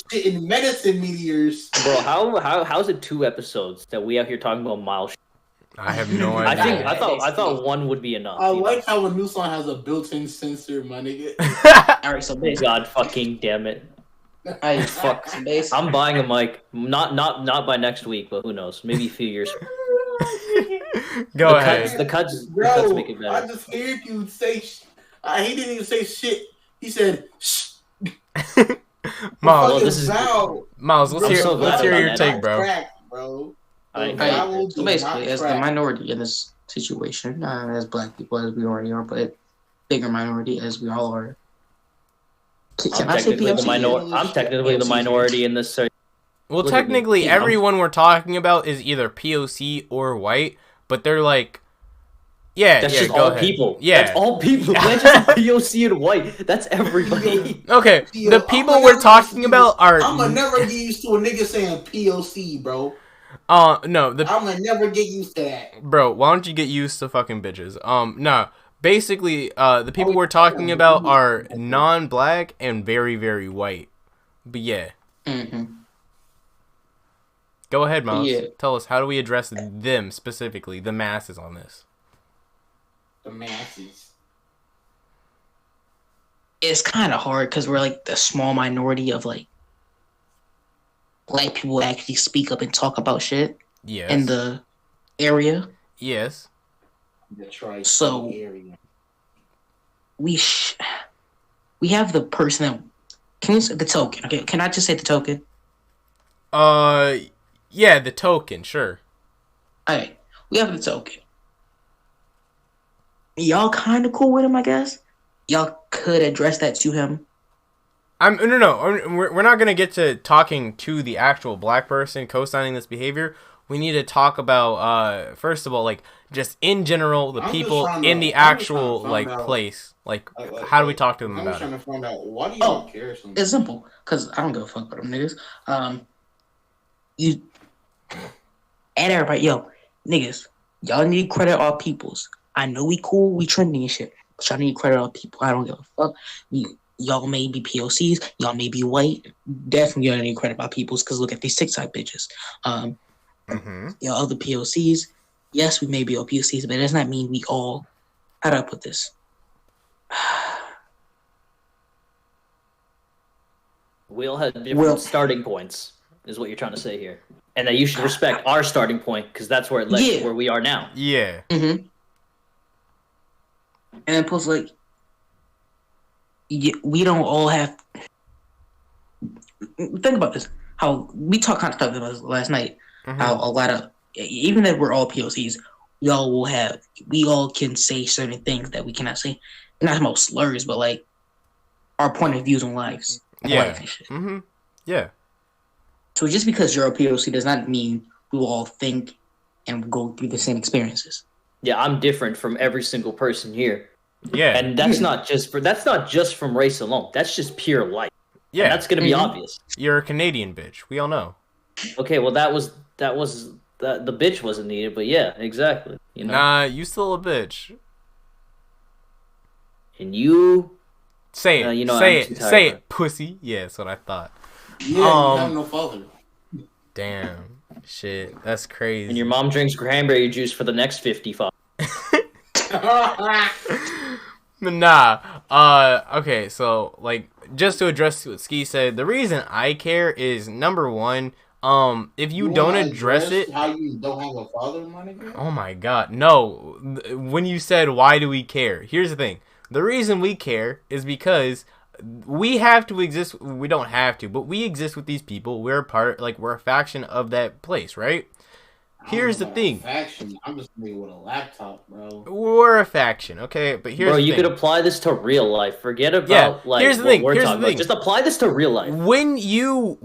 [SPEAKER 2] shitting medicine meteors.
[SPEAKER 1] Bro, how's it 2 episodes that we out here talking about Miles?
[SPEAKER 3] I have no idea.
[SPEAKER 1] I thought one would be enough.
[SPEAKER 2] I like how a new song has a built-in sensor, my nigga.
[SPEAKER 4] Alright, so basically.
[SPEAKER 1] God fucking damn it.
[SPEAKER 4] Fuck.
[SPEAKER 1] I'm buying a mic. Not by next week, but who knows? Maybe a few years.
[SPEAKER 3] Go ahead.
[SPEAKER 1] The cuts make it better.
[SPEAKER 2] I just heard you say. He didn't even say shit. He said shh.
[SPEAKER 3] Miles, let's hear your take, bro.
[SPEAKER 2] Bro.
[SPEAKER 4] So basically, as the minority in this situation, as black people as we already are, but bigger minority as we all are.
[SPEAKER 1] I'm technically the minority in this.
[SPEAKER 3] Well, technically, everyone we're talking about is either POC or white, but they're like,
[SPEAKER 1] that's just all people.
[SPEAKER 3] Yeah,
[SPEAKER 1] that's all people. That's just POC and white. That's everybody.
[SPEAKER 3] Okay, the people we're talking about are.
[SPEAKER 2] I'ma never get used to a nigga saying POC, bro.
[SPEAKER 3] No,
[SPEAKER 2] I'ma never get used to that.
[SPEAKER 3] Bro, why don't you get used to fucking bitches? No. Basically, the people we're talking about are non-black and very, very white. But yeah.
[SPEAKER 4] Mm-hmm.
[SPEAKER 3] Go ahead, Miles.
[SPEAKER 4] Yeah.
[SPEAKER 3] Tell us, how do we address them specifically, the masses on this?
[SPEAKER 2] The masses.
[SPEAKER 4] It's kind of hard because we're like the small minority of like black people who actually speak up and talk about shit in the area.
[SPEAKER 3] Yes.
[SPEAKER 4] So we have the person that can you say the token? Okay, can I just say the token?
[SPEAKER 3] Yeah, the token, sure.
[SPEAKER 4] Alright, we have the token. Y'all kind of cool with him, I guess. Y'all could address that to him.
[SPEAKER 3] No. We're not gonna get to talking to the actual black person co-signing this behavior. We need to talk about first of all, like, just in general, the people in the actual like place. Like, how do we talk to them about it?
[SPEAKER 2] I'm trying to find out, why do you care so much?
[SPEAKER 4] It's simple, because I don't give a fuck about them niggas. You and everybody, yo, niggas, y'all need to credit our peoples. I know we cool, we trendy and shit, but y'all need to credit our people. I don't give a fuck. Y'all may be POCs, y'all may be white. Definitely y'all need to credit our peoples, because look at these TikTok bitches. Y'all other POCs, yes, we may be all POCs, but it does not mean we all. How do I put this?
[SPEAKER 1] We all have different starting points, is what you're trying to say here. and that you should respect our starting point because that's where it led to where we are now.
[SPEAKER 3] Yeah.
[SPEAKER 4] Mm-hmm. And then plus, like, we don't all have. Think about this. How we talked kind of stuff about this last night.
[SPEAKER 3] Mm-hmm.
[SPEAKER 4] How a lot of, even if we're all POCs, we all can say certain things that we cannot say. Not about slurs, but like our point of views on lives.
[SPEAKER 3] Yeah. Mm-hmm. Yeah.
[SPEAKER 4] So just because you're a POC does not mean we will all think and go through the same experiences.
[SPEAKER 1] Yeah, I'm different from every single person here.
[SPEAKER 3] Yeah.
[SPEAKER 1] And that's not just from race alone. That's just pure life.
[SPEAKER 3] Yeah.
[SPEAKER 1] And that's gonna be obvious.
[SPEAKER 3] You're a Canadian bitch. We all know.
[SPEAKER 1] Okay, well that was the bitch wasn't needed, but yeah, exactly. You know?
[SPEAKER 3] Nah, you still a bitch.
[SPEAKER 1] And you
[SPEAKER 3] say it.
[SPEAKER 1] you know,
[SPEAKER 3] say it, pussy. Yeah, that's what I thought.
[SPEAKER 2] Yeah, you have no father.
[SPEAKER 3] Damn. Shit, that's crazy.
[SPEAKER 1] And your mom drinks cranberry juice for the next 55.
[SPEAKER 3] Nah. Okay, so like just to address what Ski said, the reason I care is number one, if you don't address it,
[SPEAKER 2] how you don't have a father, my nigga?
[SPEAKER 3] Oh my god, no. When you said why do we care? Here's the thing. The reason we care is because we have to exist. We don't have to, but we exist with these people. We're a faction of that place, right? Here's the thing.
[SPEAKER 2] Faction. I'm just nigga with a laptop, bro.
[SPEAKER 3] We're a faction, okay? But here's the thing.
[SPEAKER 1] You could apply this to real life. Forget about
[SPEAKER 3] here's the thing.
[SPEAKER 1] Here's the thing. Just apply this to real life.
[SPEAKER 3] When you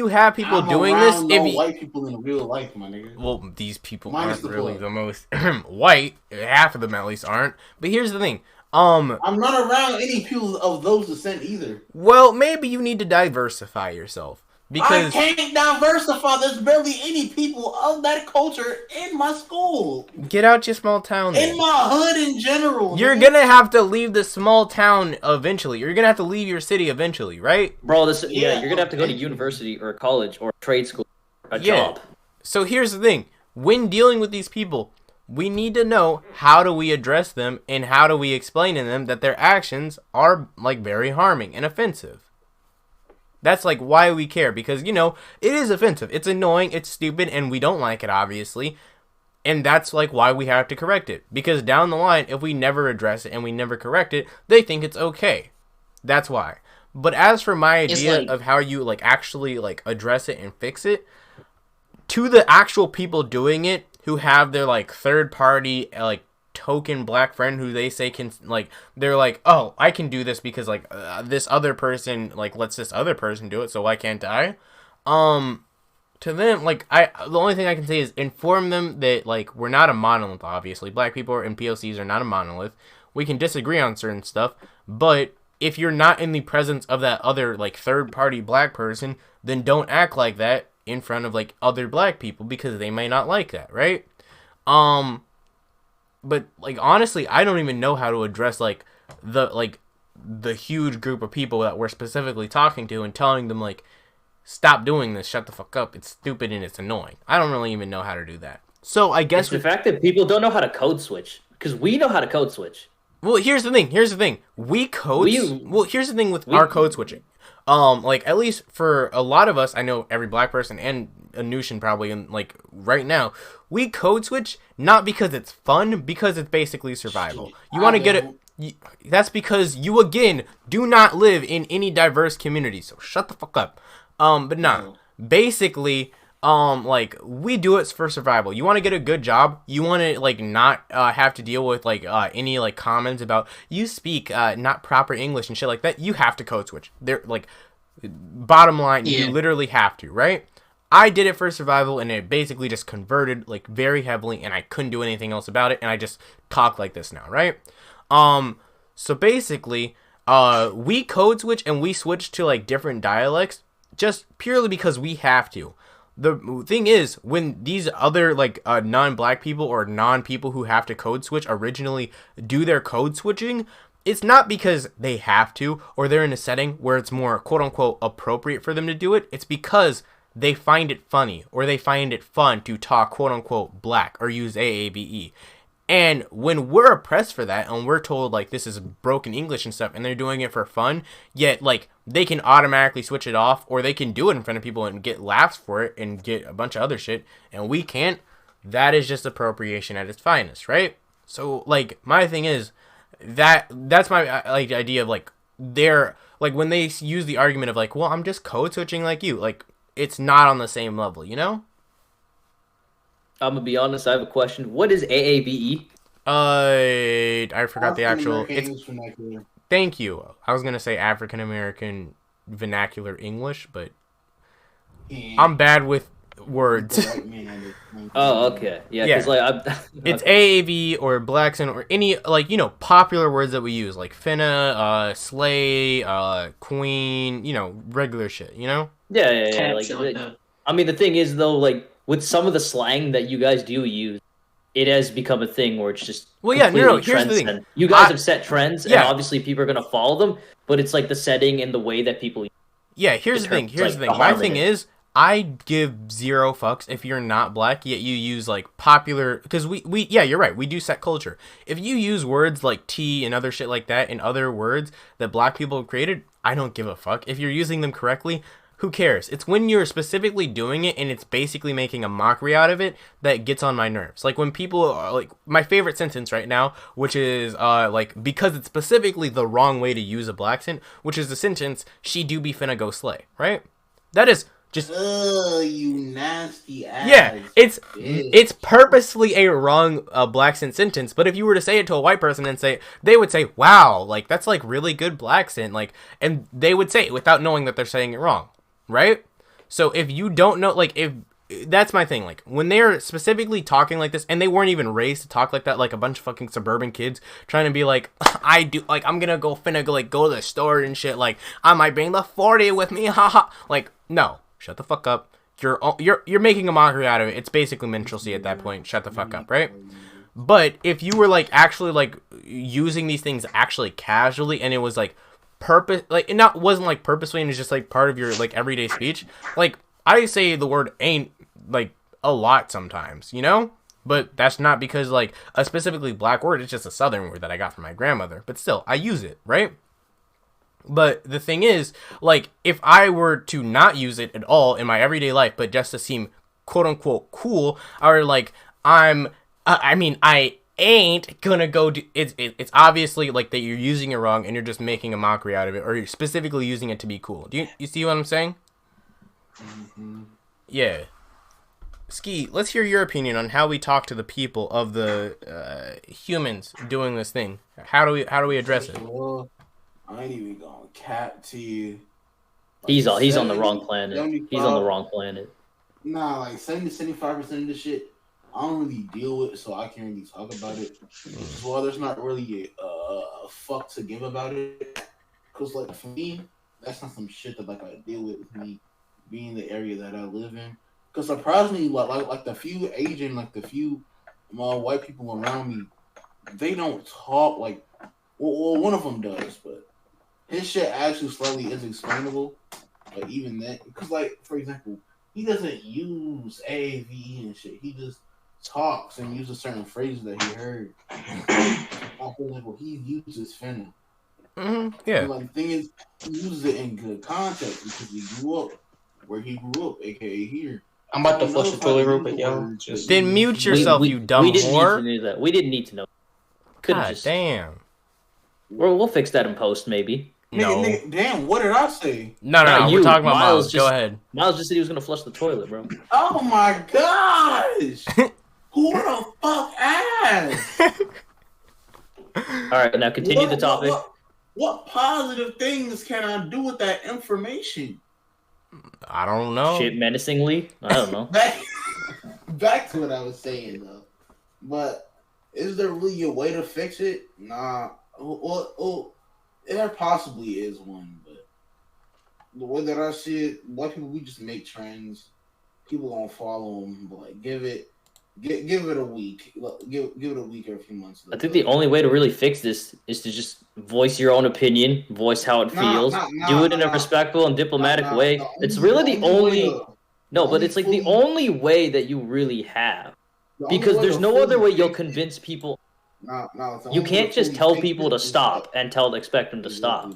[SPEAKER 3] have people doing this,
[SPEAKER 2] white people in real life, my nigga.
[SPEAKER 3] Well, these people aren't really the most white. Half of them at least aren't. But here's the thing.
[SPEAKER 2] I'm not around any people of those descent either.
[SPEAKER 3] Well, maybe you need to diversify yourself. Because
[SPEAKER 2] I can't diversify. There's barely any people of that culture in my school.
[SPEAKER 3] Get out your small town.
[SPEAKER 2] In my hood in general.
[SPEAKER 3] You're gonna have to leave the small town eventually. You're gonna have to leave your city eventually, right?
[SPEAKER 1] Bro, you're gonna have to go to university or college or trade school, a job.
[SPEAKER 3] So here's the thing. When dealing with these people, we need to know how do we address them and how do we explain to them that their actions are like very harming and offensive. That's like why we care, because it is offensive. It's annoying, it's stupid, and we don't like it, obviously. And that's like why we have to correct it. Because down the line, if we never address it and we never correct it, they think it's okay. That's why. But as for my idea of how you actually address it and fix it, to the actual people doing it who have their third party token black friend who they say can they're like, oh, I can do this because this other person lets this other person do it, so why can't I? To them, the only thing I can say is inform them that we're not a monolith. Obviously, black people and POCs are not a monolith. We can disagree on certain stuff, but if you're not in the presence of that other third party black person, then don't act like that in front of other black people because they may not like that, right? But honestly, I don't even know how to address the huge group of people that we're specifically talking to and telling them stop doing this, shut the fuck up, it's stupid and it's annoying. I don't really even know how to do that. So I guess
[SPEAKER 1] it's the fact that people don't know how to code switch, because we know how to code switch.
[SPEAKER 3] Well, here's the thing. Here's the thing with our code switching. At least for a lot of us, I know every black person and Anushin probably, and right now, we code switch not because it's fun, because it's basically survival. You want to get it. That's because you again do not live in any diverse community. So shut the fuck up. But no, basically, we do it for survival. You want to get a good job. You want to not have to deal with any comments about you speak not proper English and shit like that. You have to code switch. They're bottom line, you literally have to, right? I did it for survival, and it basically just converted very heavily, and I couldn't do anything else about it, and I just talk like this now, right? So basically, we code switch and we switch to different dialects just purely because we have to. The thing is, when these other non-black people or non-people who have to code switch originally do their code switching, it's not because they have to or they're in a setting where it's more quote-unquote appropriate for them to do it. It's because they find it funny or they find it fun to talk quote-unquote black or use AABE. And when we're oppressed for that and we're told like this is broken English and stuff and they're doing it for fun, yet like they can automatically switch it off or they can do it in front of people and get laughs for it and get a bunch of other shit and we can't, that is just appropriation at its finest, right? So like my thing is that's my like idea of like they're like when they use the argument of like, well, I'm just code switching like you, like it's not on the same level, you know?
[SPEAKER 1] I'm gonna be honest. I have a question. What is AAVE?
[SPEAKER 3] I forgot the actual.
[SPEAKER 2] English vernacular.
[SPEAKER 3] Thank you. I was gonna say African American vernacular English, but I'm bad with words.
[SPEAKER 1] Oh, okay. Yeah, because like
[SPEAKER 3] it's AAV or Blackson or any like popular words that we use like finna, slay, queen, regular shit.
[SPEAKER 1] Yeah.
[SPEAKER 4] Like,
[SPEAKER 1] I mean, the thing is though, like with some of the slang that you guys do use, it has become a thing where it's just
[SPEAKER 3] here's the thing.
[SPEAKER 1] You guys have set trends, and
[SPEAKER 3] Yeah.
[SPEAKER 1] obviously people are gonna follow them. But it's like the setting and the way that people.
[SPEAKER 3] Yeah, here's the thing.
[SPEAKER 1] Here's
[SPEAKER 3] Here's the thing. My thing is, I give zero fucks if you're not black, yet you use like popular, because yeah, you're right. We do set culture. If you use words like T and other shit like that and other words that black people have created, I don't give a fuck. If you're using them correctly, who cares? It's when you're specifically doing it and it's basically making a mockery out of it that gets on my nerves. Like when people are like, my favorite sentence right now, which is like, because it's specifically the wrong way to use a black accent, which is the sentence, she do be finna go slay, right? That is just,
[SPEAKER 2] you nasty ass.
[SPEAKER 3] yeah, it's
[SPEAKER 2] bitch.
[SPEAKER 3] purposely a wrong black accent sentence, but if you were to say it to a white person and say, they would say, wow, like that's like really good black accent, like, and they would say it without knowing that they're saying it wrong. Right? So if you don't know, like, if that's my thing, like when they're specifically talking like this and they weren't even raised to talk like that, like a bunch of fucking suburban kids trying to be like, I do, like, I'm gonna go like go to the store and shit, like I might bring the 40 with me, haha. Like, no, shut the fuck up. You're making a mockery out of it. It's basically minstrelsy at that point. Shut the fuck up, right? But if you were like actually like using these things actually casually and it was like purpose, like it wasn't like purposely and it's just like part of your like everyday speech, like I say the word ain't like a lot sometimes, but that's not because like a specifically black word, it's just a southern word that I got from my grandmother, but still I use it, right? But the thing is, like, if I were to not use it at all in my everyday life but just to seem quote unquote cool, or like I ain't gonna go do it's obviously like that you're using it wrong and you're just making a mockery out of it, or you're specifically using it to be cool. Do you see what I'm saying?
[SPEAKER 2] Mm-hmm.
[SPEAKER 3] Yeah. Ski, let's hear your opinion on how we talk to the people of the humans doing this thing. How do we address it?
[SPEAKER 2] Well, I ain't even gonna cap to you.
[SPEAKER 1] He's on the wrong planet. He's on the wrong planet.
[SPEAKER 2] Nah, like 70-75% of the shit I don't really deal with, so I can't really talk about it. Well, there's not really a fuck to give about it. Cause like for me, that's not some shit that like I deal with me being the area that I live in. Cause surprisingly, like the few Asian, like the few white people around me, they don't talk like. Well, one of them does, but his shit actually slightly is explainable. Like even that, because like for example, he doesn't use AAVE and shit. He just talks and uses certain phrases that he heard. I feel like, well, he uses finna.
[SPEAKER 3] Mm-hmm. Yeah.
[SPEAKER 2] And, like, the thing is, he uses it in good context because he grew up where he grew up, aka here.
[SPEAKER 4] I'm about to flush the toilet real quick, yo.
[SPEAKER 3] Then mute yourself, you dumb whore.
[SPEAKER 1] We didn't need to know.
[SPEAKER 3] God damn.
[SPEAKER 1] We'll fix that in post, maybe.
[SPEAKER 3] No.
[SPEAKER 2] Nigga, damn, what did I say?
[SPEAKER 3] No, we're talking about Miles. Go ahead.
[SPEAKER 1] Miles just said he was gonna flush the toilet, bro.
[SPEAKER 2] Oh my gosh! Who the fuck asked?
[SPEAKER 1] All right, now continue the topic.
[SPEAKER 2] What positive things can I do with that information?
[SPEAKER 3] I don't know.
[SPEAKER 1] Shit, menacingly. I don't know.
[SPEAKER 2] Back to what I was saying though. But is there really a way to fix it? Nah. Well, there possibly is one, but the way that I see it, white people, we just make trends. People gonna follow them, but like give it a week. Give it a week or a few months.
[SPEAKER 1] I think the only way to really fix this is to just voice your own opinion, voice how it feels, do it in a respectful and diplomatic way. It's really the only. No, but it's like the only way that you really have because there's no other way you'll convince people.
[SPEAKER 2] No,
[SPEAKER 1] You can't just tell people to stop and expect them to stop.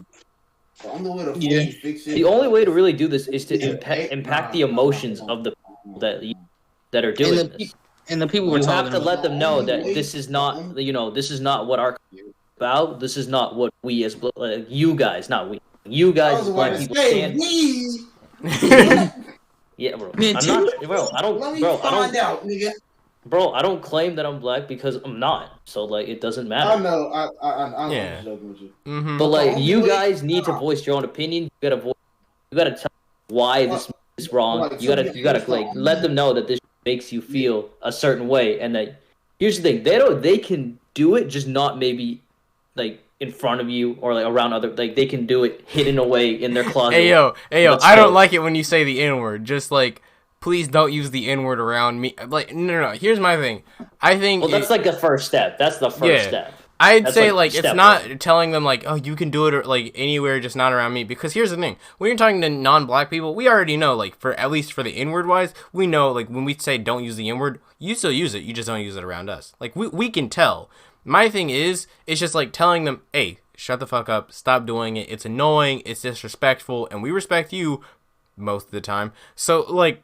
[SPEAKER 2] The only way to fully fix it.
[SPEAKER 1] The only way to really do this is to impact the emotions of the people that are doing this.
[SPEAKER 4] And the people
[SPEAKER 1] you have to let them know that this is not, this is not what our about. This is not what we as you guys, not we. You guys as black people can't. Yeah, bro. I'm not, bro. I don't,
[SPEAKER 2] Let me
[SPEAKER 1] bro.
[SPEAKER 2] find out, nigga.
[SPEAKER 1] Bro, I don't claim that I'm black because I'm not. So like, it doesn't matter.
[SPEAKER 2] I know. I'm
[SPEAKER 3] Yeah.
[SPEAKER 2] joking with you.
[SPEAKER 3] Mm-hmm.
[SPEAKER 1] But like, you guys need to voice your own opinion. You gotta tell why this is wrong. You gotta like let them know that this makes you feel a certain way, and that here's the thing: they can do it, just not maybe like in front of you or like around other. Like they can do it hidden away in their closet.
[SPEAKER 3] Hey yo, I don't like it when you say the N-word. Just like, please don't use the N-word around me. Like, no. Here's my thing. I think.
[SPEAKER 1] Well, that's like the first step. That's the first step.
[SPEAKER 3] I'd
[SPEAKER 1] That's
[SPEAKER 3] say
[SPEAKER 1] like
[SPEAKER 3] it's not telling them like, oh, you can do it or like anywhere, just not around me. Because here's the thing: when you're talking to non-black people, we already know, like, for at least for the N-word wise, we know like when we say don't use the N-word, you still use it. You just don't use it around us. Like we can tell. My thing is, it's just like telling them, hey, shut the fuck up, stop doing it. It's annoying. It's disrespectful, and we respect you most of the time. So like,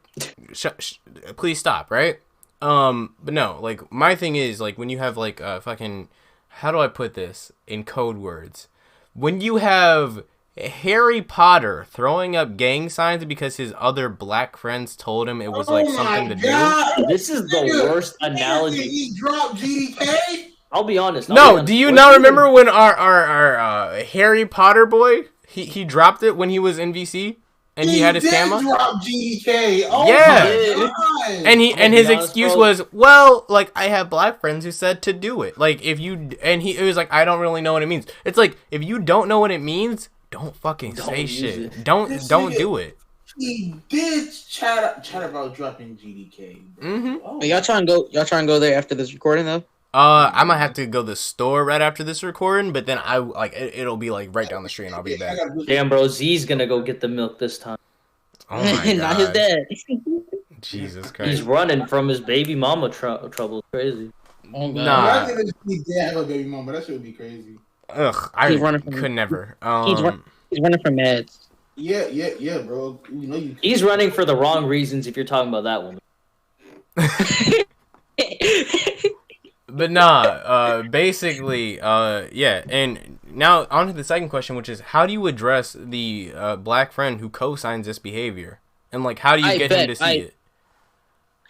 [SPEAKER 3] please stop, right? But no, like my thing is like when you have like fucking. How do I put this in code words? When you have Harry Potter throwing up gang signs because his other black friends told him it was like something to do.
[SPEAKER 1] This is the worst analogy.
[SPEAKER 2] He dropped GDK.
[SPEAKER 1] I'll be honest.
[SPEAKER 3] Do you not remember when our Harry Potter boy he dropped it when he was in VC? And he had his camera.
[SPEAKER 2] Drop GDK. Oh
[SPEAKER 3] yeah, and his excuse was, well, like I have black friends who said to do it. Like if you it was like I don't really know what it means. It's like if you don't know what it means, don't fucking say shit. Don't do it.
[SPEAKER 2] He did chat about dropping GDK.
[SPEAKER 4] Mm-hmm. Oh. Y'all trying to go there after this recording though?
[SPEAKER 3] I might have to go to the store right after this recording, but then I like it'll be like right down the street and I'll be back.
[SPEAKER 1] Damn, bro, Z's gonna go get the milk this time.
[SPEAKER 3] Oh my god.
[SPEAKER 4] Not his dad.
[SPEAKER 3] Jesus Christ.
[SPEAKER 1] He's running from his baby mama trouble. Crazy.
[SPEAKER 4] Oh,
[SPEAKER 3] nah.
[SPEAKER 2] Imagine if he did have a baby mama. That shit would be crazy.
[SPEAKER 3] Ugh, I could never.
[SPEAKER 4] He's running from meds.
[SPEAKER 2] Yeah, bro. You know
[SPEAKER 1] he's running for the wrong reasons. If you're talking about that woman.
[SPEAKER 3] But nah, basically, yeah. And now on to the second question, which is how do you address the black friend who co-signs this behavior, and like how do you get him to see it?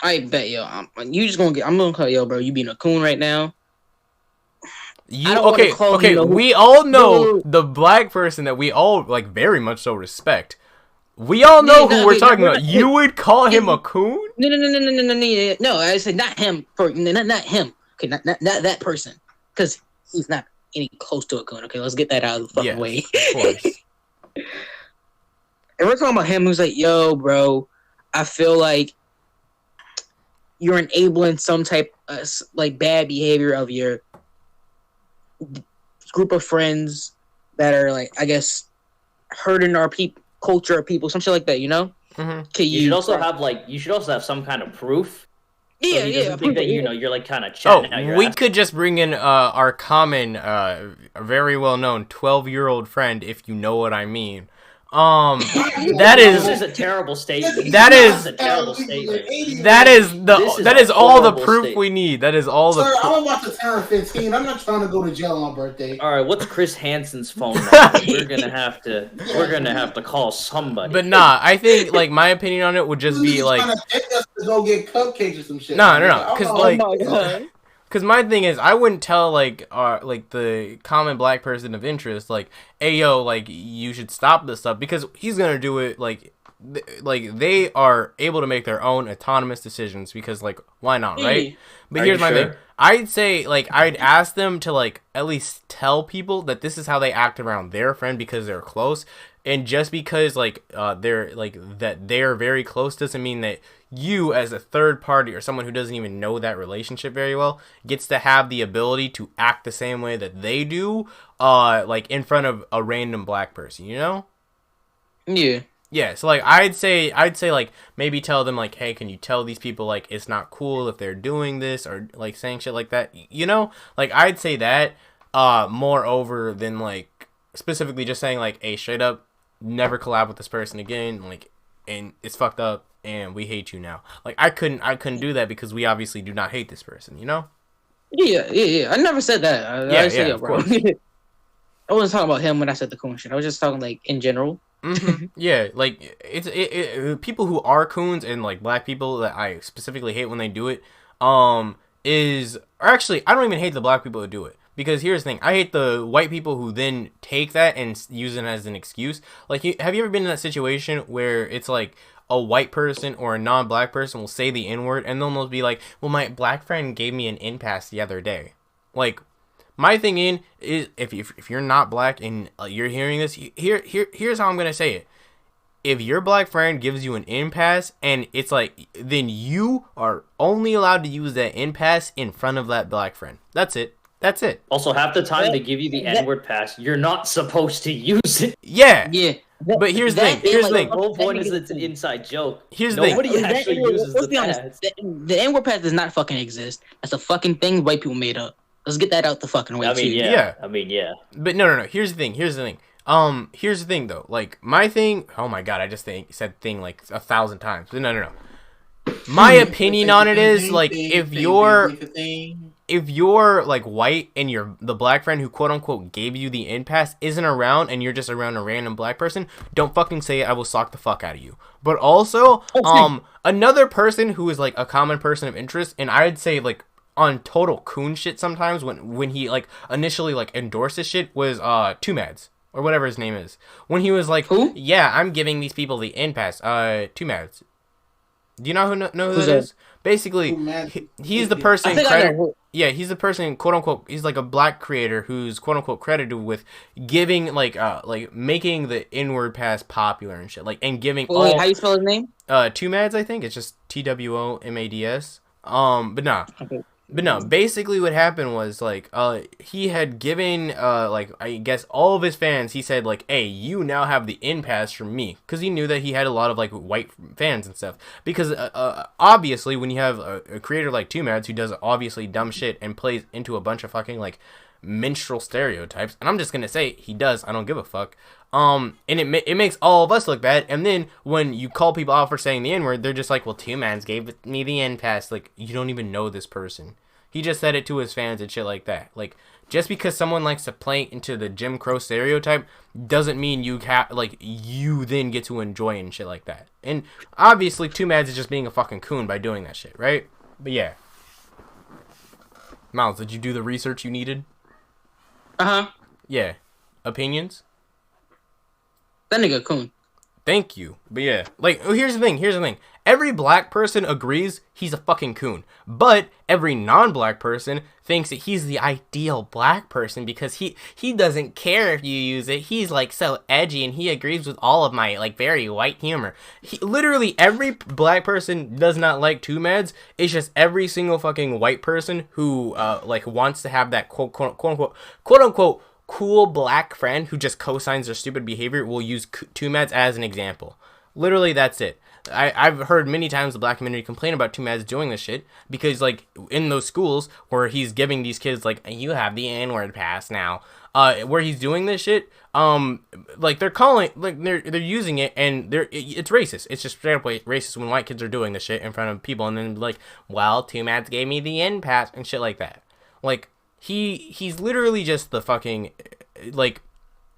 [SPEAKER 4] I bet I'm gonna call yo, bro. You being a coon right now.
[SPEAKER 3] Okay. We all know the black person that we all like very much so respect. We all know who we're talking about. You would call him a coon?
[SPEAKER 4] No. I said not him. Not him. Okay, not that person, because he's not any close to a coon. Okay, let's get that out of the fucking way.
[SPEAKER 3] Of course.
[SPEAKER 4] And we're talking about him who's like, yo, bro, I feel like you're enabling some type of like bad behavior of your group of friends that are like, I guess, hurting our culture of people, some shit like that, you know?
[SPEAKER 3] Mm-hmm.
[SPEAKER 1] You should also have some kind of proof. So
[SPEAKER 4] Yeah,
[SPEAKER 1] he doesn't think that you're like kind of
[SPEAKER 3] chatting
[SPEAKER 1] out your
[SPEAKER 3] we
[SPEAKER 1] ass.
[SPEAKER 3] Could just bring in our common, very well known 12-year-old friend, if you know what I mean.
[SPEAKER 1] This is a terrible statement.
[SPEAKER 3] That is
[SPEAKER 1] a terrible statement.
[SPEAKER 3] That is all the proof
[SPEAKER 1] statement.
[SPEAKER 3] We need. That is all the.
[SPEAKER 2] Sir, I'm about to turn 15. I'm not trying to go to jail on my birthday.
[SPEAKER 1] All right, what's Chris Hansen's phone number? We're gonna have to call somebody.
[SPEAKER 3] But nah, I think like my opinion on it would just be like.
[SPEAKER 2] Trying to take us to go get cupcakes or some shit.
[SPEAKER 3] No, because
[SPEAKER 2] like.
[SPEAKER 3] Because my thing is, I wouldn't tell like the common black person of interest like, hey yo, like you should stop this stuff, because he's gonna do it like they are able to make their own autonomous decisions, because like why not, right? But here's my thing. I'd say like I'd ask them to like at least tell people that this is how they act around their friend because they're close, and just because like they're like that they're very close doesn't mean that you as a third party or someone who doesn't even know that relationship very well gets to have the ability to act the same way that they do like in front of a random black person, you know?
[SPEAKER 4] Yeah.
[SPEAKER 3] Yeah, so like I'd say like maybe tell them like, hey, can you tell these people like it's not cool if they're doing this or like saying shit like that, you know? Like I'd say that more over than like specifically just saying like, hey, straight up, never collab with this person again, like, and it's fucked up and we hate you now. Like I couldn't do that because we obviously do not hate this person, you know?
[SPEAKER 4] Yeah. I never said that. I said,
[SPEAKER 3] of course.
[SPEAKER 4] I wasn't talking about him when I said the coon shit. I was just talking like in general.
[SPEAKER 3] Yeah, like people who are coons and like black people that I specifically hate when they do it, is or actually I don't even hate the black people who do it because here's the thing, I hate the white people who then take that and use it as an excuse. Like, have you ever been in that situation where it's like a white person or a non-black person will say the N-word and then they'll be like, well, my black friend gave me an in-pass the other day. Like, my thing is if you're not black and you're hearing this, here's how I'm gonna say it. If your black friend gives you an impasse and it's like, then you are only allowed to use that impasse in front of that black friend. That's it.
[SPEAKER 1] Also, half the time they give you the N-word pass, you're not supposed to use it.
[SPEAKER 3] Yeah.
[SPEAKER 4] But
[SPEAKER 3] here's the thing.
[SPEAKER 1] The whole point is it's an inside joke. Nobody actually uses the pass.
[SPEAKER 4] The N-word pass does not fucking exist. That's a fucking thing white people made up. Let's get that out the fucking way, too.
[SPEAKER 3] Yeah.
[SPEAKER 1] I mean, yeah.
[SPEAKER 3] But no. Here's the thing. Here's the thing, though. Like, my thing... Oh, my God. I just said thing, like, 1,000 times. But no. My opinion on it is, like, if you're, like, white and the black friend who, quote-unquote, gave you the in-pass isn't around and you're just around a random black person, don't fucking say it. I will sock the fuck out of you. But also, another person who is, like, a common person of interest, and I'd say, like, on total coon shit sometimes when he like initially like endorsed this shit was Two Mads or whatever his name is, when he was like,
[SPEAKER 4] who?
[SPEAKER 3] Yeah, I'm giving these people the impasse. Two Mads. Do you know who that is? Basically, he's the person he's the person, quote unquote, he's like a black creator who's quote unquote credited with giving like making the N-word pass popular and shit, like, and giving
[SPEAKER 4] how you spell his name?
[SPEAKER 3] Two Mads, I think it's just TWOMADS. But no, basically what happened was, like, he had given, like, I guess all of his fans, he said, like, hey, you now have the in-pass from me. Because he knew that he had a lot of, like, white fans and stuff. Because, obviously, when you have a creator like Two Mads who does obviously dumb shit and plays into a bunch of fucking, like, minstrel stereotypes, and I'm just gonna say, he does, I don't give a fuck. And it makes all of us look bad, and then when you call people out for saying the N-word, they're just like, well, Two Mads gave me the N-pass. Like, you don't even know this person. He just said it to his fans and shit like that. Like, just because someone likes to play into the Jim Crow stereotype doesn't mean you then get to enjoy and shit like that. And obviously, Two Mads is just being a fucking coon by doing that shit, right? But yeah. Miles, did you do the research you needed?
[SPEAKER 4] Uh-huh.
[SPEAKER 3] Yeah. Opinions?
[SPEAKER 4] That nigga coon.
[SPEAKER 3] Thank you. But yeah, like, here's the thing. Every black person agrees he's a fucking coon. But every non-black person thinks that he's the ideal black person because he doesn't care if you use it. He's, like, so edgy and he agrees with all of my, like, very white humor. Literally every black person does not like Two Mads. It's just every single fucking white person who, like, wants to have that quote unquote cool black friend who just co-signs their stupid behavior will use Two Mads as an example. Literally, that's it. I've heard many times the black community complain about Two Mads doing this shit because, like, in those schools where he's giving these kids, like, you have the N-word pass now, where he's doing this shit, like, they're calling, like, they're using it, and it's racist. It's just straight up racist when white kids are doing this shit in front of people, and then, like, well, Two Mads gave me the N pass and shit like that. Like, he's literally just the fucking, like,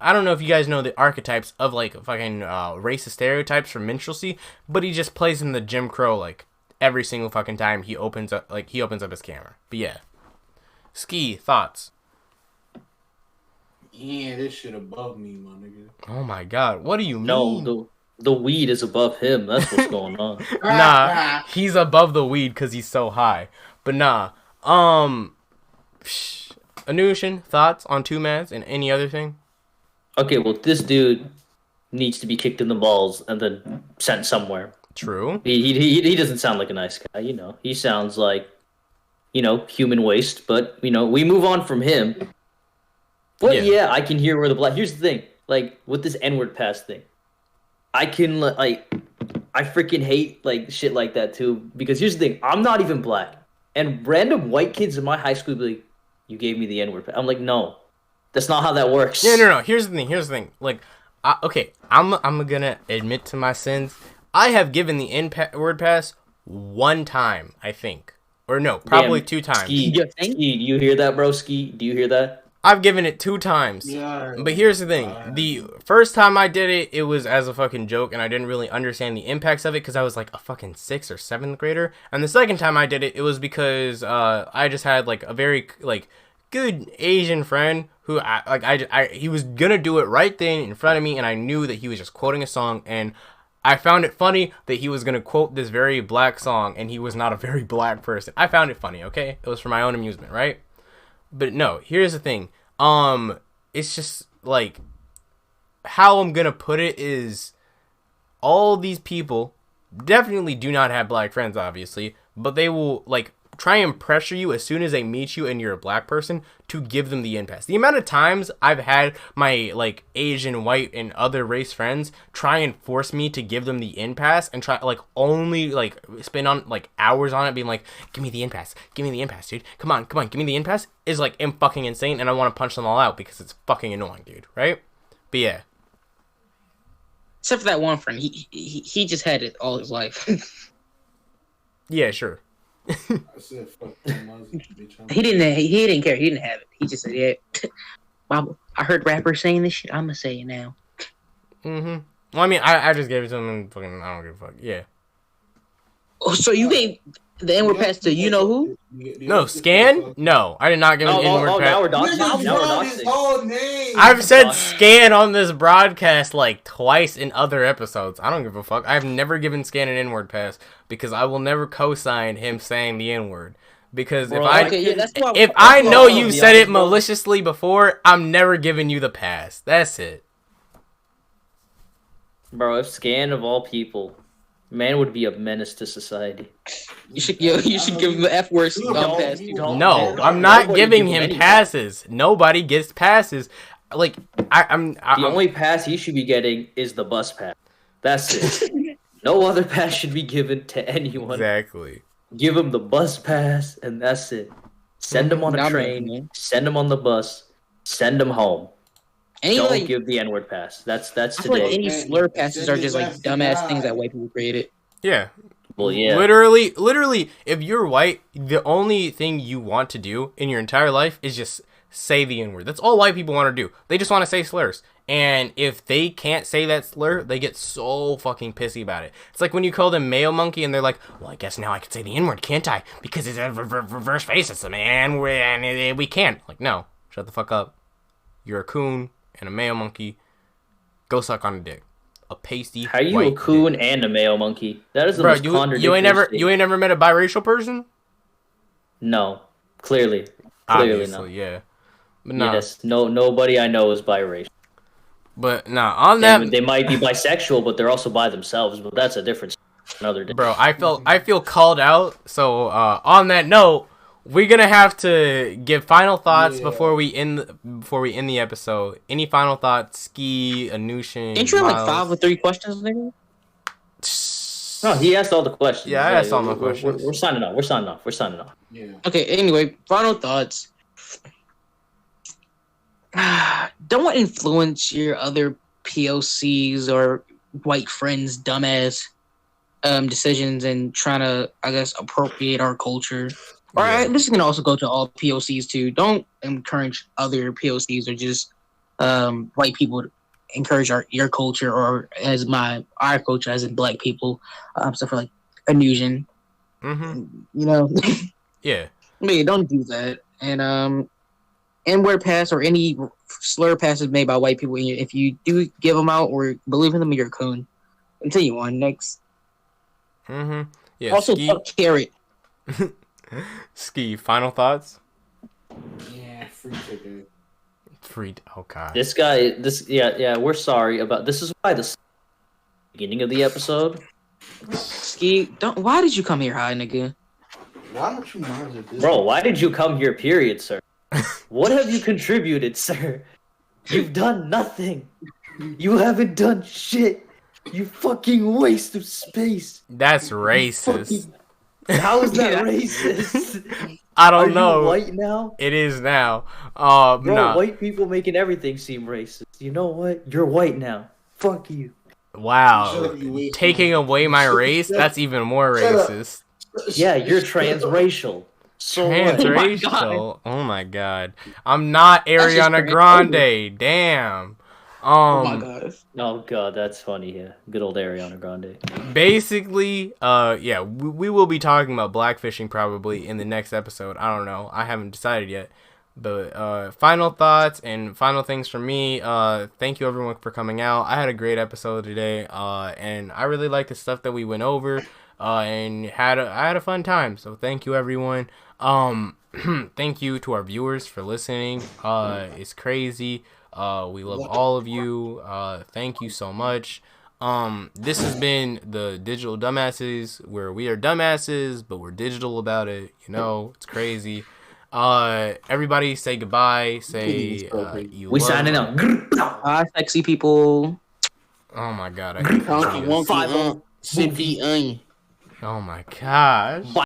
[SPEAKER 3] I don't know if you guys know the archetypes of, like, fucking racist stereotypes from minstrelsy, but he just plays in the Jim Crow, like, every single fucking time he opens up his camera. But yeah. Ski, thoughts?
[SPEAKER 2] Yeah, this shit above me, my nigga.
[SPEAKER 3] Oh my god, what do you mean?
[SPEAKER 1] No, the weed is above him. That's what's going on.
[SPEAKER 3] Nah, he's above the weed because he's so high. But nah, Anushin, thoughts on Two Mads and any other thing?
[SPEAKER 1] Okay, well, this dude needs to be kicked in the balls and then sent somewhere.
[SPEAKER 3] True.
[SPEAKER 1] He doesn't sound like a nice guy, you know. He sounds like, you know, human waste, but, you know, we move on from him. But yeah, I can hear where the black... Here's the thing, like, with this N-word pass thing. I can like I freaking hate like shit like that too. Because here's the thing, I'm not even black, and random white kids in my high school be like, "You gave me the N-word." I'm like, no, that's not how that works.
[SPEAKER 3] Yeah, no. Here's the thing. Like, okay, I'm gonna admit to my sins. I have given the N-word pass one time, I think, or no, probably
[SPEAKER 1] Damn,
[SPEAKER 3] 2 times.
[SPEAKER 1] Ski, do you hear that, bro? Ski, do you hear that?
[SPEAKER 3] I've given it 2 times.
[SPEAKER 2] Yeah.
[SPEAKER 3] But here's the thing. The first time I did it, it was as a fucking joke, and I didn't really understand the impacts of it because I was like a fucking 6th or 7th grader. And the second time I did it, it was because I just had like a very like good Asian friend who he was gonna do it right then in front of me, and I knew that he was just quoting a song, and I found it funny that he was gonna quote this very black song, and he was not a very black person. I found it funny, okay? It was for my own amusement, right? But no, here's the thing. It's just like how I'm gonna put it is all these people definitely do not have black friends, obviously, but they will like try and pressure you as soon as they meet you and you're a black person to give them the in-pass. The amount of times I've had my like Asian, white, and other race friends try and force me to give them the in-pass and try like only like spend on like hours on it being like, give me the in-pass, dude. Come on, give me the in-pass is like fucking insane, and I want to punch them all out because it's fucking annoying, dude, right? But yeah.
[SPEAKER 4] Except for that one friend, he just had it all his life.
[SPEAKER 3] Yeah, sure.
[SPEAKER 2] I said, fuck them, I was a bitch.
[SPEAKER 4] He didn't care. He didn't have it. He just said, "Yeah, Mama, I heard rappers saying this shit. I'm gonna say it now."
[SPEAKER 3] Well, I mean, I just gave it to him and fucking I don't give a fuck. Yeah.
[SPEAKER 4] Oh, so you gave the N-word pass to you know who?
[SPEAKER 3] No, Scan? No, I did not give an N-word
[SPEAKER 1] now
[SPEAKER 3] pass.
[SPEAKER 1] we're doxing. Now we're
[SPEAKER 2] Niggas his
[SPEAKER 1] doxing.
[SPEAKER 2] whole name.
[SPEAKER 3] I've said Scan on this broadcast like twice in other episodes. I don't give a fuck. I've never given Scan an N-word pass because I will never co-sign him saying the N-word. Because
[SPEAKER 1] Bro,
[SPEAKER 3] if I know you said it maliciously before, I'm never giving you the pass. That's it.
[SPEAKER 1] Bro, if Scan of all people, man would be a menace to society.
[SPEAKER 4] You should give him the F-word pass.
[SPEAKER 3] No, I'm not giving him passes. Nobody gets passes. Like I'm
[SPEAKER 1] the only pass he should be getting is the bus pass. That's it. No other pass should be given to anyone.
[SPEAKER 3] Exactly.
[SPEAKER 1] Give him the bus pass, and that's it. Send him on a train. Send him on the bus. Send him home. Don't give the N-word pass. That's today.
[SPEAKER 4] Like any slur passes are just like dumbass things that white people created.
[SPEAKER 3] Yeah.
[SPEAKER 1] Well, yeah.
[SPEAKER 3] Literally, if you're white, the only thing you want to do in your entire life is just say the N-word. That's all white people want to do. They just want to say slurs. And if they can't say that slur, they get so fucking pissy about it. It's like when you call them male monkey and they're like, well, I guess now I can say the N-word, can't I? Because it's a reverse face. It's a man, and we can't. Like, no. Shut the fuck up. You're a coon and a male monkey. Go suck on a dick. A pasty.
[SPEAKER 1] How are you a coon and a male monkey? That is the most contradictory.
[SPEAKER 3] You ain't never met a biracial person?
[SPEAKER 1] No, clearly
[SPEAKER 3] Obviously,
[SPEAKER 1] no.
[SPEAKER 3] Yeah, but nah.
[SPEAKER 1] Yes, nobody I know is biracial.
[SPEAKER 3] But nah, on that
[SPEAKER 1] they might be bisexual, but they're also by themselves. But that's a different another day.
[SPEAKER 3] Bro, I feel called out. So on that note, we're gonna have to give final thoughts before we end the episode. Any final thoughts, Ski, Anushin?
[SPEAKER 4] Ain't you like 5 or 3 questions, nigga?
[SPEAKER 1] No, he asked all the questions.
[SPEAKER 3] Yeah, I asked all my questions.
[SPEAKER 1] We're signing off.
[SPEAKER 2] Yeah.
[SPEAKER 4] Okay. Anyway, final thoughts. Don't influence your other POCs or white friends' dumbass decisions and trying to, I guess, appropriate our culture. All right, this is gonna also go to all POCs too. Don't encourage other POCs or just white people to encourage your culture or our culture as in black people. So for like illusion, you know.
[SPEAKER 3] Yeah.
[SPEAKER 4] But yeah, don't do that. And N-word pass or any slur passes made by white people, if you do give them out or believe in them, you're a coon. Continue on next.
[SPEAKER 3] Yeah.
[SPEAKER 4] Also,
[SPEAKER 3] Ski.
[SPEAKER 4] fuck Carrot.
[SPEAKER 3] Ski, final thoughts?
[SPEAKER 2] Yeah, free ticket.
[SPEAKER 3] Oh god.
[SPEAKER 1] This guy, yeah, we're sorry about this. Is why the beginning of the episode.
[SPEAKER 4] Ski, why did you come here high, nigga?
[SPEAKER 2] Why don't you monitor this?
[SPEAKER 1] Bro, why did you come here, period, sir? What have you contributed, sir? You've done nothing. You haven't done shit. You fucking waste of space.
[SPEAKER 3] That's
[SPEAKER 1] You
[SPEAKER 3] racist.
[SPEAKER 1] How is that
[SPEAKER 4] Yeah.
[SPEAKER 1] racist?
[SPEAKER 3] I don't
[SPEAKER 1] Are
[SPEAKER 3] know.
[SPEAKER 1] you white now?
[SPEAKER 3] It is now.
[SPEAKER 1] Bro,
[SPEAKER 3] Nah.
[SPEAKER 1] white people making everything seem racist. You know what? You're white now. Fuck you.
[SPEAKER 3] Wow.
[SPEAKER 2] Shut up, you waste
[SPEAKER 3] Taking
[SPEAKER 2] man.
[SPEAKER 3] away my
[SPEAKER 2] Shut-
[SPEAKER 3] race,
[SPEAKER 2] shut-
[SPEAKER 3] that's even more
[SPEAKER 2] shut up.
[SPEAKER 3] racist.
[SPEAKER 1] Yeah, you're transracial. So what?
[SPEAKER 3] Transracial. Oh my god. I'm not
[SPEAKER 4] That's just
[SPEAKER 3] Ariana
[SPEAKER 4] trans-
[SPEAKER 3] Grande. Damn.
[SPEAKER 4] Oh my god.
[SPEAKER 1] Oh god, that's funny. Yeah, good old Ariana Grande.
[SPEAKER 3] Basically, yeah, we will be talking about blackfishing probably in the next episode. I don't know. I haven't decided yet. But final thoughts and final things from me. Thank you everyone for coming out. I had a great episode today. And I really like the stuff that we went over. And I had a fun time. So thank you everyone. Thank you to our viewers for listening. It's crazy. We love all of you. Thank you so much. This has been the Digital Dumbasses, where we are dumbasses, but we're digital about it. You know, it's crazy. Everybody say goodbye. Say you
[SPEAKER 1] We
[SPEAKER 3] love.
[SPEAKER 1] signing out.
[SPEAKER 4] Hi, sexy people.
[SPEAKER 3] Oh my god, I hate
[SPEAKER 2] Honky
[SPEAKER 3] videos.
[SPEAKER 2] wonky, sippy onion.
[SPEAKER 3] Oh my gosh.